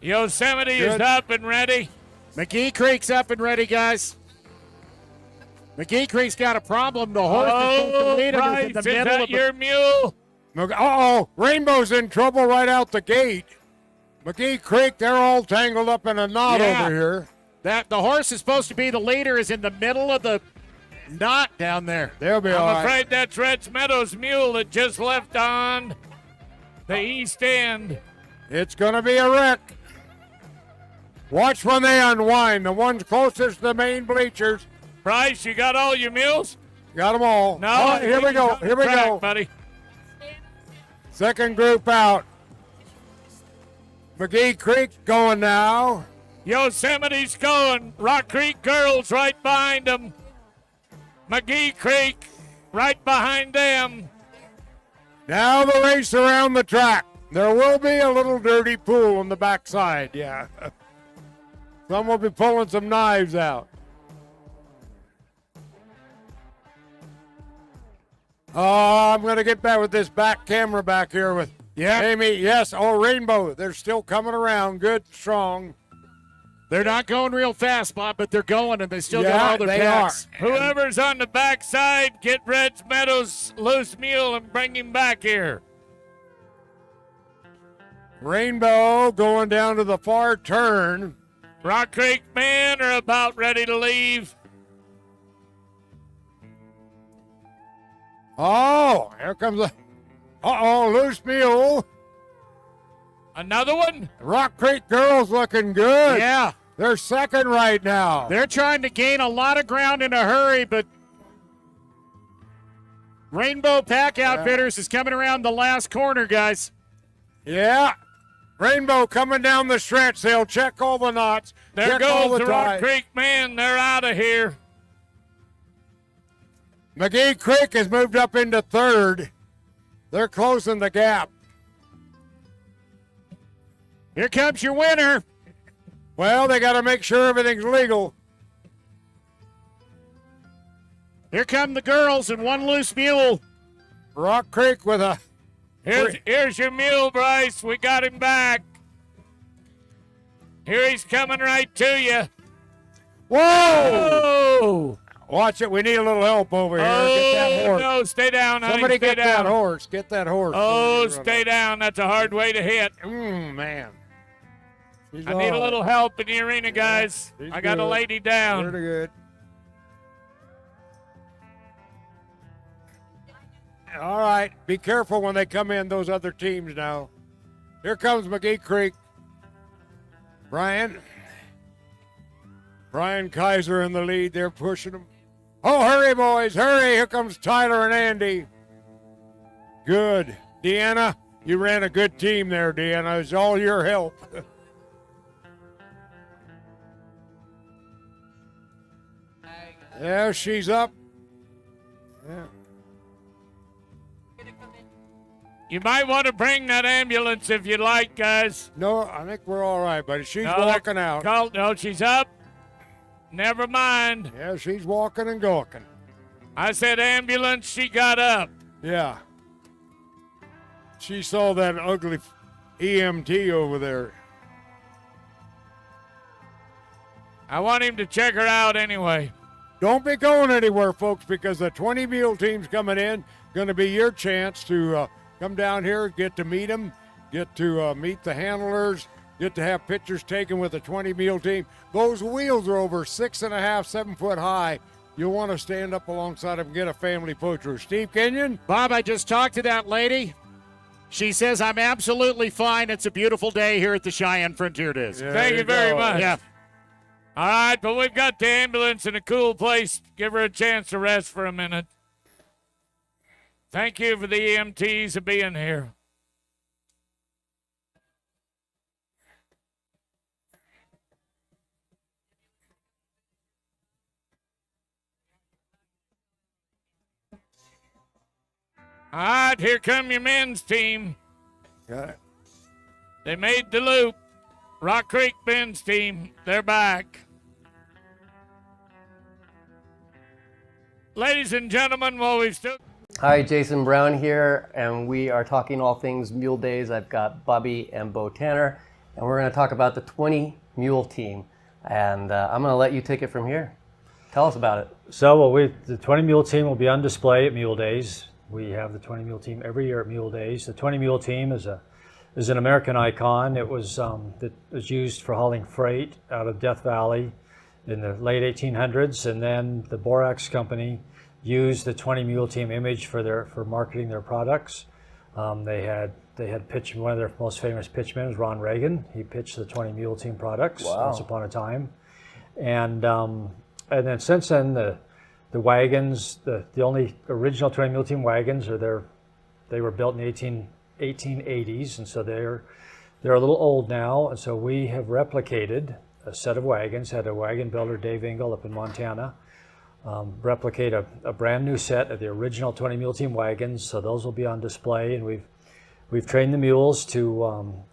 Yosemite is up and ready. McGee Creek's up and ready, guys. McGee Creek's got a problem. The horse Oh, is Bryce, in the is middle that of your mule? Uh-oh, Rainbow's in trouble right out the gate. McGee Creek, they're all tangled up in a knot over here. That the horse is supposed to be the leader is in the middle of the knot down there. They'll be all I'm right. afraid that's Reds Meadows' mule that just left on the east end. It's going to be a wreck. Watch when they unwind. The ones closest to the main bleachers. Bryce, you got all your mules? Got them all. No, Oh, here we go. Here we track, go. buddy. Second group out. McGee Creek going now. Yosemite's going. Rock Creek girls right behind them. McGee Creek right behind them. Now the race around the track. There will be a little dirty pool on the backside, yeah. Some will be pulling some knives out. Oh, I'm going to get back with this back camera back here with Amy. Yes, Rainbow. They're still coming around. Good, strong. They're not going real fast, Bob, but they're going, and they still got all their packs. Whoever's on the backside, get Reds Meadows' loose mule and bring him back here. Rainbow going down to the far turn. Rock Creek men are about ready to leave. Oh, here comes a loose mule. Another one? Rock Creek girls looking good. Yeah. They're second right now. They're trying to gain a lot of ground in a hurry, but Rainbow Pack Outfitters is coming around the last corner, guys. Yeah. Rainbow coming down the stretch. They'll check all the knots. There check all goes the the Rock ties. Creek men. They're out of here. McGee Creek has moved up into third. They're closing the gap. Here comes your winner. Well, they got to make sure everything's legal. Here come the girls and one loose mule. Rock Creek with a... Here's your mule, Bryce. We got him back. Here he's coming right to you. Whoa! Oh! Watch it. We need a little help over here. Oh, Get that horse. no, stay down, honey. Somebody stay get down. that horse. Get that horse. Oh, stay down. That's a hard way to hit. Man. I need a little help in the arena, guys. She's I got a good. lady down. Pretty good. All right. Be careful when they come in, those other teams now. Here comes McGee Creek. Brian Kaiser in the lead. They're pushing them. Oh, hurry, boys. Hurry. Here comes Tyler and Andy. Good. Deanna, you ran a good team there, Deanna. It's all your help. Yeah, she's up. Yeah. You might want to bring that ambulance if you like, guys. No, I think we're all right, buddy. She's No, walking out. No, she's up. Never mind. Yeah, she's walking and gawking. I said ambulance, she got up. Yeah. She saw that ugly EMT over there. I want him to check her out anyway. Don't be going anywhere, folks, because the 20 Mule team's coming in. Going to be your chance to come down here, get to meet them, get to meet the handlers, get to have pictures taken with the 20 Mule team. Those wheels are over 6.5, 7 foot high. You'll want to stand up alongside them and get a family photo. Steve Kenyon? Bob, I just talked to that lady. She says I'm absolutely fine. It's a beautiful day here at the Cheyenne Frontier Days. Yeah, Thank you very much. Yeah. All right, but we've got the ambulance in a cool place. Give her a chance to rest for a minute. Thank you for the EMTs for being here. All right, here come your men's team. Got it. They made the loop. Rock Creek men's team, they're back. Ladies and gentlemen, while we've still... Hi, Jason Brown here, and we are talking all things Mule Days. I've got Bobby and Bo Tanner, and we're going to talk about the 20 Mule team. And I'm going to let you take it from here. Tell us about it. So the 20 Mule team will be on display at Mule Days. We have the 20 Mule team every year at Mule Days. The 20 Mule team is an American icon. It was used for hauling freight out of Death Valley in the late 1800s, and then the Borax Company used the 20 Mule team image for marketing their products. They had pitched, one of their most famous pitchmen was Ron Reagan. He pitched the 20 Mule team products once upon a time, and then since then the wagons, the only original 20 Mule team wagons they were built in the 1880s, and so they're a little old now, and so we have replicated a set of wagons. Had a wagon builder, Dave Engel, up in Montana, replicate a brand new set of the original 20 Mule team wagons. So those will be on display, and we've trained the mules to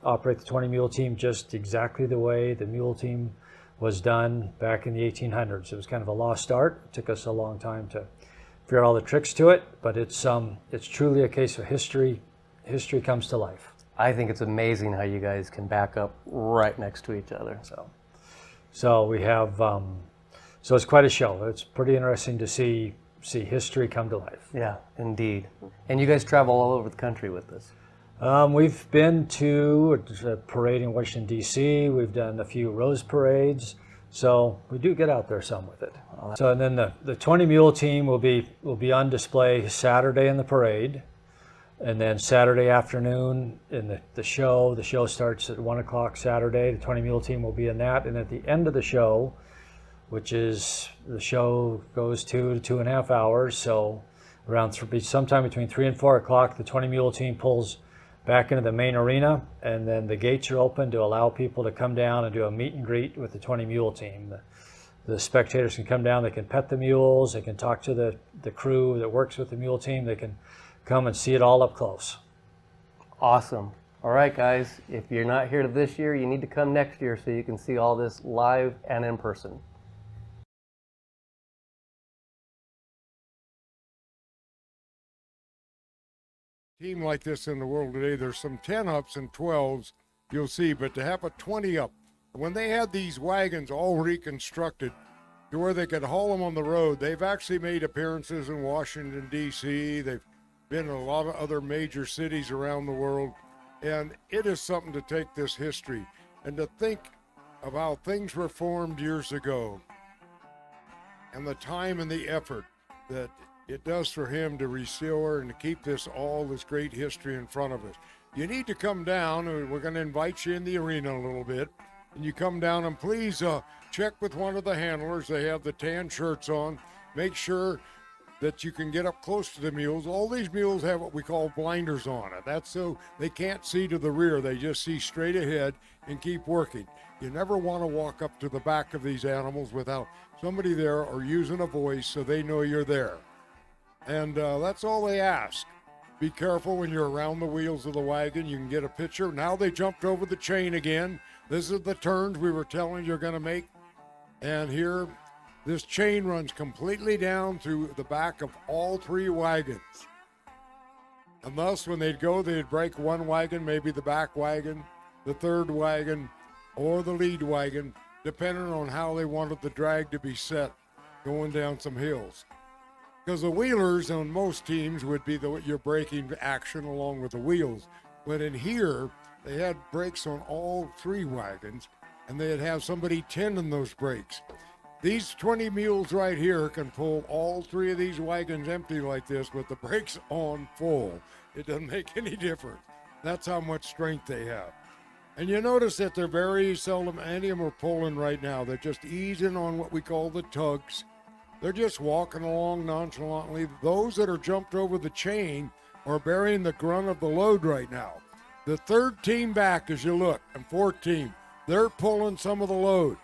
operate the 20 Mule team just exactly the way the Mule team was done back in the 1800s. It was kind of a lost art. It took us a long time to figure out all the tricks to it, but it's truly a case of history. History comes to life. I think it's amazing how you guys can back up right next to each other. So we have, so it's quite a show. It's pretty interesting to see history come to life. Yeah, indeed. And you guys travel all over the country with this. We've been to a parade in Washington, D.C. We've done a few rose parades. So we do get out there some with it. So and then the 20 Mule team will be on display Saturday in the parade. And then Saturday afternoon in the show. The show starts at 1 o'clock Saturday. The 20 Mule team will be in that. And at the end of the show, which is, the show goes 2 to 2.5 hours. So around sometime between 3 and 4 o'clock, the 20 Mule team pulls back into the main arena. And then the gates are open to allow people to come down and do a meet and greet with the 20 Mule team. The spectators can come down. They can pet the mules. They can talk to the crew that works with the Mule team. They can come and see it all up close. Awesome. All right, guys, if you're not here this year, you need to come next year so you can see all this live and in person. Team like this in the world today, there's some 10 ups and 12s you'll see, but to have a 20 up, when they had these wagons all reconstructed to where they could haul them on the road, they've actually made appearances in Washington, D.C. They've been in a lot of other major cities around the world, and it is something to take this history and to think of how things were formed years ago and the time and the effort that it does for him to restore and to keep this great history in front of us. You need to come down, and we're going to invite you in the arena a little bit, and you come down and please check with one of the handlers. They have the tan shirts on. Make sure that you can get up close to the mules. All these mules have what we call blinders on it. That's so they can't see to the rear. They just see straight ahead and keep working. You never want to walk up to the back of these animals without somebody there or using a voice so they know you're there. And that's all they ask. Be careful when you're around the wheels of the wagon. You can get a picture. Now they jumped over the chain again. This is the turns we were telling you're going to make. And here, this chain runs completely down through the back of all 3 wagons. And thus, when they'd go, they'd break one wagon, maybe the back wagon, the third wagon, or the lead wagon, depending on how they wanted the drag to be set going down some hills. Because the wheelers on most teams would be your braking action along with the wheels. But in here, they had brakes on all 3 wagons, and they'd have somebody tending those brakes. These 20 mules right here can pull all 3 of these wagons empty like this with the brakes on full. It doesn't make any difference. That's how much strength they have. And you notice that they're very seldom, any of them are pulling right now. They're just easing on what we call the tugs. They're just walking along nonchalantly. Those that are jumped over the chain are bearing the grunt of the load right now. The 3rd team back, as you look, and 4th team, they're pulling some of the load.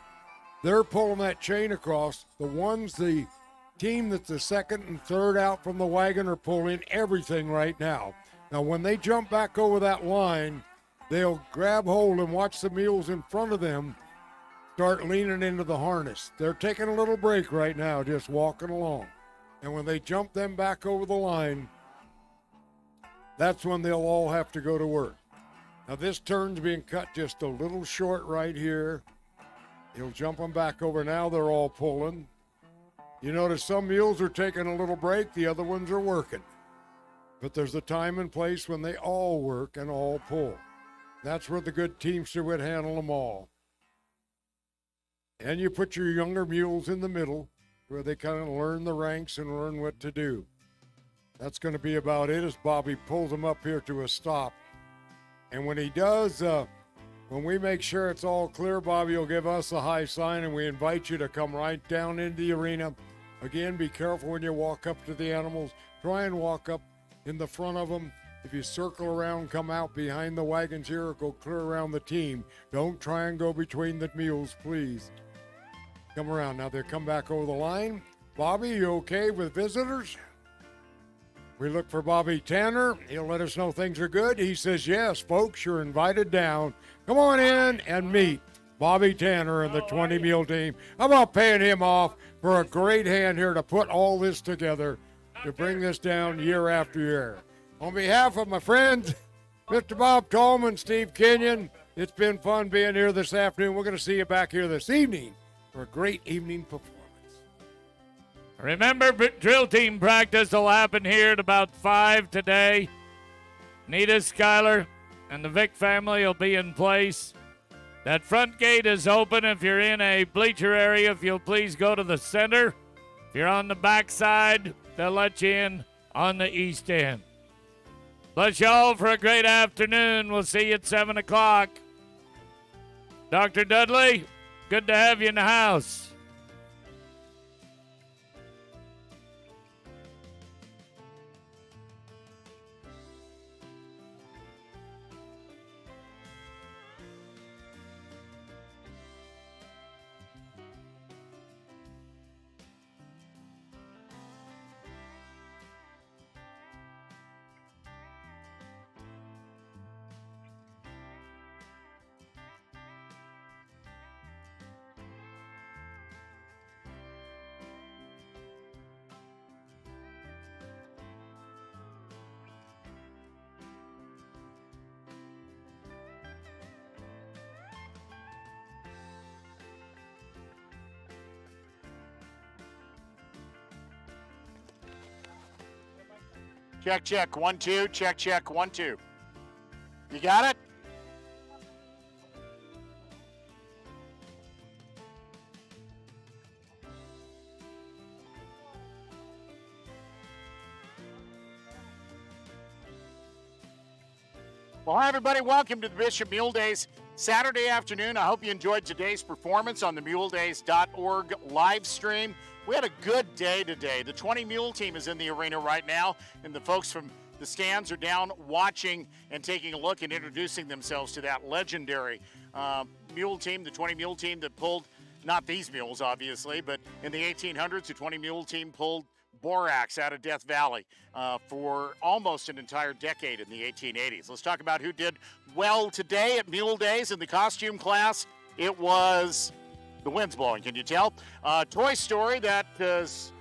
They're pulling that chain across. The team that's the 2nd and 3rd out from the wagon are pulling everything right now. Now, when they jump back over that line, they'll grab hold and watch the mules in front of them start leaning into the harness. They're taking a little break right now, just walking along. And when they jump them back over the line, that's when they'll all have to go to work. Now, this turn's being cut just a little short right here. He'll jump them back over. Now they're all pulling. You notice some mules are taking a little break, the other ones are working. But there's a time and place when they all work and all pull. That's where the good teamster would handle them all. And you put your younger mules in the middle where they kind of learn the ranks and learn what to do. That's going to be about it as Bobby pulls them up here to a stop. And when he does, when we make sure it's all clear, Bobby will give us a high sign, and we invite you to come right down into the arena. Again, be careful when you walk up to the animals. Try and walk up in the front of them. If you circle around, come out behind the wagons here, or go clear around the team. Don't try and go between the mules, please. Come around. Now they come back over the line. Bobby, you okay with visitors? We look for Bobby Tanner. He'll let us know things are good. He says, yes, folks, you're invited down. Come on in and meet Bobby Tanner and the 20 Mule team. How about paying him off for a great hand here to put all this together, to bring this down year after year. On behalf of my friends, Mr. Bob Tallman, Steve Kenyon, it's been fun being here this afternoon. We're going to see you back here this evening for a great evening performance. Remember, drill team practice will happen here at about 5 today. Nita, Skyler, and the Vic family will be in place. That front gate is open. If you're in a bleacher area, if you'll please go to the center. If you're on the back side, they'll let you in on the east end. Bless you all for a great afternoon. We'll see you at 7 o'clock. Dr. Dudley, good to have you in the house. Check, check, 1, 2. Check, check, 1, 2. You got it? Well, hi, everybody. Welcome to the Bishop Mule Days Saturday afternoon. I hope you enjoyed today's performance on the muledays.org live stream. We had a good day today. The 20 Mule team is in the arena right now, and the folks from the stands are down watching and taking a look and introducing themselves to that legendary mule team, the 20 Mule team that pulled, not these mules obviously, but in the 1800s, the 20 Mule team pulled borax out of Death Valley for almost an entire decade in the 1880s. Let's talk about who did well today at Mule Days in the costume class. It was, the wind's blowing, can you tell? Toy Story, that is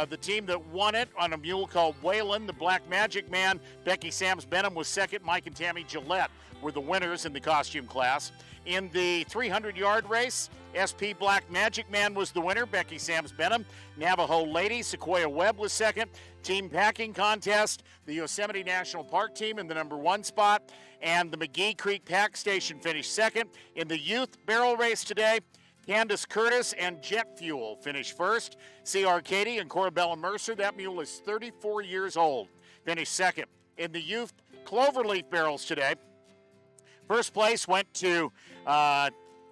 the team that won it on a mule called Waylon, the Black Magic Man. Becky Sams Benham was second. Mike and Tammy Gillette were the winners in the costume class. In the 300-yard race, SP Black Magic Man was the winner. Becky Sams Benham. Navajo Lady, Sequoia Webb was second. Team packing contest, the Yosemite National Park team in the number 1 spot. And the McGee Creek Pack Station finished second. In the youth barrel race today, Candace Curtis and Jet Fuel finished first. C.R. Katie and Corabella Mercer, that mule is 34 years old, finished second. In the youth cloverleaf barrels today, first place went to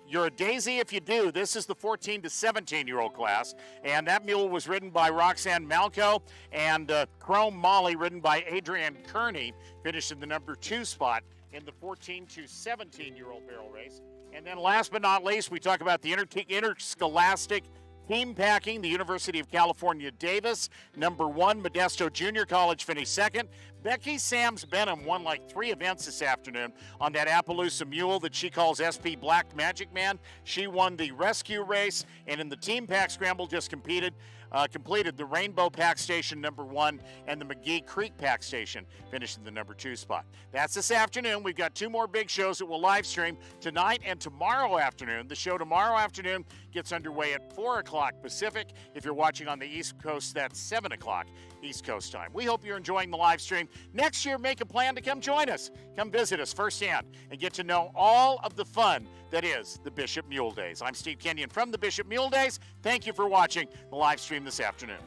You're a Daisy If You Do. This is the 14 to 17-year-old class, and that mule was ridden by Roxanne Malco, and Chrome Molly, ridden by Adrienne Kearney, finished in the number 2 spot in the 14 to 17-year-old barrel race. And then last but not least, we talk about the interscholastic team packing. The University of California, Davis, number 1. Modesto Junior College finished second. Becky Sams Benham won like 3 events this afternoon on that Appaloosa mule that she calls SP Black Magic Man. She won the rescue race, and in the team pack scramble just completed the Rainbow Pack Station number 1 and the McGee Creek Pack Station finished in the number 2 spot. That's this afternoon. We've got 2 more big shows that we'll live stream tonight and tomorrow afternoon. The show tomorrow afternoon gets underway at 4 o'clock Pacific. If you're watching on the East Coast, that's 7 o'clock East Coast time. We hope you're enjoying the live stream. Next year, make a plan to come join us. Come visit us firsthand and get to know all of the fun that is the Bishop Mule Days. I'm Steve Kenyon from the Bishop Mule Days. Thank you for watching the live stream this afternoon.